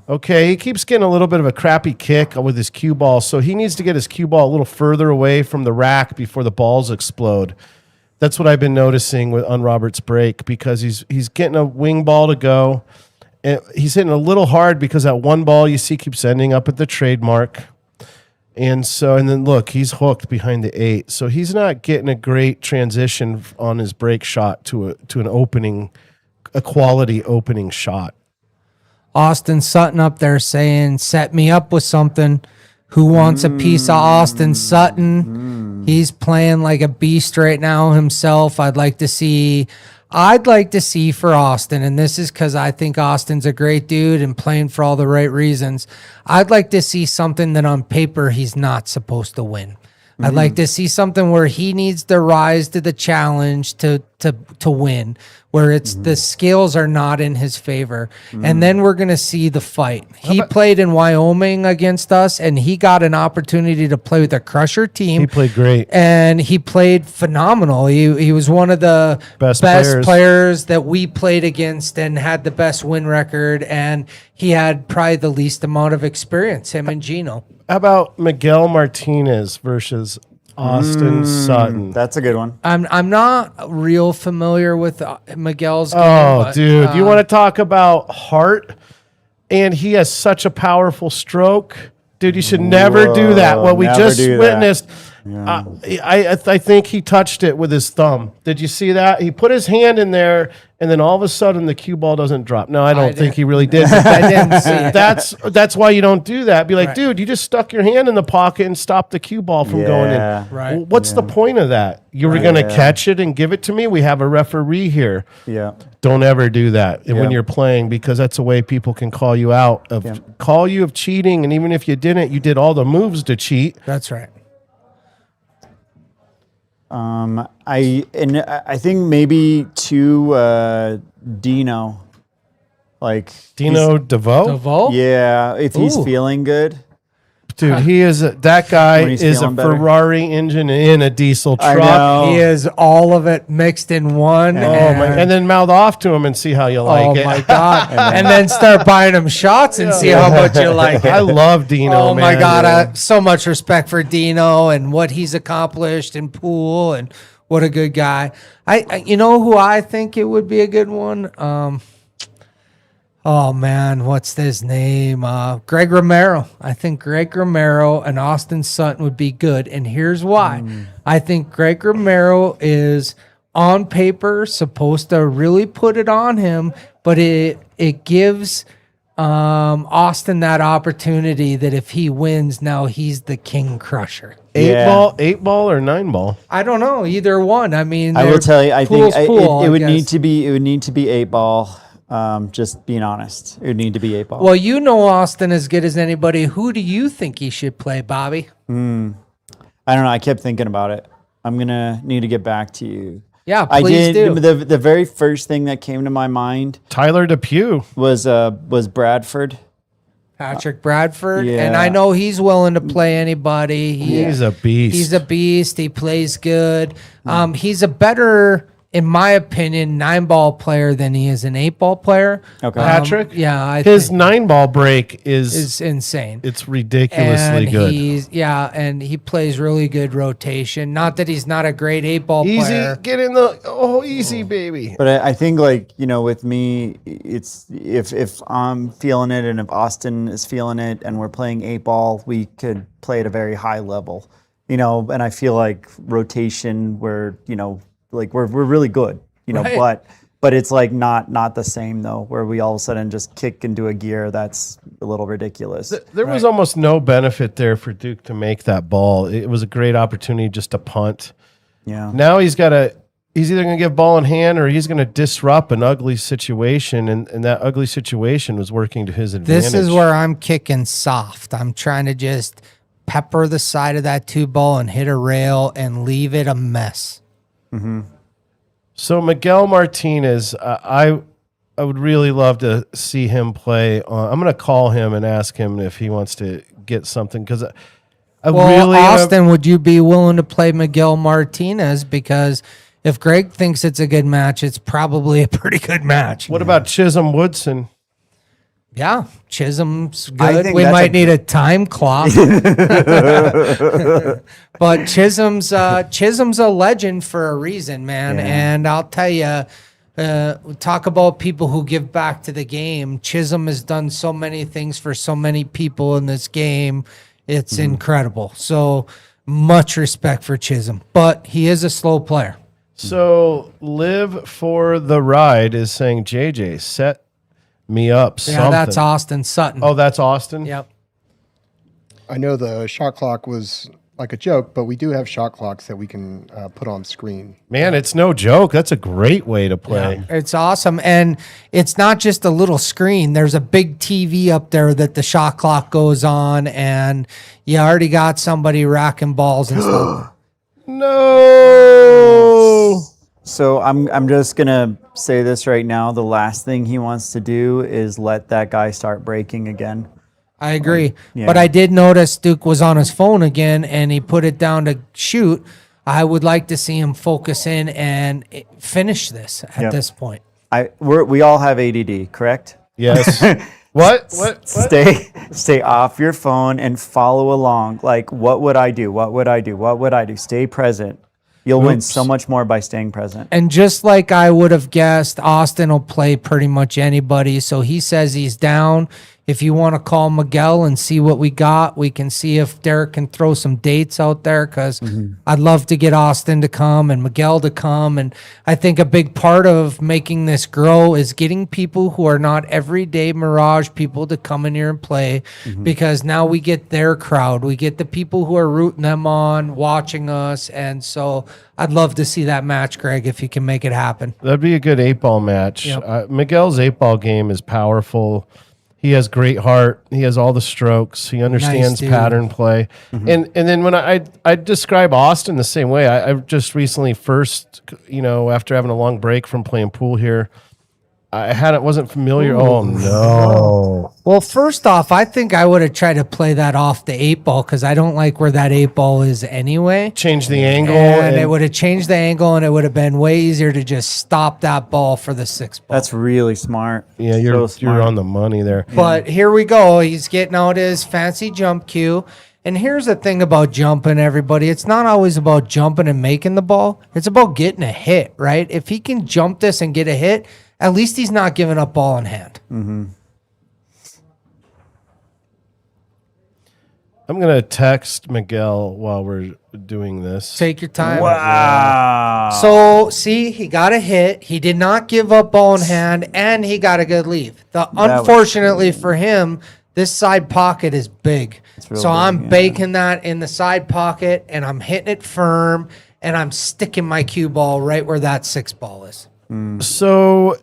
Okay, he keeps getting a little bit of a crappy kick with his cue ball, so he needs to get his cue ball a little further away from the rack before the balls explode. That's what I've been noticing on Robert's break, because he's getting a wing ball to go. And he's hitting a little hard because that one ball you see keeps ending up at the trademark. And then look, he's hooked behind the 8. So he's not getting a great transition on his break shot to an opening, a quality opening shot. Austin Sutton up there saying, set me up with something. Who wants a piece of Austin Sutton? He's playing like a beast right now himself. I'd like to see for Austin, and this is because I think Austin's a great dude and playing for all the right reasons. I'd like to see something that on paper he's not supposed to win. I'd like to see something where he needs to rise to the challenge to win, where it's the skills are not in his favor. And then we're going to see the fight. He played in Wyoming against us, and he got an opportunity to play with a Crusher team. He played great. And he played phenomenal. He was one of the best players that we played against and had the best win record. And he had probably the least amount of experience, him and Gino. How about Miguel Martinez versus Austin Sutton? That's a good one. I'm not real familiar with Miguel's game. Oh, dude, you want to talk about heart? And he has such a powerful stroke. Dude, you should never do that. What we just witnessed, I think he touched it with his thumb. Did you see that? He put his hand in there, and then all of a sudden the cue ball doesn't drop. No, I don't think he really did. I didn't see it. That's why you don't do that. Be like, dude, you just stuck your hand in the pocket and stopped the cue ball from going in. Right. Well, what's the point of that? You were going to catch it and give it to me? We have a referee here. Yeah. Don't ever do that when you're playing, because that's a way people can call you out of cheating. And even if you didn't, you did all the moves to cheat. That's right. I think maybe to Dino, like Dino DeVoe. Yeah, if he's feeling good. Dude, he is that guy is a Ferrari engine in a diesel truck. He is all of it mixed in one. And then mouth off to him and see how you like it. Oh my God! and then start buying him shots and see how much you like it. I love Dino. Oh my God! So much respect for Dino and what he's accomplished in pool, and what a good guy. I you know who I think it would be a good one. Oh, man, what's his name? Greg Romero. I think Greg Romero and Austin Sutton would be good, and here's why. I think Greg Romero is, on paper, supposed to really put it on him, but it gives Austin that opportunity that if he wins, now he's the king crusher. 8 ball or 9 ball? I don't know, either one. I mean, I will tell you, I think it would need to be 8 ball. Just being honest, it would need to be 8 ball. Well, you know Austin as good as anybody. Who do you think he should play, Bobby? I don't know. I kept thinking about it. I'm gonna need to get back to you. Yeah, I please did. do. The very first thing that came to my mind Tyler Depew. was Bradford. Patrick Bradford, and Yeah. I know he's willing to play anybody. He's a beast. He's a beast. He plays good. He's a better, in my opinion, 9-ball player than he is an 8-ball player. Okay. Patrick? Yeah, His think 9-ball break is insane. it's ridiculously And good. and he plays really good rotation. Not that he's not a great 8-ball Easy, player. get in the easy, baby. But I think, like, with me, it's if I'm feeling it and if Austin is feeling it and we're playing 8-ball, we could play at a very high level. And I feel like rotation, we're really good. Right. But it's like not the same though, where we all of a sudden just kick into a gear that's a little ridiculous. There was almost no benefit there for Duke to make that ball. It was a great opportunity just to punt. Yeah. Now he's either going to give ball in hand or he's going to disrupt an ugly situation, and that ugly situation was working to his advantage. This is where I'm kicking soft. I'm trying to just pepper the side of that 2-ball and hit a rail and leave it a mess. So Miguel Martinez, I would really love to see him play. I'm going to call him and ask him if he wants to get something, because Austin, would you be willing to play Miguel Martinez? Because if Greg thinks it's a good match, it's probably a pretty good match. What about Chisholm Woodson? Yeah, Chisholm's I good. think We that's might need a time clock. But Chisholm's a legend for a reason, man. Yeah. And I'll tell you, talk about people who give back to the game. Chisholm has done so many things for so many people in this game. It's incredible. So much respect for Chisholm, but he is a slow player. So Live for the Ride is saying, JJ, set me up something. Yeah, that's Austin Sutton. Oh, that's Austin? Yep. I know the shot clock was like a joke, but we do have shot clocks that we can put on screen. Man, it's no joke. That's a great way to play. It's awesome. And it's not just a little screen. There's a big TV up there that the shot clock goes on, and you already got somebody racking balls and stuff. No. So I'm just gonna say this right now. The last thing he wants to do is let that guy start breaking again. I agree. Yeah. But I did notice Duke was on his phone again, and he put it down to shoot. I would like to see him focus in and finish this at Yep. this point. We all have ADD, correct? Yes. What? Stay off your phone and follow along. Like, what would I do? What would I do? What would I do? Stay present. You'll win so much more by staying present. And just like I would have guessed, Austin will play pretty much anybody. So he says he's down. If you want to call Miguel and see what we got, we can see if Derek can throw some dates out there, because I'd love to get Austin to come and Miguel to come. And I think a big part of making this grow is getting people who are not everyday Mirage people to come in here and play, because now we get their crowd. We get the people who are rooting them on, watching us. And so I'd love to see that match, Greg, if you can make it happen. That'd be a good 8-ball match. Yep. Miguel's 8-ball game is powerful. He has great heart. He has all the strokes. He understands dude. pattern play. And then when I describe Austin the same way, I just recently after having a long break from playing pool here, wasn't familiar. Oh no. Well, first off, I think I would have tried to play that off the 8-ball, because I don't like where that 8-ball is anyway. Change the angle. And it would have changed the angle, and it would have been way easier to just stop that ball for the 6-ball. That's really smart. Yeah, So you're smart. on the money there. But here we go. He's getting out his fancy jump cue. And here's the thing about jumping, everybody. It's not always about jumping and making the ball. It's about getting a hit, right? If he can jump this and get a hit, at least he's not giving up ball in hand. I'm going to text Miguel while we're doing this. Take your time. Wow. So, see, he got a hit. He did not give up ball in hand, and he got a good leave. Unfortunately for him, this side pocket is big. real So big, I'm yeah. baking that in the side pocket, and I'm hitting it firm, and I'm sticking my cue ball right where that 6-ball is. So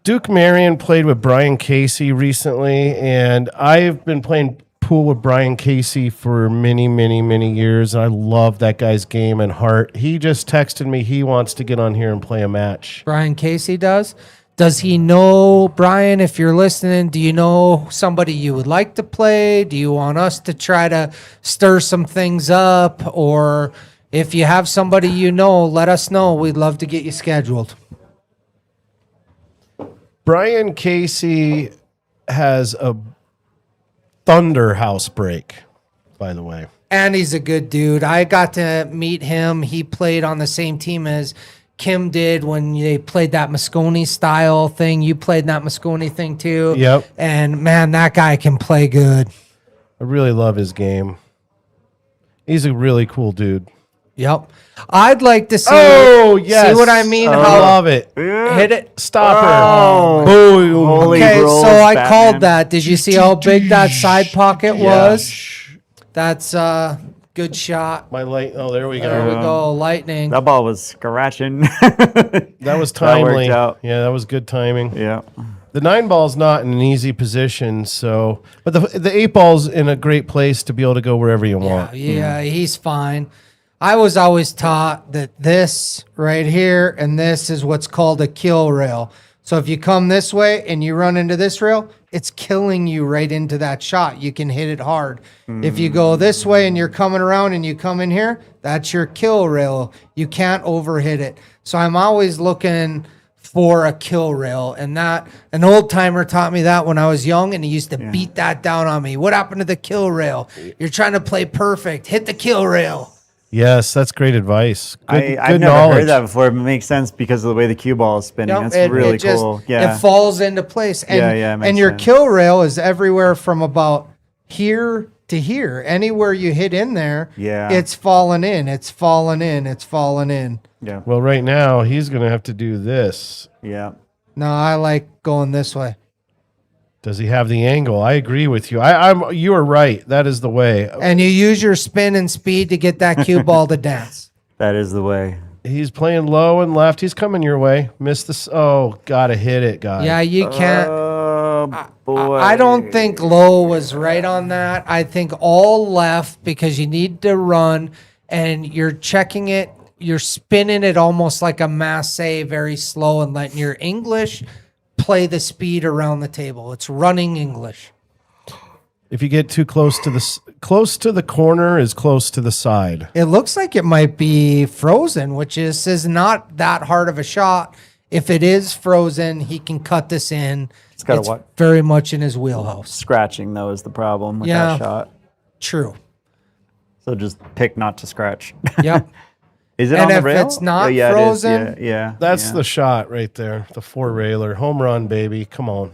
Duke Marion played with Brian Casey recently, and I've been playing pool with Brian Casey for many, many, many years. And I love that guy's game and heart. He just texted me he wants to get on here and play a match. Brian Casey does. Does he know, Brian, if you're listening, do you know somebody you would like to play? Do you want us to try to stir some things up? Or if you have somebody you know, let us know. We'd love to get you scheduled. Brian Casey has a thunder house break, by the way. And he's a good dude. I got to meet him. He played on the same team as Kim did when they played that Moscone style thing. You played that Moscone thing too. Yep. And man, that guy can play good. I really love his game. He's a really cool dude. Yep. I'd like to see. Oh, yes. See what I mean? I How love it. hit it. Stopper. Boom. Holy Okay, rolls, so I Batman. called that. Did you see how big that side pocket was? That's a good shot. My light. Oh, there we There we go. go. Lightning. That ball was scratching. That was timely. out. Yeah, that was good timing. Yeah. The 9 ball's not in an easy position, so but the 8 ball's in a great place to be able to go wherever you want. Yeah, he's fine. I was always taught that this right here and this is what's called a kill rail. So if you come this way and you run into this rail, it's killing you right into that shot. You can hit it hard. If you go this way and you're coming around and you come in here, that's your kill rail. You can't overhit it. So I'm always looking for a kill rail, and that an old timer taught me that when I was young, and he used to beat that down on me. What happened to the kill rail? You're trying to play perfect. Hit the kill rail. Yes, that's great advice. Good, I've good never knowledge. heard that before. It makes sense because of the way the cue ball is spinning. Yep, That's it really just- cool. Yeah. It falls into place. And, Yeah, it makes and your sense. kill rail is everywhere from about here to here. Anywhere you hit in there, Yeah. it's falling in. It's falling in. It's falling in. Yeah. Well, right now he's going to have to do this. Yeah. No, I like going this way. Does he have the angle? I agree with you. You are right. That is the way. And you use your spin and speed to get that cue ball to dance. That is the way. He's playing low and left. He's coming your way. Missed this. Oh, gotta hit it, guy. Yeah, you can't. Oh, boy. I don't think Lowe was right on that. I think all left because you need to run and you're checking it. You're spinning it almost like a masse, very slow, and letting your English play the speed around the table. It's running English. If you get too close to the corner is close to the side. It looks like it might be frozen, which is not that hard of a shot. If it is frozen, he can cut this in. It's gotta what? very much in his wheelhouse. Scratching, though, is the problem with Yeah. that shot. True. So just pick not to scratch. Yep. Is it And on the if rail? it's not Oh, yeah, frozen, it is. Yeah. That's yeah. the shot right there. The 4-railer. Home run, baby. Come on.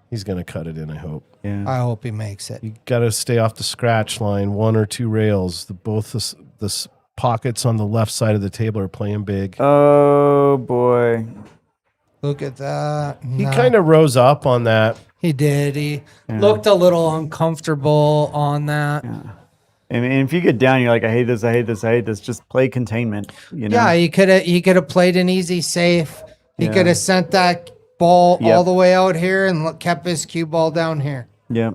He's going to cut it in, I hope. Yeah. I hope he makes it. You got to stay off the scratch line, 1 or 2 rails. Both the pockets on the left side of the table are playing big. Oh, boy. Look at that. He kind of rose up on that. He did. He looked a little uncomfortable on that. Yeah, And if you get down, you're like, I hate this, I hate this, I hate this. Just play containment. You know? he could have played an easy safe. He Yeah. could have sent that ball Yep. all the way out here and kept his cue ball down here. Yeah.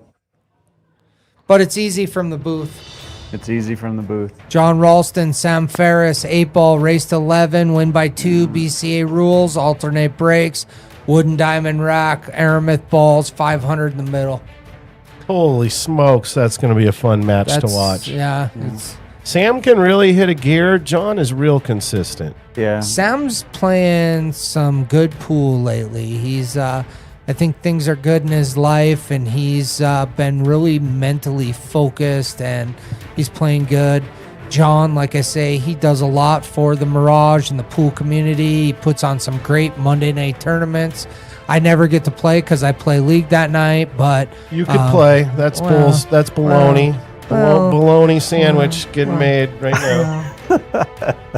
But it's easy from the booth. It's easy from the booth. John Ralston, Sam Ferris, 8-ball, race to 11, win by 2, BCA rules, alternate breaks, wooden diamond rack, aramith balls, 500 in the middle. Holy smokes, that's going to be a fun match to That's- watch. Yeah. It's, Sam can really hit a gear. John is real consistent. Yeah. Sam's playing some good pool lately. He's, I think things are good in his life, and he's been really mentally focused, and he's playing good. John, like I say, he does a lot for the Mirage and the pool community. He puts on some great Monday night tournaments. I never get to play because I play league that night, but You could play. That's bulls. That's baloney. well, Baloney sandwich getting made right now.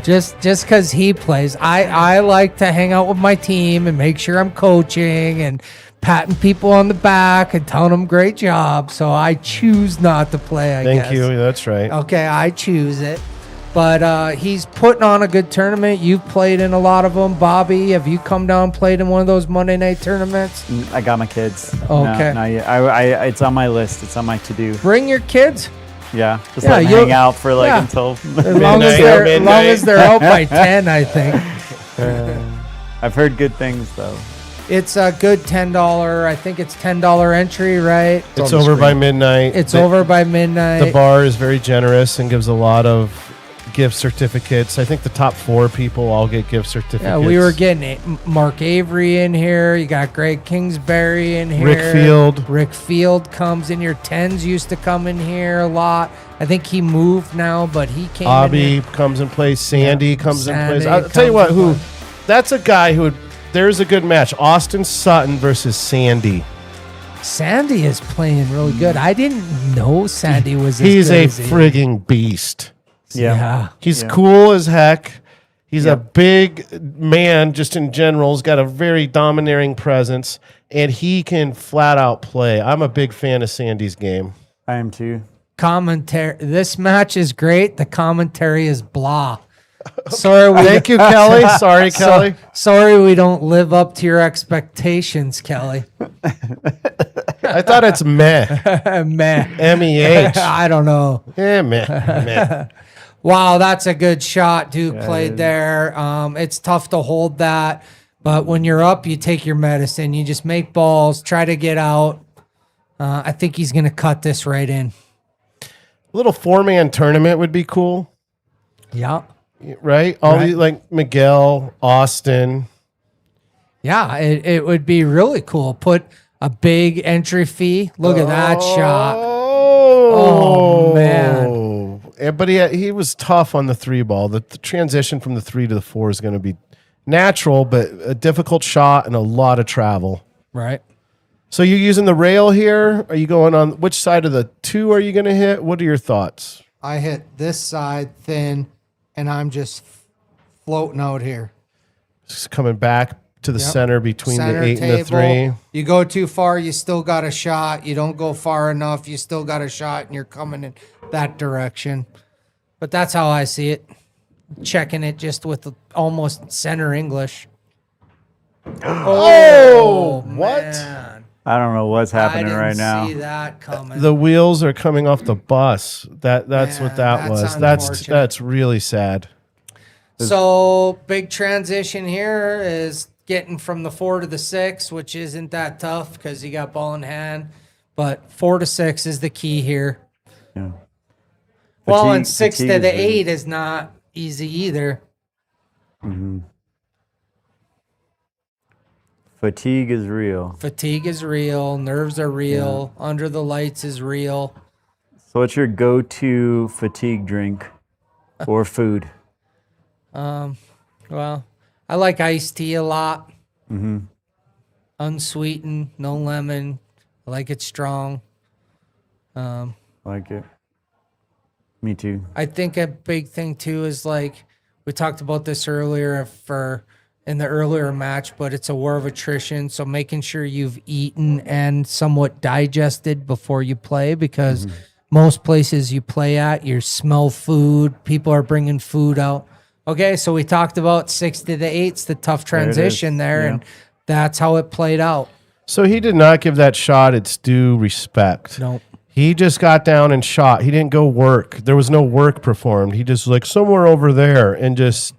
just because he plays, I like to hang out with my team and make sure I'm coaching and patting people on the back and telling them great job. So I choose not to play. I guess. Thank you. That's right. Okay, I choose it. But he's putting on a good tournament. You've played in a lot of them. Bobby, have you come down and played in one of those Monday night tournaments? I got my kids. Okay. No, I it's on my list. It's on my to-do. Bring your kids. Yeah, just Yeah, let them you'll- hang out for like yeah. until. As long as they're out by 10, I think. I've heard good things though. It's a good $10. I think it's $10 entry, right? It's over by midnight. It's over by midnight. The bar is very generous and gives a lot of gift certificates. I think the top 4 people all get gift certificates. Yeah, we were getting it. Mark Avery in here. You got Greg Kingsbury in here. Rick Field. Rick Field comes in here. Tens used to come in here a lot. I think he moved now, but he came in Abby here. comes and plays. Sandy comes and plays. Sandy I'll tell you comes what, and who plays. that's a guy who would, there's a good match. Austin Sutton versus Sandy. Sandy is playing really good. I didn't know Sandy was as He's good a as he is. frigging beast. Yeah. He's cool as heck. He's a big man just in general. He's got a very domineering presence, and he can flat out play. I'm a big fan of Sandy's game. I am too. Commentary. This match is great. The commentary is blah. Sorry, Thank you, Kelly. Sorry, Kelly. Sorry, we don't live up to your expectations, Kelly. I thought it's meh. Meh. M-E-H. I don't know. Yeah, meh. Wow, that's a good shot. Duke played there. It's tough to hold that, but when you're up, you take your medicine. You just make balls, try to get out. I think he's going to cut this right in. A little 4-man tournament would be cool, Yeah. right? All Right. these, like Miguel, Austin. Yeah, it would be really cool. Put a big entry fee. Look at that shot. Oh, man. Yeah, but he was tough on the 3 ball. The transition from the 3 to the 4 is going to be natural, but a difficult shot and a lot of travel. Right. So you using the rail here? Are you going on which side of the 2 are you going to hit? What are your thoughts? I hit this side thin, and I'm just floating out here. Just coming back to the center between Center the 8 and the 3. You go too far, you still got a shot. You don't go far enough, you still got a shot, and you're coming in that direction. But that's how I see it. Checking it just with almost center English. Oh, what? Man. I don't know what's I happening didn't right now. see that coming. The wheels are coming off the bus. That's Man, what that that's was. unfortunate. That's really sad. So big transition here is getting from the 4 to the 6, which isn't that tough because you got ball in hand. But 4 to 6 is the key here. Yeah. Well, Fatigue- and 6 to fatigue the is really- 8 is not easy either. Fatigue is real. Fatigue is real. Nerves are real. Under the lights is real. So what's your go-to fatigue drink or food? Well, I like iced tea a lot. Unsweetened, no lemon. I like it strong. Like it. Me too. I think a big thing too is like we talked about this earlier in the earlier match, but it's a war of attrition. So making sure you've eaten and somewhat digested before you play, because most places you play at, you smell food. People are bringing food out. Okay, so we talked about 6 to the 8's the tough transition there, Yeah. and that's how it played out. So he did not give that shot its due respect. No. He just got down and shot. He didn't go work. There was no work performed. He just like somewhere over there and just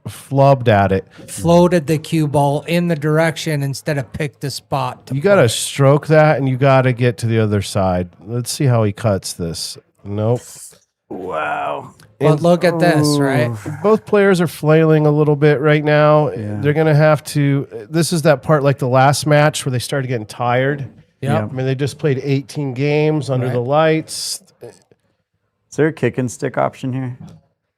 flubbed at it. Floated the cue ball in the direction instead of picked the spot. You got to stroke that and you got to get to the other side. Let's see how he cuts this. Nope. Wow. But look at this, right? Both players are flailing a little bit right now. They're going to have to. This is that part like the last match where they started getting tired. Yeah. I mean, they just played 18 games under the lights. Is there a kick and stick option here?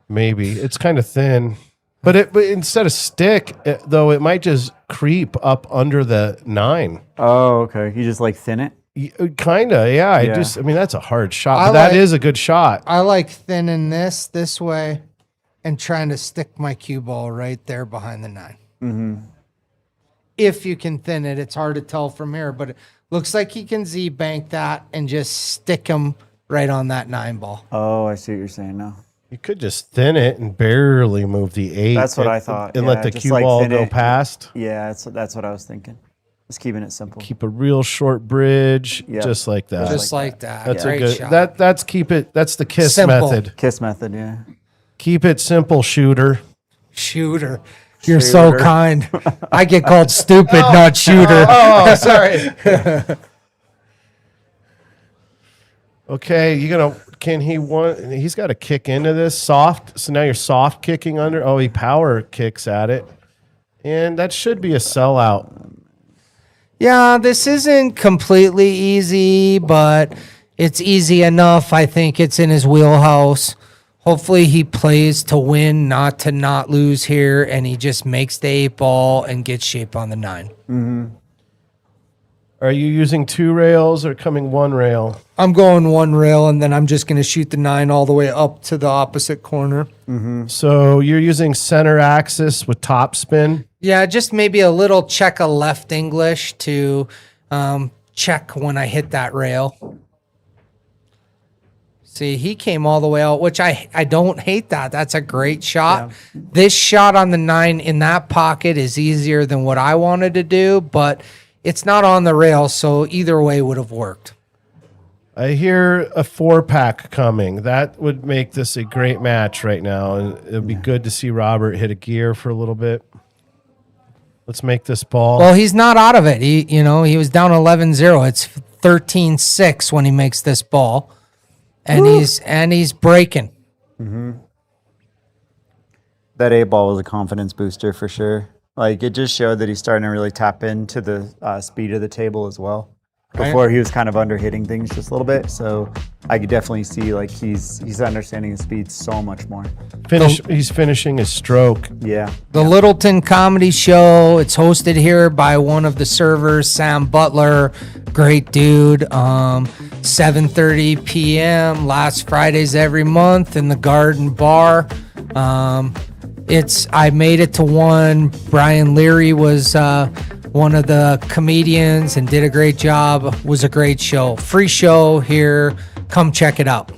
Maybe. It's kind of thin. But instead of stick, though, it might just creep up under the 9. Oh, okay. You just like thin it? Kind of, yeah. Yeah. I mean, that's a hard shot. I But that like- is a good shot. I like thinning this way and trying to stick my cue ball right there behind the 9. Mm-hmm. If you can thin it, it's hard to tell from here, but it looks like he can Z-bank that and just stick him right on that 9 ball. Oh, I see what you're saying now. You could just thin it and barely move the 8. That's what I thought. And Yeah, let the just cue like ball thin go it. past. Yeah, that's what I was thinking. Just keeping it simple. Keep a real short bridge, Yep. just like that. Just like that. That's Great a good. shot. That's keep it. That's the KISS Simple. method. Kiss method, yeah. Keep it simple, shooter. Shooter. You're so Shooter. kind. I get called stupid, not shooter. Oh, sorry. Okay, he's got to kick into this soft. So now you're soft kicking under. Oh, he power kicks at it. And that should be a sellout. Yeah, this isn't completely easy, but it's easy enough. I think it's in his wheelhouse. Hopefully he plays to win, not to not lose here, and he just makes the 8 ball and gets shape on the 9. Are you using 2 rails or coming 1 rail? I'm going 1 rail, and then I'm just going to shoot the 9 all the way up to the opposite corner. So you're using center axis with top spin. Yeah, just maybe a little check of left English to check when I hit that rail. See, he came all the way out, which I don't hate that. That's a great shot. Yeah. This shot on the 9 in that pocket is easier than what I wanted to do, but it's not on the rail, so either way would have worked. I hear a 4-pack coming. That would make this a great match right now. And it would be good to see Robert hit a gear for a little bit. Let's make this ball. Well, he's not out of it. He was down 11-0. It's 13-6 when he makes this ball. And he's breaking. That 8 ball was a confidence booster for sure. Like, it just showed that he's starting to really tap into the speed of the table as well. Before he was kind of under hitting things just a little bit. So I could definitely see like he's understanding his speed so much more. He's finishing his stroke. Yeah. The Littleton Comedy Show. It's hosted here by one of the servers, Sam Butler. Great dude. 7:30 p.m. last Fridays every month in the Garden Bar. I made it to 1. Brian Leary was one of the comedians and did a great job. Was a great show. Free show here. Come check it out.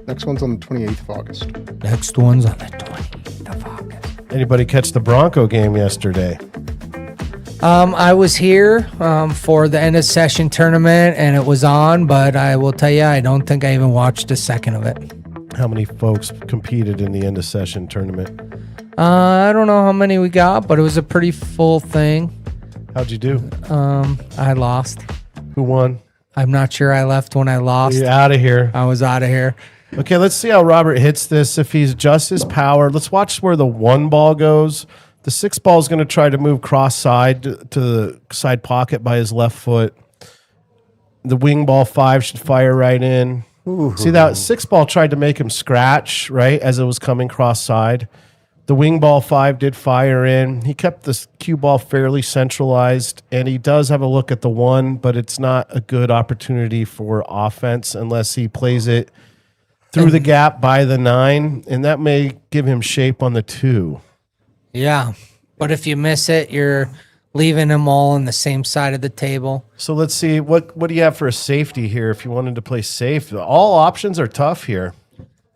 Next one's on the 28th of August. Next one's on the 20th of August. Anybody catch the Bronco game yesterday? I was here for the end of session tournament, and it was on, but I will tell you, I don't think I even watched a second of it. How many folks competed in the end of session tournament? I don't know how many we got, but it was a pretty full thing. How'd you do? I lost. Who won? I'm not sure I left when I lost. You're out of here. I was out of here. Okay, let's see how Robert hits this. If he's just his power, let's watch where the 1 ball goes. The 6 ball is going to try to move cross side to the side pocket by his left foot. The wing ball 5 should fire right in. See that 6 ball tried to make him scratch, right, as it was coming cross side. The wing ball 5 did fire in. He kept this cue ball fairly centralized, and he does have a look at the 1, but it's not a good opportunity for offense unless he plays it through the gap by the 9, and that may give him shape on the 2. Yeah, but if you miss it, you're leaving them all on the same side of the table. So let's see, what do you have for a safety here if you wanted to play safe? All options are tough here.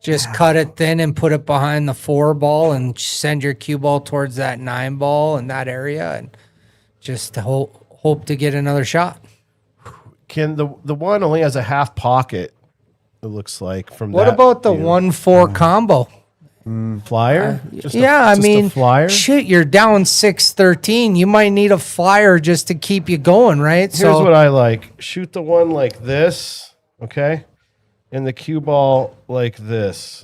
Just cut it thin and put it behind the 4 ball and send your cue ball towards that 9 ball in that area and just hope to get another shot. Can the 1 only has a half pocket, it looks like, from What that about the view. 1-4 combo? Flyer? Just a flyer? Shit, you're down 6-13. You might need a flyer just to keep you going, right? Here's what I like. Shoot the 1 like this, okay? And the cue ball like this.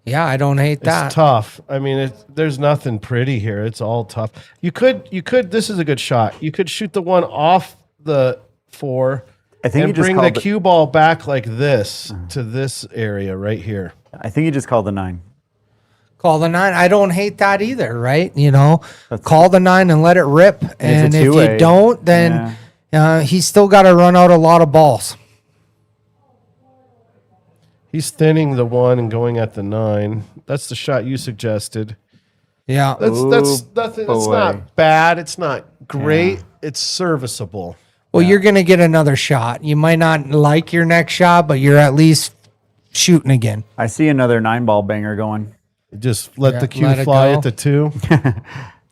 Yeah, I don't hate that. It's tough. I mean, there's nothing pretty here. It's all tough. You could. This is a good shot. You could shoot the 1 off the 4 I think and you just bring the called cue ball back like this to this area right here. I think you just called the 9. Call the 9. I don't hate that either, right? Call the 9 and let it rip. And if you two-way. don't, then he's still got to run out a lot of balls. He's thinning the 1 and going at the 9. That's the shot you suggested. Yeah. That's nothing. It's boy. not bad. It's not great. It's serviceable. Well, you're going to get another shot. You might not like your next shot, but you're at least shooting again. I see another 9-ball banger going. Just let the cue let it fly go. at the 2.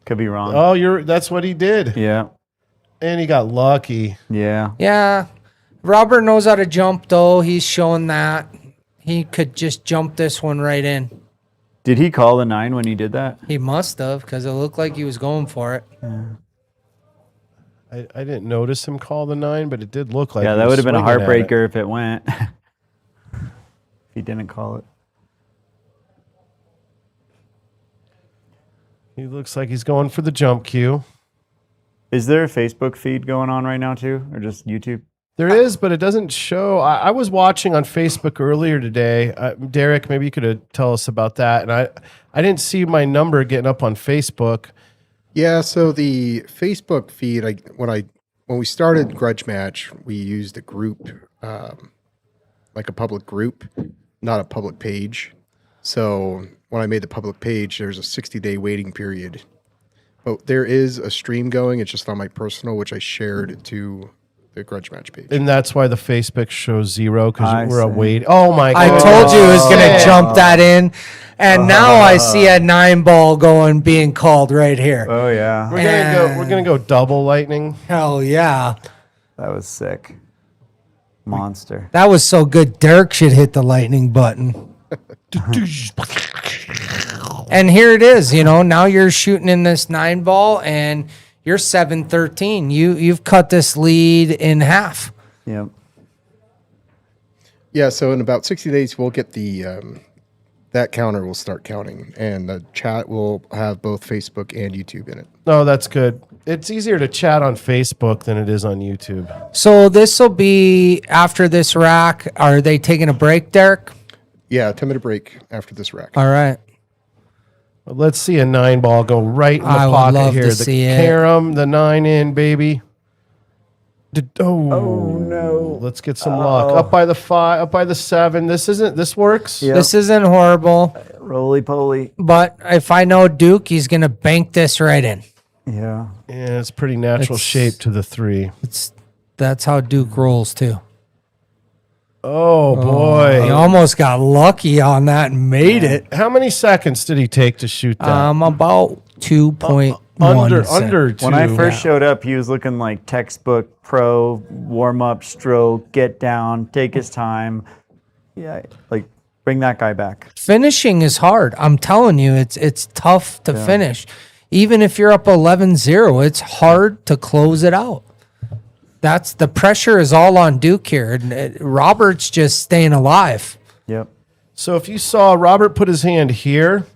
Could be wrong. Oh, that's what he did. Yeah. And he got lucky. Yeah. Yeah. Robert knows how to jump, though. He's shown that. He could just jump this one right in. Did he call the 9 when he did that? He must have, because it looked like he was going for it. I didn't notice him call the 9, but it did look like Yeah, he that was would have been a swinging at it. heartbreaker if it went. If he didn't call it. He looks like he's going for the jump cue. Is there a Facebook feed going on right now too, or just YouTube? There is, but it doesn't show. I was watching on Facebook earlier today. Derek, maybe you could tell us about that. And I didn't see my number getting up on Facebook. Yeah, so the Facebook feed, when we started Grudge Match, we used a group, like a public group, not a public page. So when I made the public page, there's a 60-day waiting period. But there is a stream going. It's just on my personal, which I shared to the Grudge Match page. And that's why the Facebook shows 0, I because we're see. awaiting. Oh, my I God. told you it was going to jump that in. And now I see a 9-ball going, being called right here. Oh yeah, We're gonna go double lightning. Hell yeah. that was sick. Monster. That was so good. Dirk should hit the lightning button. And here it is, now you're shooting in this 9-ball and you're 7-13. You've cut this lead in half. Yep. Yeah, so in about 60 days, we'll get that counter will start counting, and the chat will have both Facebook and YouTube in it. No, that's good. It's easier to chat on Facebook than it is on YouTube. So this will be after this rack. Are they taking a break, Derek? Yeah, 10-minute break after this rack. All right. Let's see a 9-ball go right in the I would pocket love here. to The see it. carom, the 9 in, baby. Oh no. Let's get some luck. Up by the 5, up by the 7. This works. Yep. This isn't horrible, Roly poly. but if I know Duke, he's going to bank this right in. Yeah. Yeah, it's pretty natural It's- shape to the 3. That's how Duke rolls too. Oh He boy. almost got lucky on that and made it. How many seconds did he take to shoot that? About 2.1. under 2. When I first showed up, he was looking like textbook pro, warm up, stroke, get down, take his time. Yeah, like bring that guy back. Finishing is hard. I'm telling you, it's tough to finish. Even if you're up 11-0, it's hard to close it out. That's the pressure is all on Duke here. And Robert's just staying alive. Yep. So if you saw Robert put his hand here,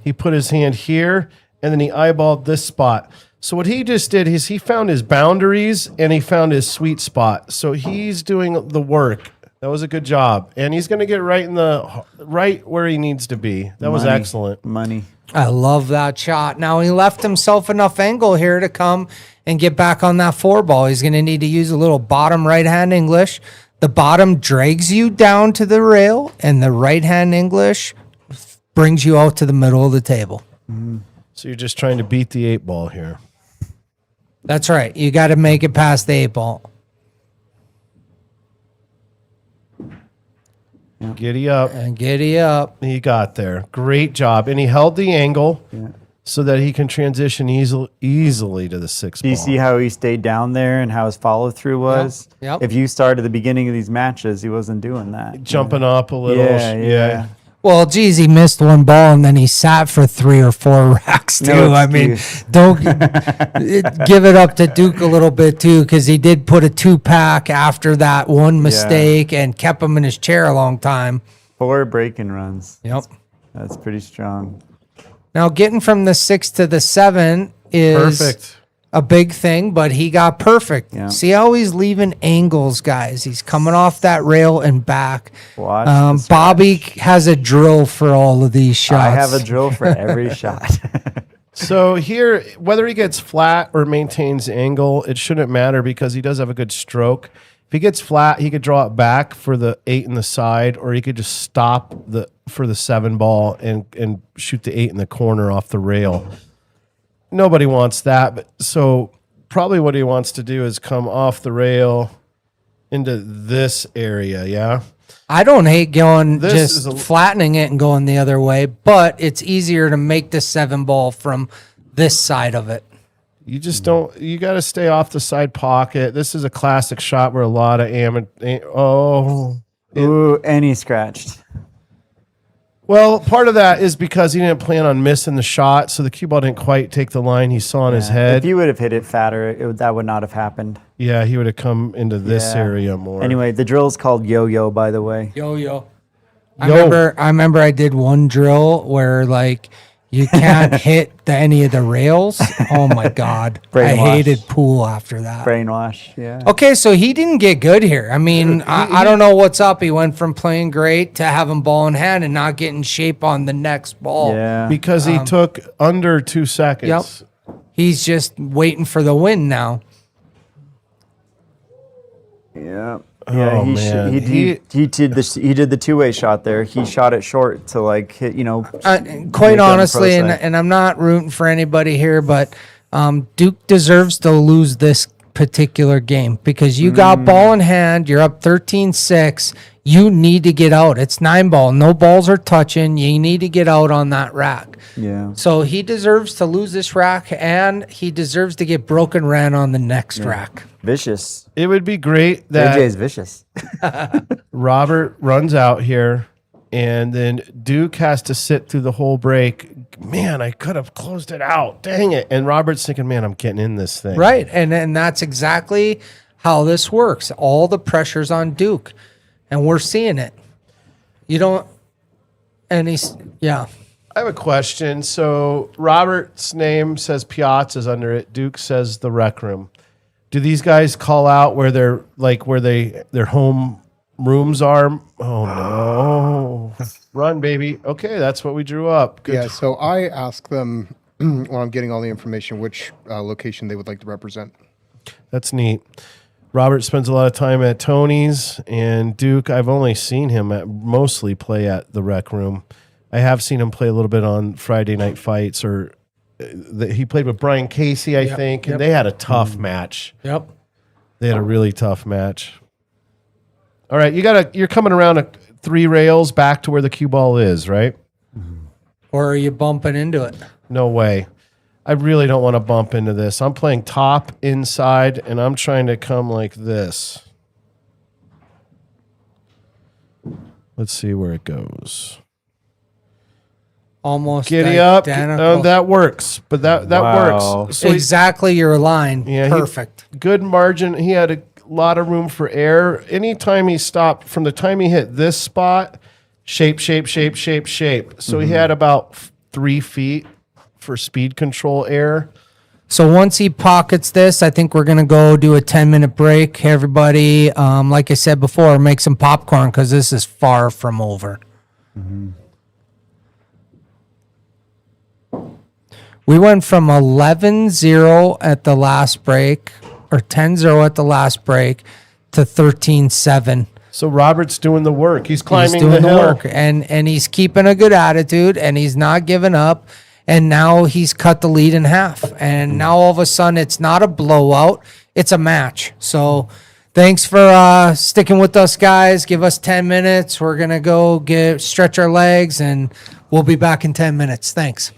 he put his hand here, and then he eyeballed this spot. So what he just did is he found his boundaries and he found his sweet spot. So he's doing the work. That was a good job. And he's going to get right where he needs to be. That was excellent. Money. I love that shot. Now he left himself enough angle here to come and get back on that 4-ball. He's going to need to use a little bottom right-hand English. The bottom drags you down to the rail, and the right-hand English brings you out to the middle of the table. So you're just trying to beat the 8-ball here. That's right. You got to make it past the 8-ball. Giddy up. And giddy up. He got there. Great job. And he held the angle so that he can transition easily to the 6-ball. Do you see how he stayed down there and how his follow through was? Yep. If you started at the beginning of these matches, he wasn't doing that. Jumping up a little. Yeah. Well, geez, he missed one ball and then he sat for 3 or 4 racks too. No I mean, excuse. don't give it up to Duke a little bit too, because he did put a 2-pack after that one mistake and kept him in his chair a long time. 4 break-in runs. Yep. That's pretty strong. Now, getting from the 6 to the 7 is Perfect. a big thing, but he got perfect. Yeah. See how he's leaving angles, guys. He's coming off that rail and back. Watch the stretch. Bobby has a drill for all of these shots. I have a drill for every shot. So here, whether he gets flat or maintains angle, it shouldn't matter because he does have a good stroke. If he gets flat, he could draw it back for the 8 in the side, or he could just stop for the 7-ball and shoot the 8 in the corner off the rail. Nobody wants that, but so probably what he wants to do is come off the rail into this area, yeah? I don't hate going This is just flattening it and going the other way, but it's easier to make the 7 ball from this side of it. You just don't, you got to stay off the side pocket. This is a classic shot where a lot of Ooh, and he scratched. Well, part of that is because he didn't plan on missing the shot, so the cue ball didn't quite take the line he saw in his head. If you would have hit it fatter, that would not have happened. Yeah, he would have come into this Yeah. area more. Anyway, the drill's called yo-yo, by the way. Yo. I remember I did one drill where like you can't hit any of the rails. Oh my God. I Brainwash. hated pool after that. Brainwash, yeah. Okay, so he didn't get good here. I mean, I don't know what's up. He went from playing great to having ball in hand and not getting shape on the next ball. Yeah. because he took under 2 seconds. Yep. He's just waiting for the win now. Yeah. Oh, Yeah, man. he did the two-way shot there. He shot it short to like hit, Quite Make it on the honestly, pro side. and I'm not rooting for anybody here, but Duke deserves to lose this particular game because you got ball in hand. You're up 13-6. You need to get out. It's 9 ball. No balls are touching. You need to get out on that rack. Yeah. So he deserves to lose this rack, and he deserves to get broken ran on the next rack. Vicious. It would be great that AJ's vicious. Robert runs out here and then Duke has to sit through the whole break. Man, I could have closed it out. Dang it. And Robert's thinking, man, I'm getting in this thing. Right, and that's exactly how this works. All the pressure's on Duke, and we're seeing it. You don't, and he's, yeah. I have a question. So Robert's name says Piazza's under it. Duke says the rec room. Do these guys call out where they're like their home rooms are? Oh no. Run, baby. Okay, that's what we drew up. Good. Yeah, so I ask them when I'm getting all the information which location they would like to represent. That's neat. Robert spends a lot of time at Tony's, and Duke, I've only seen him mostly play at the rec room. I have seen him play a little bit on Friday Night Fights, or he played with Brian Casey, I think, and they had a tough match. Yep. They had a really tough match. All right, you're coming around 3 rails back to where the cue ball is, right? Or are you bumping into it? No way. I really don't want to bump into this. I'm playing top inside, and I'm trying to come like this. Let's see where it goes. Almost Giddy up. identical. That works, but that Wow. works. So exactly your line. Yeah, Perfect. good margin. He had a lot of room for air. Anytime he stopped, from the time he hit this spot, shape. So he had about 3 feet for speed control air. So once he pockets this, I think we're going to go do a 10-minute break. Hey, everybody, like I said before, make some popcorn because this is far from over. We went from 11-0 at the last break, or 10-0 at the last break, to 13-7. So Robert's doing the work. He's He's climbing doing the the hill. work, and he's keeping a good attitude, and he's not giving up. And now he's cut the lead in half. And now all of a sudden, it's not a blowout; it's a match. So, thanks for sticking with us, guys. Give us 10 minutes. We're gonna go stretch our legs, and we'll be back in 10 minutes. Thanks.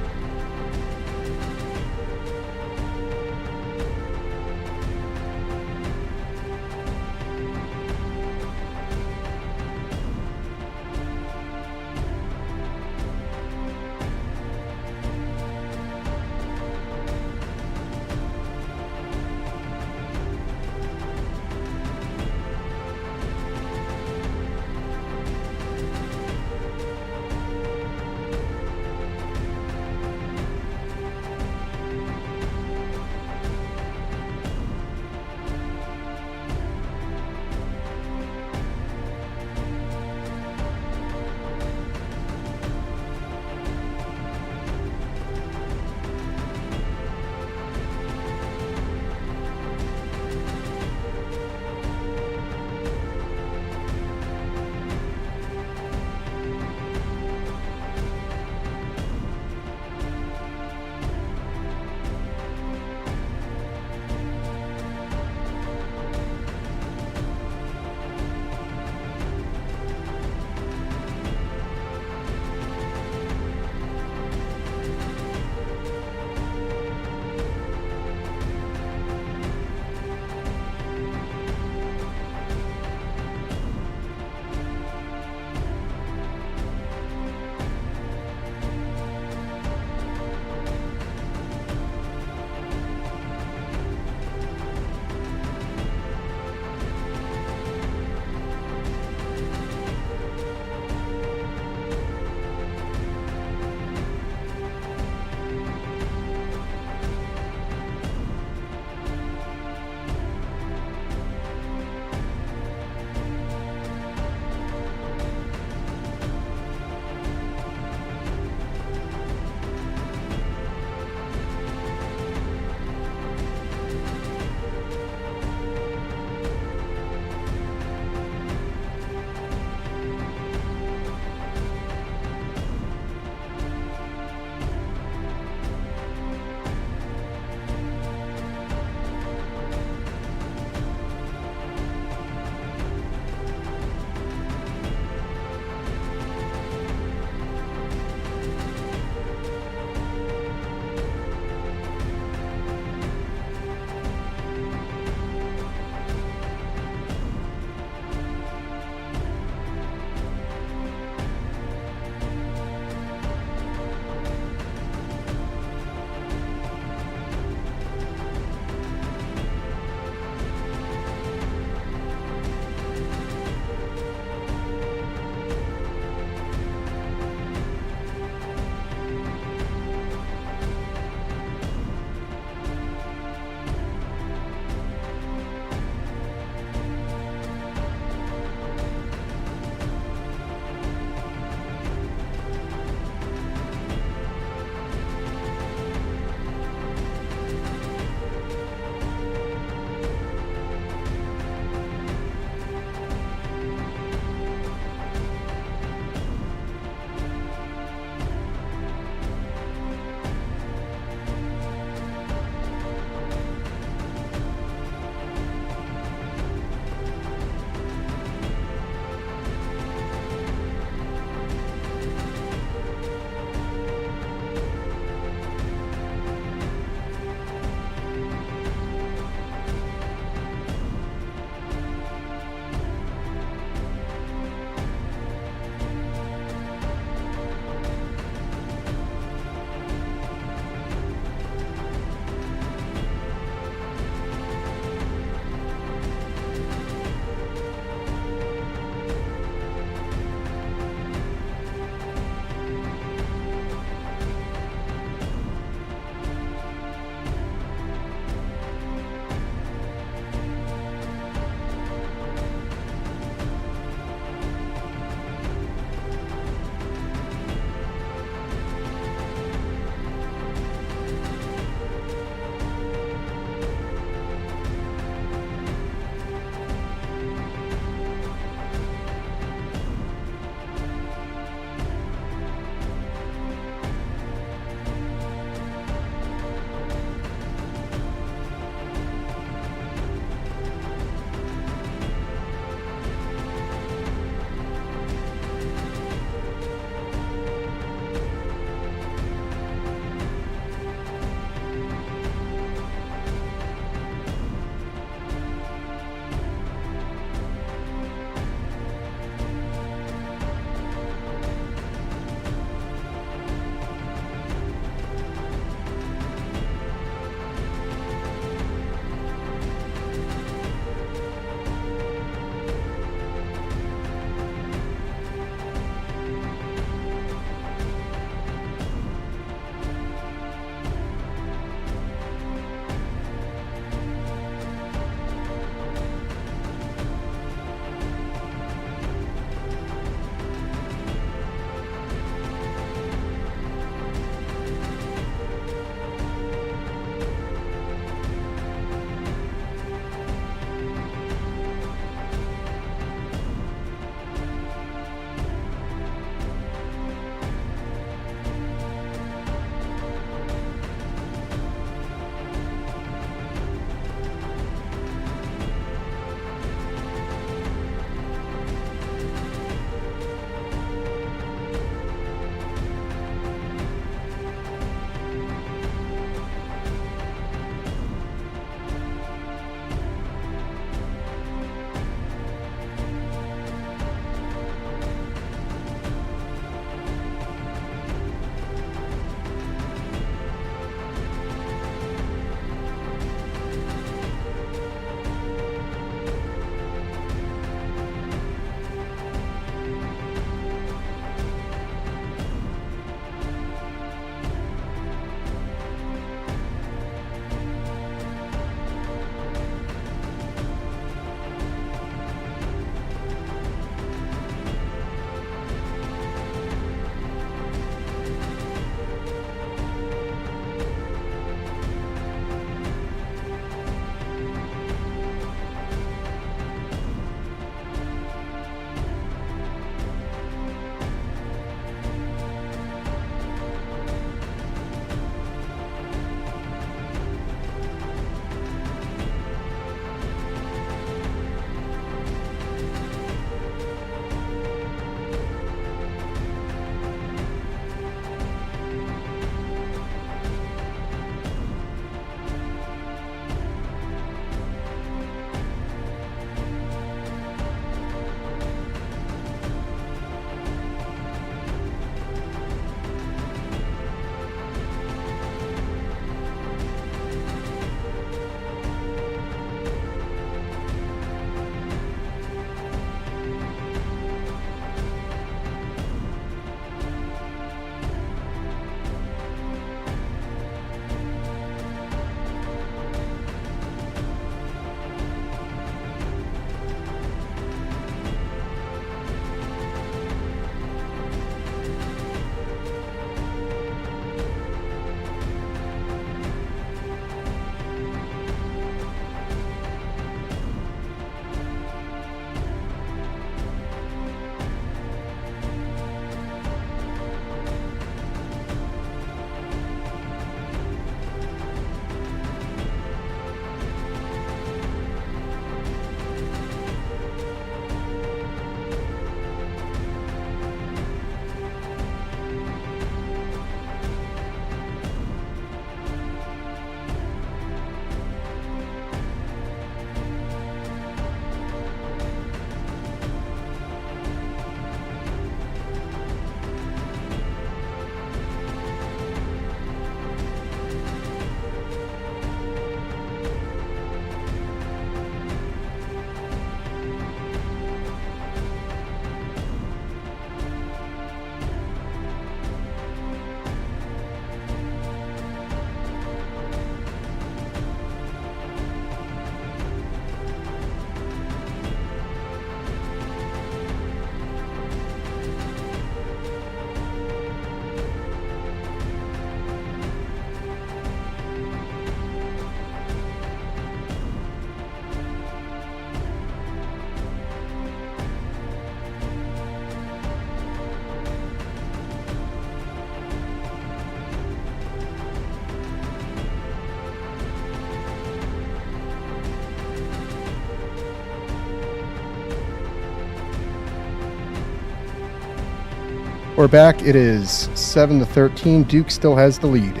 We're back. It is 7-13. Duke still has the lead.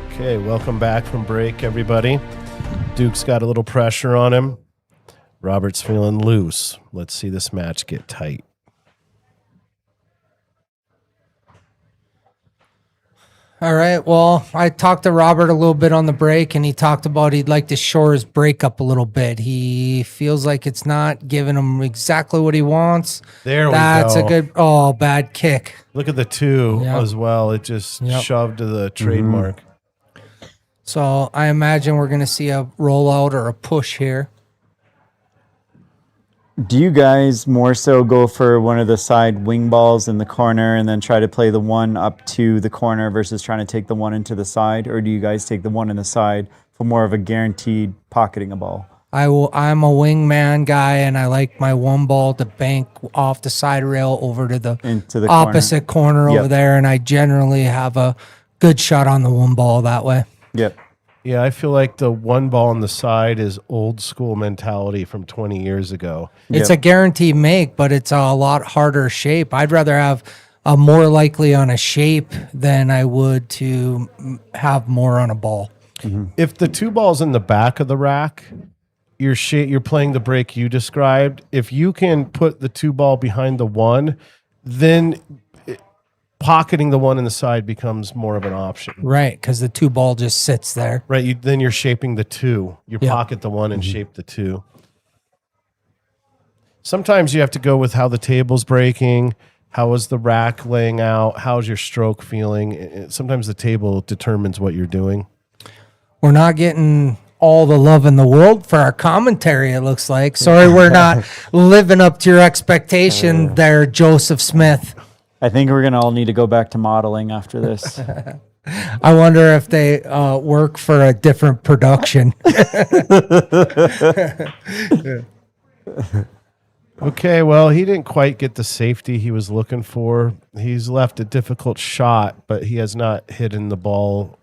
Okay, welcome back from break, everybody. Duke's got a little pressure on him. Robert's feeling loose. Let's see this match get tight. All right. Well, I talked to Robert a little bit on the break, and he talked about he'd like to shore his break up a little bit. He feels like it's not giving him exactly what he wants. There we go. That's a good, bad kick. Look at the 2 Yep. as well. It just Yep. shoved to the trademark. So I imagine we're going to see a rollout or a push here. Do you guys more so go for one of the side wing balls in the corner and then try to play the one up to the corner versus trying to take the one into the side? Or do you guys take the one in the side for more of a guaranteed pocketing a ball? I'm a wingman guy, and I like my one ball to bank off the side rail over to the, Into the opposite corner over Yep. there, and I generally have a good shot on the one ball that way. Yep. Yeah, I feel like the one ball on the side is old school mentality from 20 years ago. It's Yep. a guaranteed make, but it's a lot harder shape. I'd rather have a more likely on a shape than I would to have more on a ball. If the 2 balls in the back of the rack, you're playing the break you described. If you can put the 2 ball behind the 1, then pocketing the 1 in the side becomes more of an option. Right, because the 2 ball just sits there. Right, then you're shaping the 2. You Yeah. pocket the 1 and shape the 2. Sometimes you have to go with how the table's breaking, how is the rack laying out, how's your stroke feeling. Sometimes the table determines what you're doing. We're not getting all the love in the world for our commentary, it looks like. Sorry, we're not living up to your expectation there, Joseph Smith. I think we're going to all need to go back to modeling after this. I wonder if they work for a different production. Okay, well, he didn't quite get the safety he was looking for. He's left a difficult shot, but he has not hidden the ball.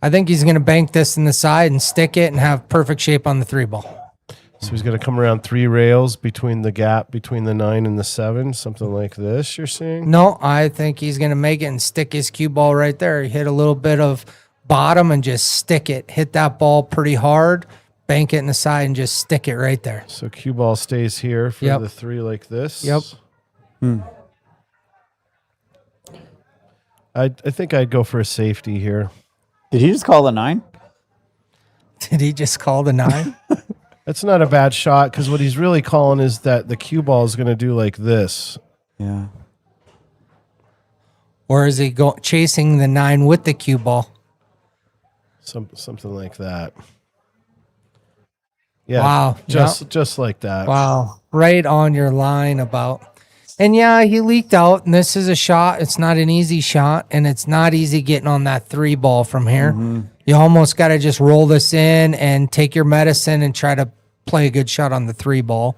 I think he's going to bank this in the side and stick it and have perfect shape on the 3 ball. So he's going to come around 3 rails between the gap between the 9 and the 7, something like this, you're seeing? No, I think he's going to make it and stick his cue ball right there. Hit a little bit of bottom and just stick it. Hit that ball pretty hard, bank it in the side, and just stick it right there. So cue ball stays here for Yep. the 3 like this. Yep. I think I'd go for a safety here. Did he just call the 9? Did he just call the 9? That's not a bad shot because what he's really calling is that the cue ball is going to do like this. Yeah. Or is he chasing the 9 with the cue ball? Something like that. Yeah. Wow. Just like that. Wow. Right on your line about. And yeah, he leaked out, and this is a shot. It's not an easy shot, and it's not easy getting on that 3 ball from here. You almost got to just roll this in and take your medicine and try to play a good shot on the 3 ball.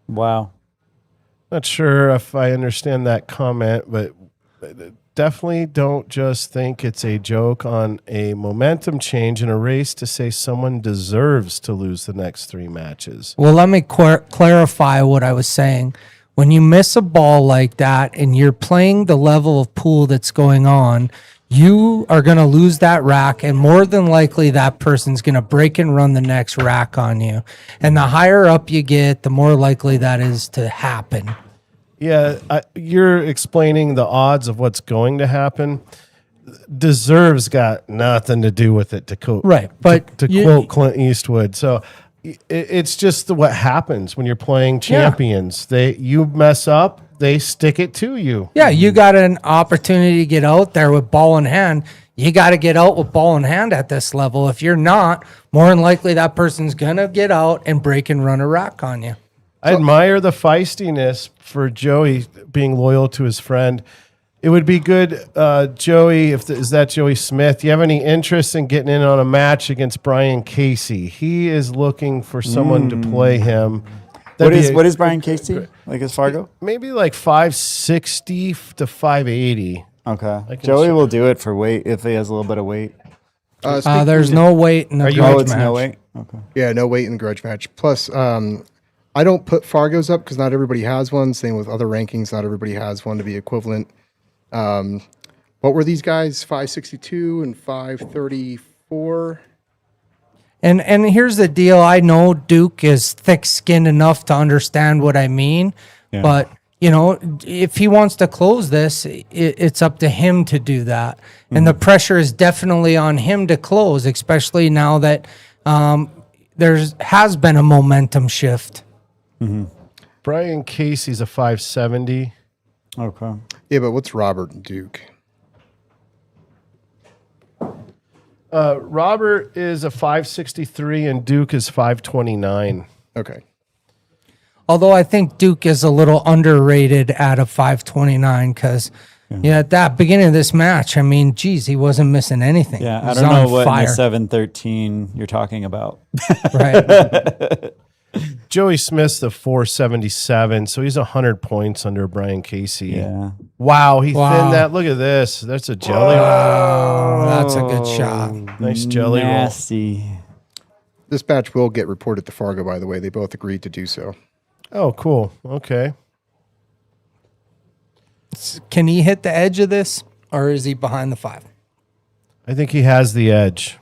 Wow. Not sure if I understand that comment, but definitely don't just think it's a joke on a momentum change in a race to say someone deserves to lose the next 3 matches. Well, let me clarify what I was saying. When you miss a ball like that and you're playing the level of pool that's going on, you are going to lose that rack, and more than likely that person's going to break and run the next rack on you. And the higher up you get, the more likely that is to happen. Yeah, you're explaining the odds of what's going to happen. Deserves got nothing to do with it, to quote, Right, but to quote Clint Eastwood. So it's just what happens when you're playing champions. You mess up, they stick it to you. Yeah, you got an opportunity to get out there with ball in hand. You got to get out with ball in hand at this level. If you're not, more than likely that person's going to get out and break and run a rack on you. I admire the feistiness for Joey being loyal to his friend. It would be good, Joey, is that Joey Smith? Do you have any interest in getting in on a match against Brian Casey? He is looking for someone to play him. What is Brian Casey? Like his Fargo? Maybe like 560 to 580. Okay. can Joey show- will do it for weight if he has a little bit of weight. There's no weight in the Are you- grudge Oh, it's match. no weight? Okay. Yeah, no weight in the grudge match. Plus, I don't put Fargos up because not everybody has one. Same with other rankings, not everybody has one to be equivalent. What were these guys? 562 and 534. And here's the deal. I know Duke is thick-skinned enough to understand what I mean, but if he wants to close this, it's up to him to do that. And the pressure is definitely on him to close, especially now that has been a momentum shift. Brian Casey's a 570. Okay. Yeah, but what's Robert and Duke? Robert is a 563 and Duke is 529. Okay. Although I think Duke is a little underrated at a 529 because at that beginning of this match, I mean, geez, he wasn't missing anything. Yeah, He I was don't know on what in fire. the 713 you're talking about. Right. Joey Smith's the 477, so he's 100 points under Brian Casey. Yeah. Wow, he Wow. thinned that. Look at this. That's a jelly Oh, that's a good shot. roll. Nice jelly roll. Nasty. This match will get reported to Fargo, by the way. They both agreed to do so. Oh, cool. Okay. Can he hit the edge of this, or is he behind the 5? I think he has the edge.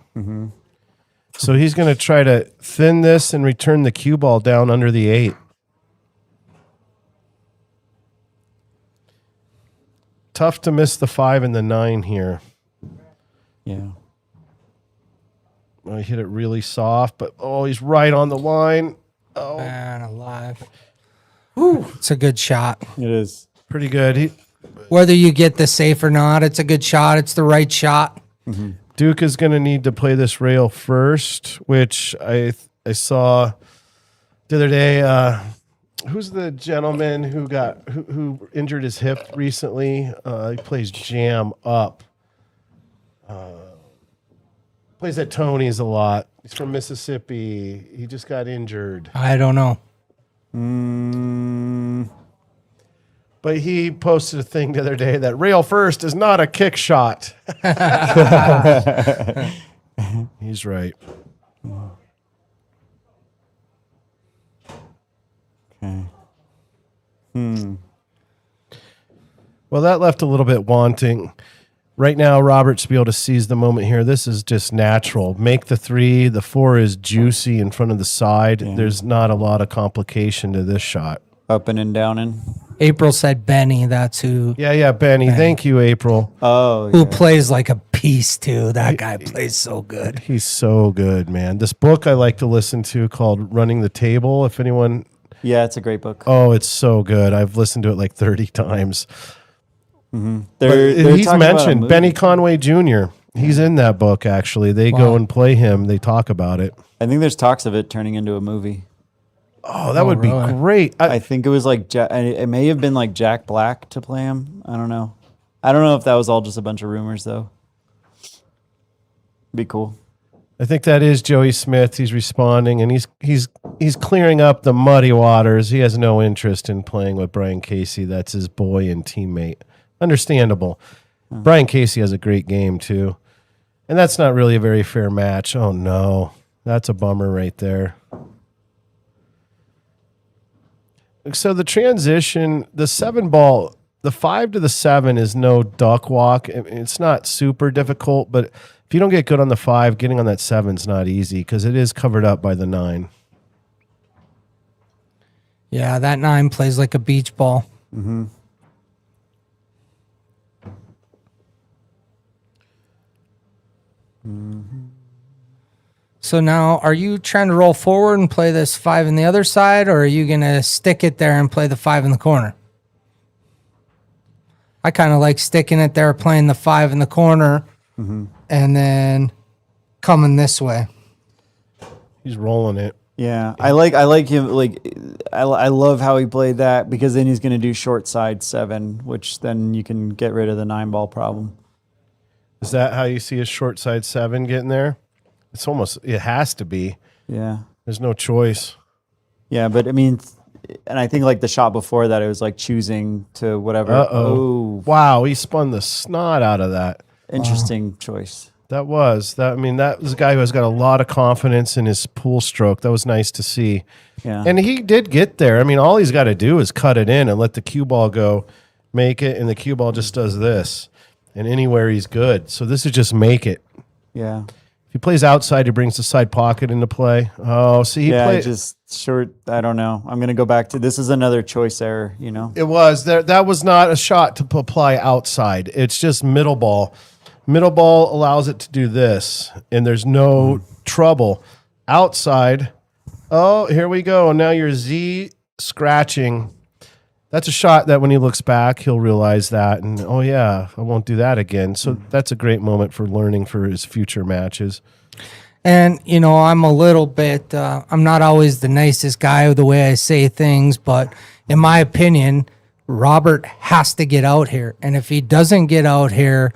So he's going to try to thin this and return the cue ball down under the 8. Tough to miss the 5 and the 9 here. Yeah. I hit it really soft, but he's right on the line. Man alive. Ooh, it's a good shot. It is. Pretty good. Whether you get the safe or not, it's a good shot. It's the right shot. Duke is going to need to play this rail first, which I saw the other day. Who's the gentleman who injured his hip recently? He plays jam up. Plays at Tony's a lot. He's from Mississippi. He just got injured. I don't know. But he posted a thing the other day that rail first is not a kick shot. He's right. Okay. Well, that left a little bit wanting. Right now, Robert should be able to seize the moment here. This is just natural. Make the 3. The 4 is juicy in front of the side. There's not a lot of complication to this shot. Up and down and. April said Benny. That's who Yeah, Benny. Thank you, April. Oh, who plays like a piece too. That guy plays so good. He's so good, man. This book I like to listen to called Running the Table. If anyone, yeah, it's a great book. it's so good. I've listened to it like 30 times. They're He's talking about a mentioned movie. Benny Conway Jr. He's in that book, actually. They go and play him. They talk about it. I think there's talks of it turning into a movie. Oh, that would really? be great. I think it was like it may have been like Jack Black to play him. I don't know. I don't know if that was all just a bunch of rumors though. Be cool. I think that is Joey Smith. He's responding, and he's clearing up the muddy waters. He has no interest in playing with Brian Casey. That's his boy and teammate. Understandable. Brian Casey has a great game too, and that's not really a very fair match. Oh no, that's a bummer right there. So the transition, the 7 ball, the 5 to the 7 is no duck walk. It's not super difficult, but if you don't get good on the 5, getting on that 7 is not easy because it is covered up by the 9. Yeah, that 9 plays like a beach ball. So now, are you trying to roll forward and play this 5 in the other side, or are you going to stick it there and play the 5 in the corner? I kind of like sticking it there, playing the 5 in the corner, and then coming this way. He's rolling it. Yeah, I like him. Like, I love how he played that because then he's going to do short side 7, which then you can get rid of the 9 ball problem. Is that how you see a short side 7 getting there? It has to be. Yeah, There's no choice. yeah, but I mean, And I think like the shot before that, it was like choosing to whatever. Oh, Wow, he spun the snot out of that. interesting choice. That was a guy who has got a lot of confidence in his pool stroke. That was nice to see. Yeah. And he did get there. I mean, all he's got to do is cut it in and let the cue ball go, make it, and the cue ball just does this. And anywhere he's good. So this is just make it. Yeah. If he plays outside, he brings the side pocket into play. Oh, see, he played. Just short. I don't know. I'm going to go back to this is another choice error, you know? It was there. That was not a shot to apply outside. It's just middle ball. Middle ball allows it to do this, and there's no trouble. Outside, oh, here we go. Now you're Z scratching. That's a shot that when he looks back, he'll realize that, and oh yeah, I won't do that again. So that's a great moment for learning for his future matches. And, you know, I'm a little bit, I'm not always the nicest guy with the way I say things, but in my opinion, Robert has to get out here. And if he doesn't get out here,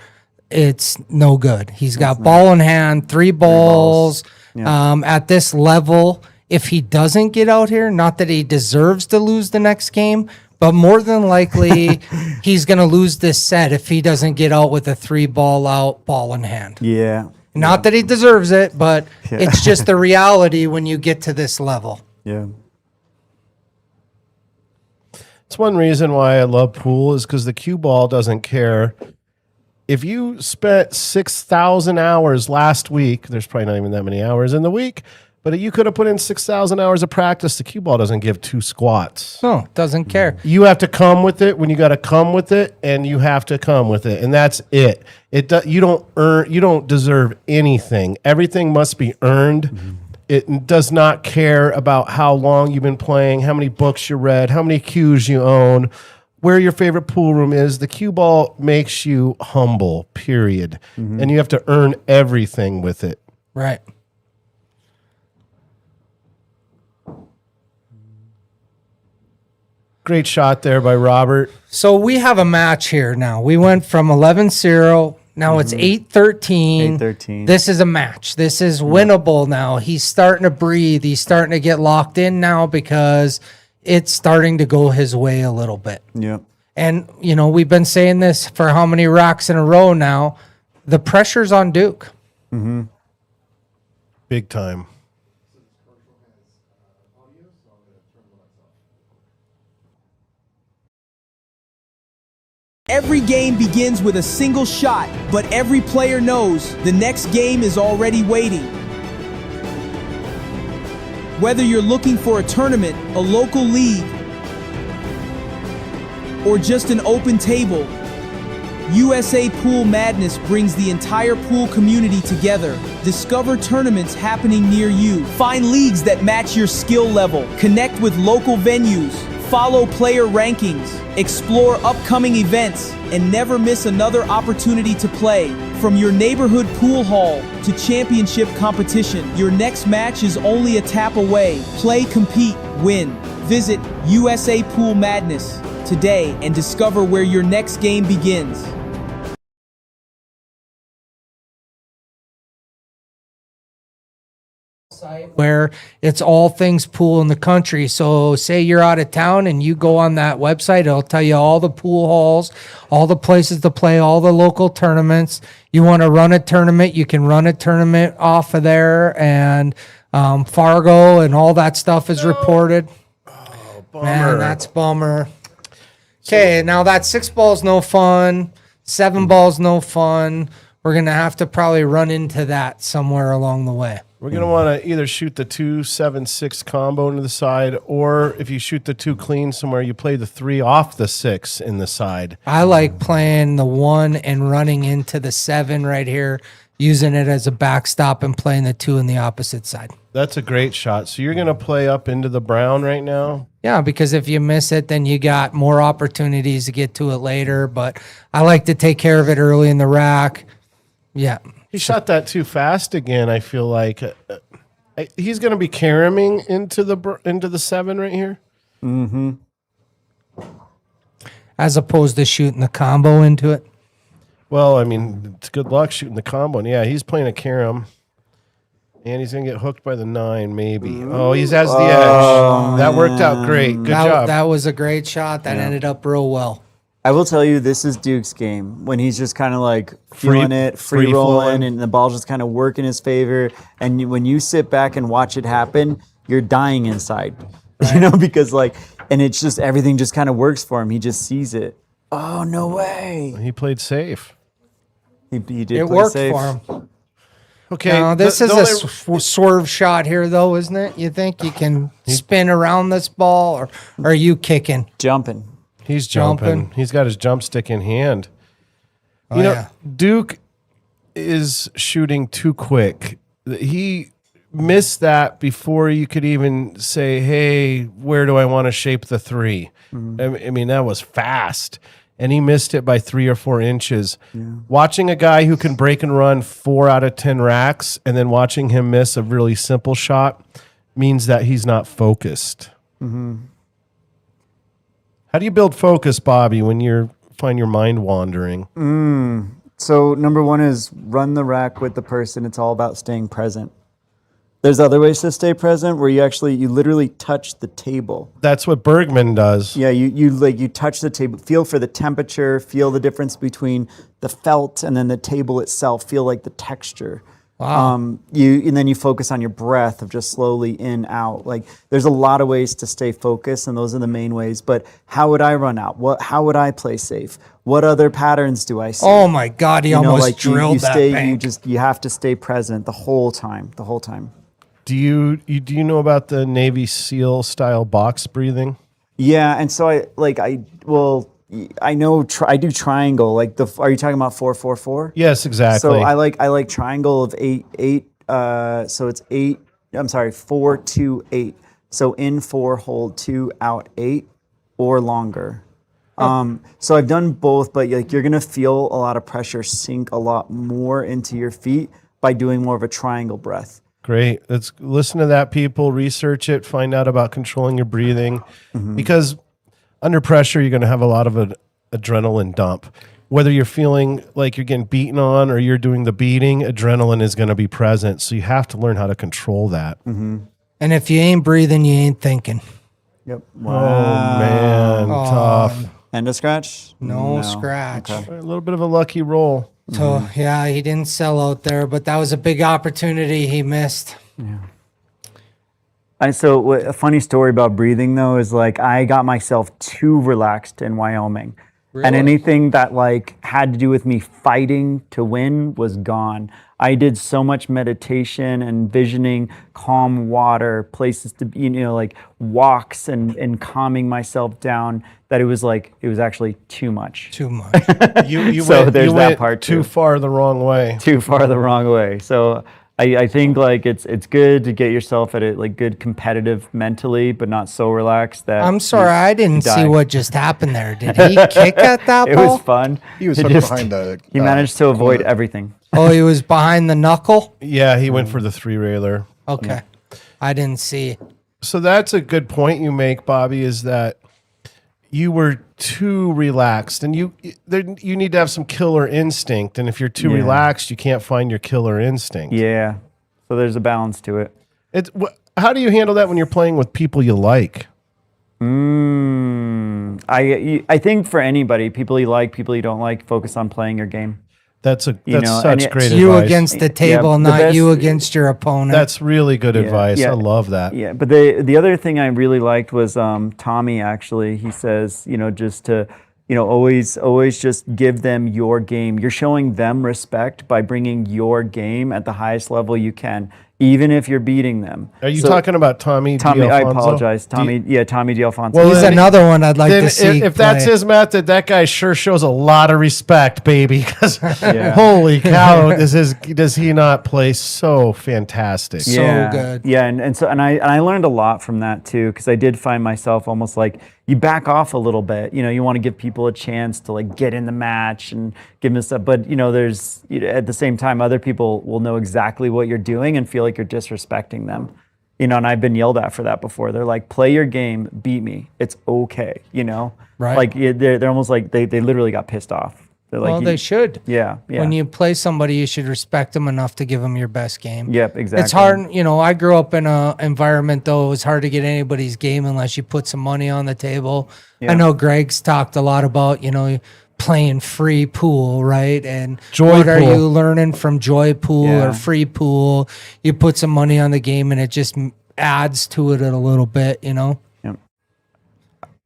it's no good. He's got ball in hand, three balls. At this level, if he doesn't get out here, not that he deserves to lose the next game, but more than likely he's going to lose this set if he doesn't get out with a 3-ball out, ball in hand. Yeah. Not that he deserves it, but it's just the reality when you get to this level. Yeah. It's one reason why I love pool is because the cue ball doesn't care. If you spent 6,000 hours last week, there's probably not even that many hours in the week, but you could have put in 6,000 hours of practice. The cue ball doesn't give 2 squats. No, doesn't care. You have to come with it when you got to come with it, and you have to come with it, and that's it. You don't deserve anything. Everything must be earned. It does not care about how long you've been playing, how many books you read, how many cues you own, where your favorite pool room is. The cue ball makes you humble, period. And you have to earn everything with it. Right. Great shot there by Robert. So we have a match here now. We went from 11-0. Now it's 8-13. 8-13. This is a match. This is winnable now. He's starting to breathe. He's starting to get locked in now because it's starting to go his way a little bit. Yeah. And, you know, we've been saying this for how many racks in a row now. The pressure's on Duke. Big time. Every game begins with a single shot, but every player knows the next game is already waiting. Whether you're looking for a tournament, a local league, or just an open table, USA Pool Madness brings the entire pool community together. Discover tournaments happening near you. Find leagues that match your skill level. Connect with local venues. Follow player rankings. Explore upcoming events. And never miss another opportunity to play. From your neighborhood pool hall to championship competition, your next match is only a tap away. Play, compete, win. Visit USA Pool Madness today and discover where your next game begins. Where it's all things pool in the country. So say you're out of town and you go on that website, it'll tell you all the pool halls, all the places to play, all the local tournaments. You want to run a tournament, you can run a tournament off of there, and Fargo and all that stuff is reported. Oh, bummer. Man, that's bummer. Okay, now that 6 ball's no fun, 7 ball's no fun. We're going to have to probably run into that somewhere along the way. We're going to want to either shoot the 2-7-6 combo into the side, or if you shoot the 2 clean somewhere, you play the 3 off the 6 in the side. I like playing the 1 and running into the 7 right here, using it as a backstop and playing the 2 in the opposite side. That's a great shot. So you're going to play up into the brown right now? Yeah, because if you miss it, then you got more opportunities to get to it later. But I like to take care of it early in the rack. Yeah. He shot that too fast again, I feel like. He's going to be caroming into the 7 right here? Mm-hmm. As opposed to shooting the combo into it. Well, I mean, it's good luck shooting the combo. And yeah, he's playing a carom. And he's going to get hooked by the 9, maybe. Oh, he has the edge. That worked out great. Good job. That was a great shot. That ended up real well. I will tell you, this is Duke's game when he's just kind of like feeling it, free rolling, and the ball's just kind of work in his favor. And when you sit back and watch it happen, you're dying inside, because and it's just everything just kind of works for him. He just sees it. Oh, no way. He played safe. He did. It play worked safe. for him. Okay. Now, this is a swerve shot here, though, isn't it? You think you can spin around this ball, or are you kicking? Jumping. He's jumping. He's got his jump stick in hand. Duke is shooting too quick. He missed that before you could even say, hey, where do I want to shape the 3? I mean, that was fast. And he missed it by 3 or 4 inches. Yeah. Watching a guy who can break and run 4 out of 10 racks and then watching him miss a really simple shot means that he's not focused. Mm-hmm. How do you build focus, Bobby, when you find your mind wandering? So number 1 is run the rack with the person. It's all about staying present. There's other ways to stay present where you literally touch the table. That's what Bergman does. Yeah, you touch the table, feel for the temperature, feel the difference between the felt and then the table itself, feel like the texture. Wow. And then you focus on your breath of just slowly in, out. Like there's a lot of ways to stay focused, and those are the main ways. But how would I run out? How would I play safe? What other patterns do I see? Oh my God, he almost drilled that bank. You have to stay present the whole time. Do you know about the Navy SEAL style box breathing? Yeah, and so I know I do triangle. Are you talking about 4-4-4? Yes, exactly. So I like triangle of 8-8. So it's 8. I'm sorry, 4-2-8. So in 4, hold 2, out 8, or longer. So I've done both, but you're gonna feel a lot of pressure sink a lot more into your feet by doing more of a triangle breath. Great. Let's listen to that, people. Research it. Find out about controlling your breathing. Because under pressure, you're going to have a lot of an adrenaline dump. Whether you're feeling like you're getting beaten on or you're doing the beating, adrenaline is going to be present. So you have to learn how to control that. And if you ain't breathing, you ain't thinking. Yep. Wow. Oh, man. Tough. And a scratch? No scratch. Okay. A little bit of a lucky roll. So, yeah, he didn't sell out there, but that was a big opportunity he missed. Yeah. So a funny story about breathing, though, is I got myself too relaxed in Wyoming. Really? And anything that had to do with me fighting to win was gone. I did so much meditation and visioning, calm water, places to be, walks and calming myself down, that it was actually too much. Too much. You so went, there's you that went part too far the wrong way. Too far the wrong way. So I think it's good to get yourself at it good competitive mentally, but not so relaxed that I'm sorry, I didn't see what just happened there. Did he kick at that It ball? was fun. He was hooked behind the. He managed to avoid everything. Oh, he was behind the knuckle? Yeah, he went for the 3-railer. Okay. I didn't see. So that's a good point you make, Bobby, is that you were too relaxed, and you need to have some killer instinct. And if you're too relaxed, you can't find your killer instinct. Yeah. So there's a balance to it. How do you handle that when you're playing with people you like? I think for anybody, people you like, people you don't like, focus on playing your game. That's such great advice. You against the table, not you against your opponent. That's really good advice. I love that. Yeah, but the other thing I really liked was Tommy, actually. He says, just to, always just give them your game. You're showing them respect by bringing your game at the highest level you can, even if you're beating them. Are you talking about Tommy Tommy, D'Alfonso? I apologize. Tommy D'Alfonso. Well, he's another one I'd like to see. If that's his method, that guy sure shows a lot of respect, baby. Because holy cow, does he not play so fantastic? So good. Yeah, and I learned a lot from that too, because I did find myself almost you back off a little bit. You want to give people a chance to get in the match and give them stuff. But there's at the same time, other people will know exactly what you're doing and feel like you're disrespecting them. And I've been yelled at for that before. They're like, play your game, beat me. It's okay. Right. They're almost they literally got pissed off. They're like, Well, they should. Yeah, yeah. When you play somebody, you should respect them enough to give them your best game. Yep, exactly. It's hard, I grew up in an environment, though, it was hard to get anybody's game unless you put some money on the table. Yeah. I know Greg's talked a lot about, playing free pool, right? And Joy what are pool. you learning from Joy Pool Yeah. or free pool? You put some money on the game and it just adds to it a little bit, Yep.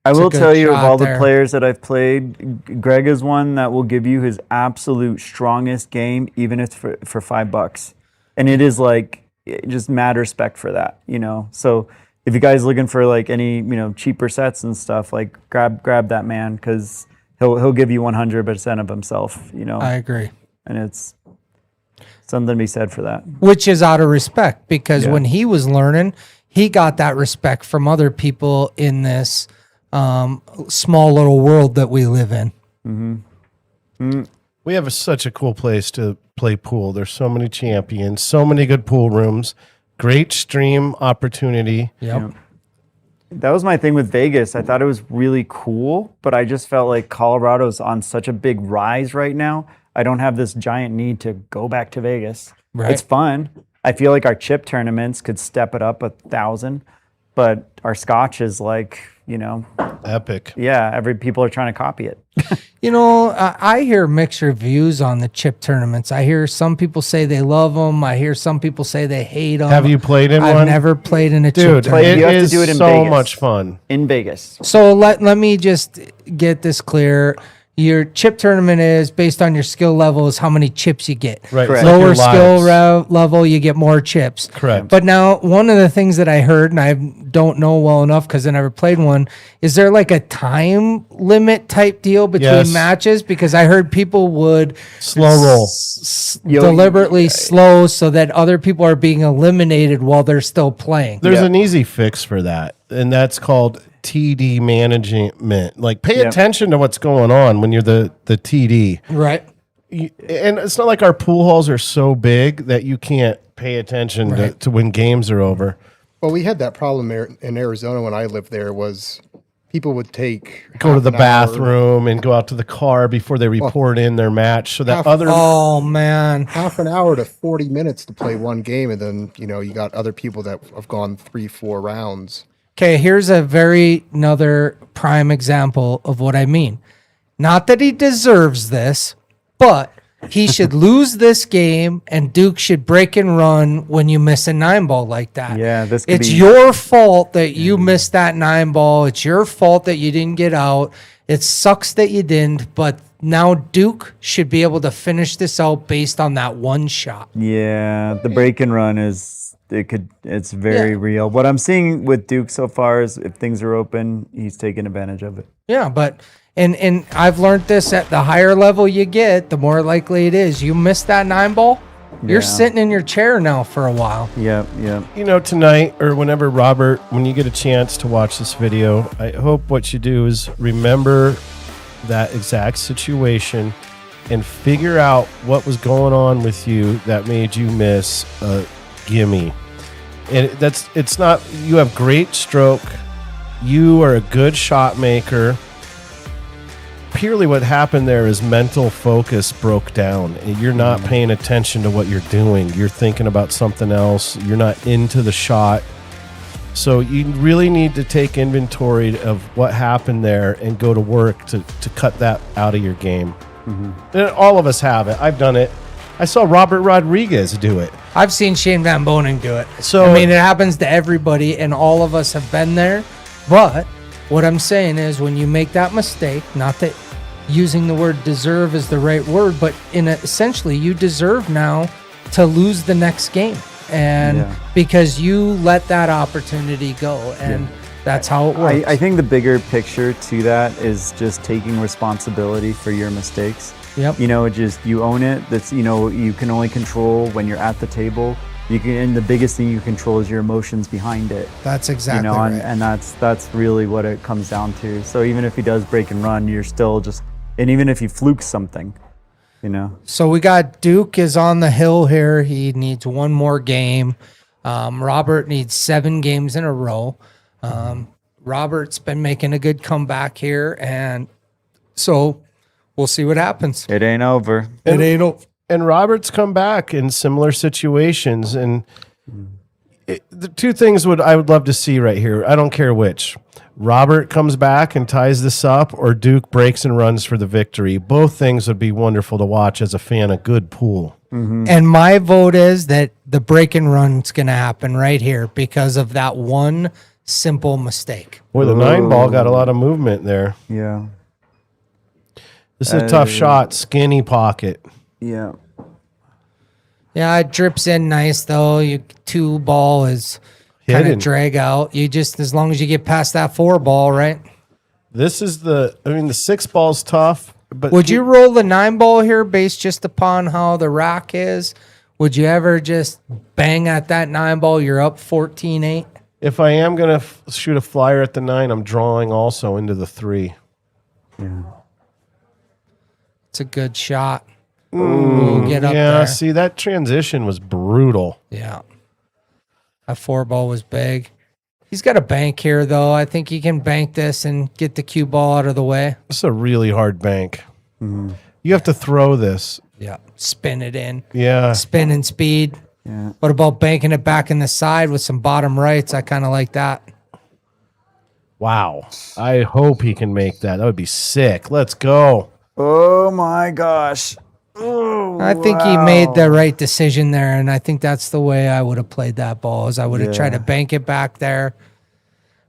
I It's a will good tell you, of shot all the there. players that I've played, Greg is one that will give you his absolute strongest game, even if for $5. And it is like, just mad respect for that, So if you guys looking for like any, cheaper sets and stuff, like grab that man, because he'll give you 100% of himself, I agree. and it's something to be said for that. Which is out of respect because Yeah. when he was learning, he got that respect from other people in this small little world that we live in. We have such a cool place to play pool. There's so many champions, so many good pool rooms, great stream opportunity. Yep. That was my thing with Vegas. I thought it was really cool, but I just felt like Colorado's on such a big rise right now. I don't have this giant need to go back to Vegas. Right. It's fun. I feel like our chip tournaments could step it up 1,000, but our Scotch is like, Epic. yeah, people are trying to copy it. I hear mixed reviews on the chip tournaments. I hear some people say they love them. I hear some people say they hate them. Have you played in I've one? never played in a Dude, chip tournament. you have to is do it in so Vegas. much fun. In Vegas. So let me just get this clear. Your chip tournament is based on your skill level is how many chips you get. Right. Correct. It's like Lower your skill lives. level, you get more chips. Correct. But now, one of the things that I heard, and I don't know well enough because I never played one, is there like a time limit type deal between Yes. matches? Because I heard people would Slow roll. deliberately slow so that other people are being eliminated while they're still playing. There's Yeah. an easy fix for that, and that's called TD management. Like, pay Yep. attention to what's going on when you're the TD. Right. And it's not like our pool halls are so big that you can't pay attention to when games are over. Well, we had that problem in Arizona when I lived there. Was people would Go to half the an hour- bathroom and go out to the car before they report in their match, so that half- other Oh, man. half an hour to 40 minutes to play one game, and then you got other people that have gone 3-4 rounds. Okay, here's another prime example of what I mean. Not that he deserves this, but he should lose this game and Duke should break and run when you miss a 9-ball like that. Yeah, this could It's be- your fault that you missed that 9-ball. It's your fault that you didn't get out. It sucks that you didn't, but now Duke should be able to finish this out based on that one shot. Yeah, the break and run it's very Yeah. real. What I'm seeing with Duke so far is if things are open, he's taking advantage of it. Yeah, but and I've learned this at the higher level you get, the more likely it is. You miss that 9-ball, you're Yeah. sitting in your chair now for a while. Yep. tonight or whenever, Robert, when you get a chance to watch this video, I hope what you do is remember that exact situation and figure out what was going on with you that made you miss a gimme. And it's not, you have great stroke, you are a good shot maker. Purely what happened there is mental focus broke down. And you're not paying attention to what you're doing. You're thinking about something else. You're not into the shot. So you really need to take inventory of what happened there and go to work to cut that out of your game. And all of us have it. I've done it. I saw Robert Rodriguez do it. I've seen Shane Van Bonen do it. So- I mean, it happens to everybody, and all of us have been there. But what I'm saying is, when you make that mistake, not that using the word deserve is the right word, but essentially, you deserve now to lose the next game, and Yeah. because you let that opportunity go, and that's how it works. I think the bigger picture to that is just taking responsibility for your mistakes. Yep. You own it. That's, you can only control when you're at the table. And the biggest thing you control is your emotions behind it. That's exactly right. And that's really what it comes down to. So even if he does break and run, you're still and even if he flukes something, So we got Duke is on the hill here. He needs one more game. Robert needs 7 games in a row. Robert's been making a good comeback here. And so we'll see what happens. It ain't over. It ain't over. And Robert's come back in similar situations, and the two things I would love to see right here. I don't care which. Robert comes back and ties this up, or Duke breaks and runs for the victory. Both things would be wonderful to watch as a fan of good pool. And my vote is that the break and run's going to happen right here because of that one simple mistake. Boy, the 9-ball got a lot of movement there. Yeah. This is a tough shot. Skinny pocket. Yeah. Yeah, it drips in nice though. 2-ball is kind of Hidden. drag out. You just, as long as you get past that 4-ball, right? This is the 6-ball's tough. But Would you roll the 9-ball here based just upon how the rack is? Would you ever just bang at that 9-ball? You're up 14-8. If I am going to shoot a flyer at the 9, I'm drawing also into the 3. Yeah. It's a good shot. Ooh, get up Yeah, there. see, that transition was brutal. Yeah. That 4-ball was big. He's got a bank here, though. I think he can bank this and get the cue ball out of the way. This is a really hard bank. You have to throw this. Yeah. Spin it in. Yeah. Spin and speed. Yeah. What about banking it back in the side with some bottom rights? I kind of like that. Wow. I hope he can make that. That would be sick. Let's go. Oh my gosh. Oh, I think he made the right decision there, and I think that's the way I would have played that ball, is I would have tried to bank it back there.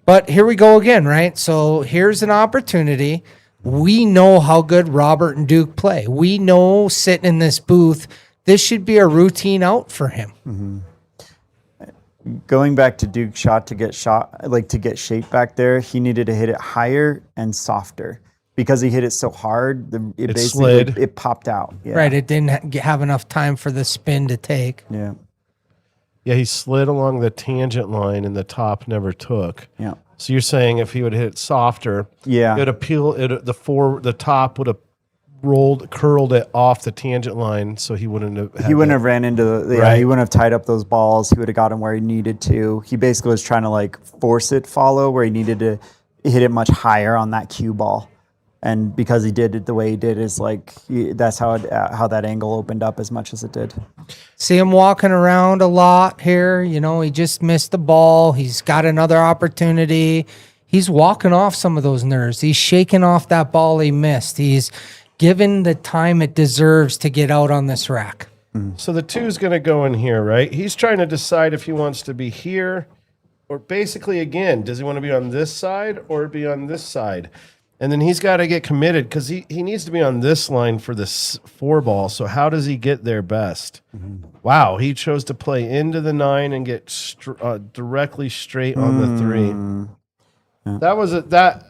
But here we go again, right? So here's an opportunity. We know how good Robert and Duke play. We know sitting in this booth, this should be a routine out for him. Going back to Duke's shot, to get shape back there, he needed to hit it higher and softer. Because he hit it so hard, it basically slid. it popped out. Yeah. Right, it didn't have enough time for the spin to take. Yeah. Yeah, he slid along the tangent line and the top never took. Yeah. So you're saying if he would hit it softer, Yeah. it would appeal the top would have curled it off the tangent line, so he wouldn't have He wouldn't have ran into the Right. he wouldn't have tied up those balls. He would have got him where he needed to. He basically was trying to force it follow where he needed to hit it much higher on that cue ball. And because he did it the way he did, that's how that angle opened up as much as it did. See him walking around a lot here. You know, he just missed the ball. He's got another opportunity. He's walking off some of those nerves. He's shaking off that ball he missed. He's given the time it deserves to get out on this rack. So the 2 is going to go in here, right? He's trying to decide if he wants to be here, or basically, again, does he want to be on this side or be on this side? And then he's got to get committed because he needs to be on this line for this 4-ball. So how does he get there best? Wow, he chose to play into the 9 and get directly straight on the 3. Yeah. That was that.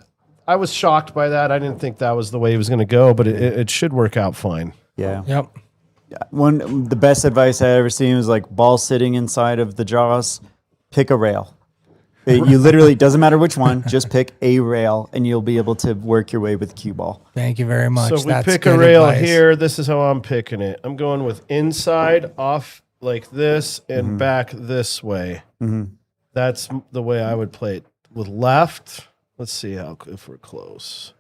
I was shocked by that. I didn't think that was the way he was going to go, but it should work out fine. Yeah. Yep. The best advice I ever seen was ball sitting inside of the jaws, pick a rail. You literally, doesn't matter which one, just pick a rail and you'll be able to work your way with cue ball. Thank you very much. So if we That's pick a good rail advice. here, this is how I'm picking it. I'm going with inside, off like this, and back this way. That's the way I would play it. With left, let's see if we're close.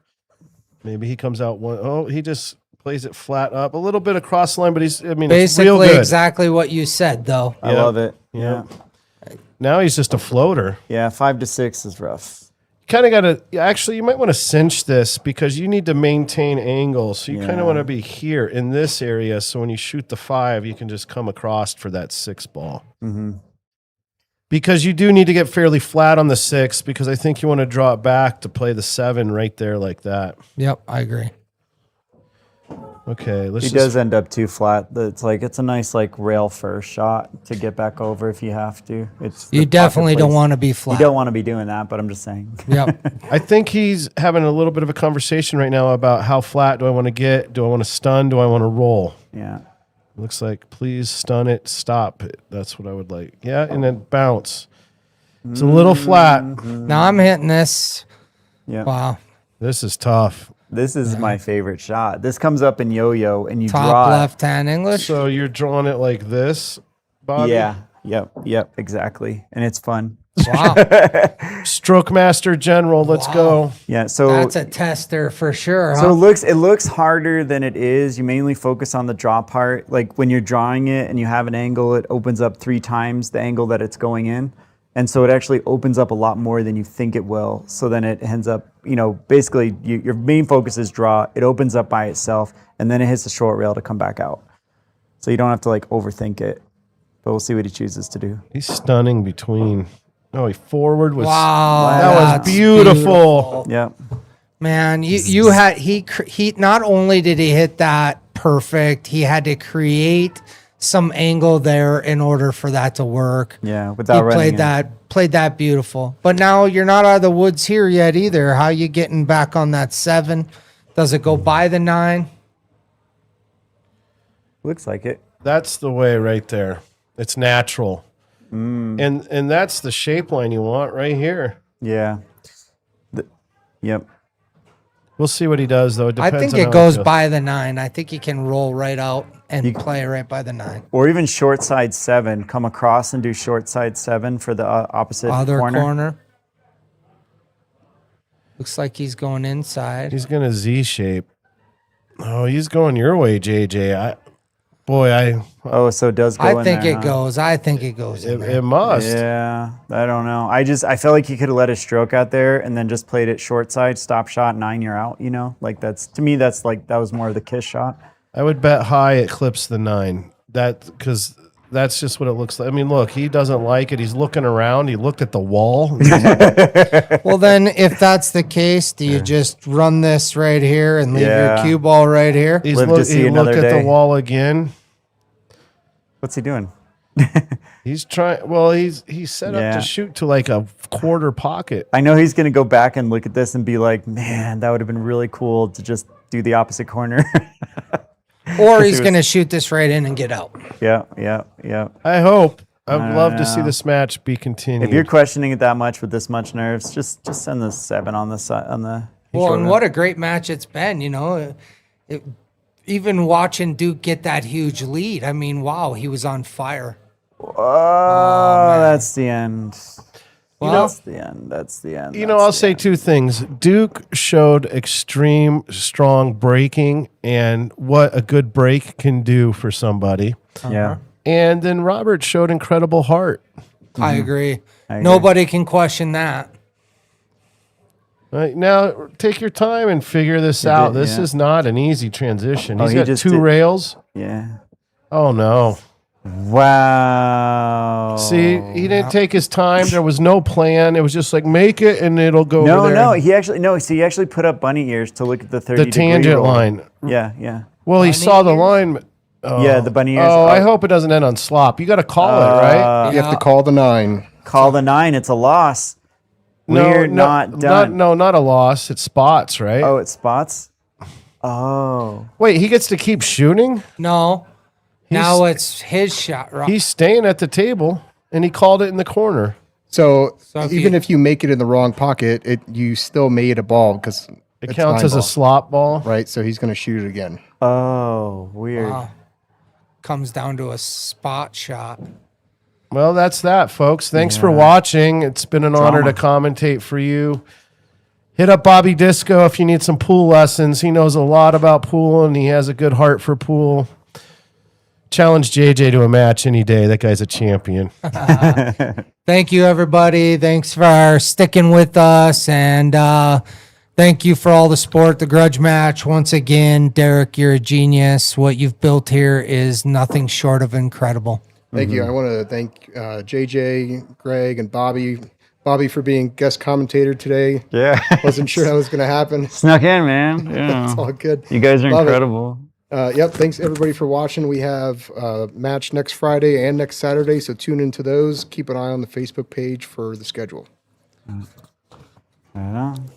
Maybe he comes out one. Oh, he just plays it flat up. A little bit across the line, but it's real Basically good. exactly what you said, though. I love it. Yeah. Now he's just a floater. Yeah, 5 to 6 is rough. You kind of got to, actually, you might want to cinch this because you need to maintain angle. So you kind of want to be here in this area. So when you shoot the 5, you can just come across for that 6-ball. Because you do need to get fairly flat on the 6 because I think you want to draw it back to play the 7 right there like that. Yep, I agree. Okay, He does end up too flat. It's a nice rail first shot to get back over if you have to. You definitely don't want to be You flat. don't want to be doing that, but I'm just saying. Yep. I think he's having a little bit of a conversation right now about how flat do I want to get? Do I want to stun? Do I want to roll? Yeah. Looks like please stun it, stop it. That's what I would like. Yeah, and then bounce. It's a little flat. Now I'm hitting this. Yeah. Wow. This is tough. This is my favorite shot. This comes up in yo-yo and you Top draw it. left-hand English. So you're drawing it like this, Bobby? Yeah. Yep. Exactly. And it's fun. Wow. Stroke Master General, let's go. Yeah, so That's a tester for sure. So Huh? it looks harder than it is. You mainly focus on the draw part. Like when you're drawing it and you have an angle, it opens up 3 times the angle that it's going in. And so it actually opens up a lot more than you think it will. So then it ends up, basically your main focus is draw. It opens up by itself and then it hits the short rail to come back out. So you don't have to like overthink it. But we'll see what he chooses to do. He's stunning between. Oh, he forward was. Wow, That was that's beautiful. Yeah. Man, you had he not only did he hit that perfect, he had to create some angle there in order for that to work. Yeah, He without running played that beautiful. But now you're not out of the woods here yet either. How you getting back on that 7? Does it go by the 9? Looks like it. That's the way right there. It's natural. And that's the shape line you want right here. Yeah. Yep. We'll see what he does, though. It I depends think on it how goes feels. by the 9. I think you can roll right out and play right by the 9. Or even short side 7. Come across and do short side 7 for the opposite Other corner. corner. Looks like he's going inside. He's going to Z shape. Oh, he's going your way, JJ. Oh, so it does go I in think there, it huh? goes. I think it goes in there. It must. Yeah, I don't know. I felt like he could have let his stroke out there and then just played it short side, stop shot, 9, you're out. Like to me, that was more of the kiss shot. I would bet high it clips the 9. Because that's just what it looks like. I mean, look, he doesn't like it. He's looking around. He looked at the wall. Well, then, if that's the case, do you just run this right here and leave your Yeah. cue ball right here? He Live to see looked another at day. the wall again. What's he doing? He's trying. Well, he's set up Yeah. to shoot to like a quarter pocket. I know he's going to go back and look at this and be like, man, that would have been really cool to just do the opposite corner. Or he's going to shoot this right in and get out. Yeah. I hope. I'd love to see know. this match be continued. If you're questioning it that much with this much nerves, just send the 7 on the side on the. Well, short and rail. what a great match it's been, even watching Duke get that huge lead. I mean, wow, he was on fire. Oh, that's the end. Well, That's the end. That's the end. I'll say 2 things. Duke showed extreme strong braking and what a good brake can do for somebody. Yeah. And then Robert showed incredible heart. I agree. agree. Nobody can question that. Right, now, take your time and figure this out. This yeah. is not an easy transition. He's he got just 2 did- rails. Yeah. Oh, no. Wow. See, he didn't take his time. There was no plan. It was just like, make it and it'll go over there. No. He actually put up bunny ears to look at the 30 The tangent line. Yeah. Well, he Bunny saw the ears? line. Oh. Yeah, the bunny ears. Oh, I hope it doesn't end on slop. You got to call it, right? You have to call the 9. Call the 9. It's a loss. We're not done. Not a loss. It's spots, right? Oh, it spots? Oh. Wait, he gets to keep shooting? No. Now it's his shot. He's staying at the table, and he called it in the corner. So, if even you- if you make it in the wrong pocket, you still made a ball because It counts as a slop ball. right. So he's going to shoot it again. Oh, weird. Wow. Comes down to a spot shot. Well, that's that, folks. Thanks for watching. It's been an honor to commentate for you. Hit up Bobby Disco if you need some pool lessons. He knows a lot about pool, and he has a good heart for pool. Challenge JJ to a match any day. That guy's a champion. Thank you, everybody. Thanks for sticking with us. And thank you for all the support, the grudge match. Once again, Derek, you're a genius. What you've built here is nothing short of incredible. Thank you. I want to thank JJ, Greg, and Bobby. Bobby for being guest commentator today. Yeah. Wasn't sure that was going to happen. Snuck in, man. Yeah. It's all good. You guys are Love it. incredible. Yep. Thanks everybody for watching. We have a match next Friday and next Saturday, so tune into those. Keep an eye on the Facebook page for the schedule. Right on.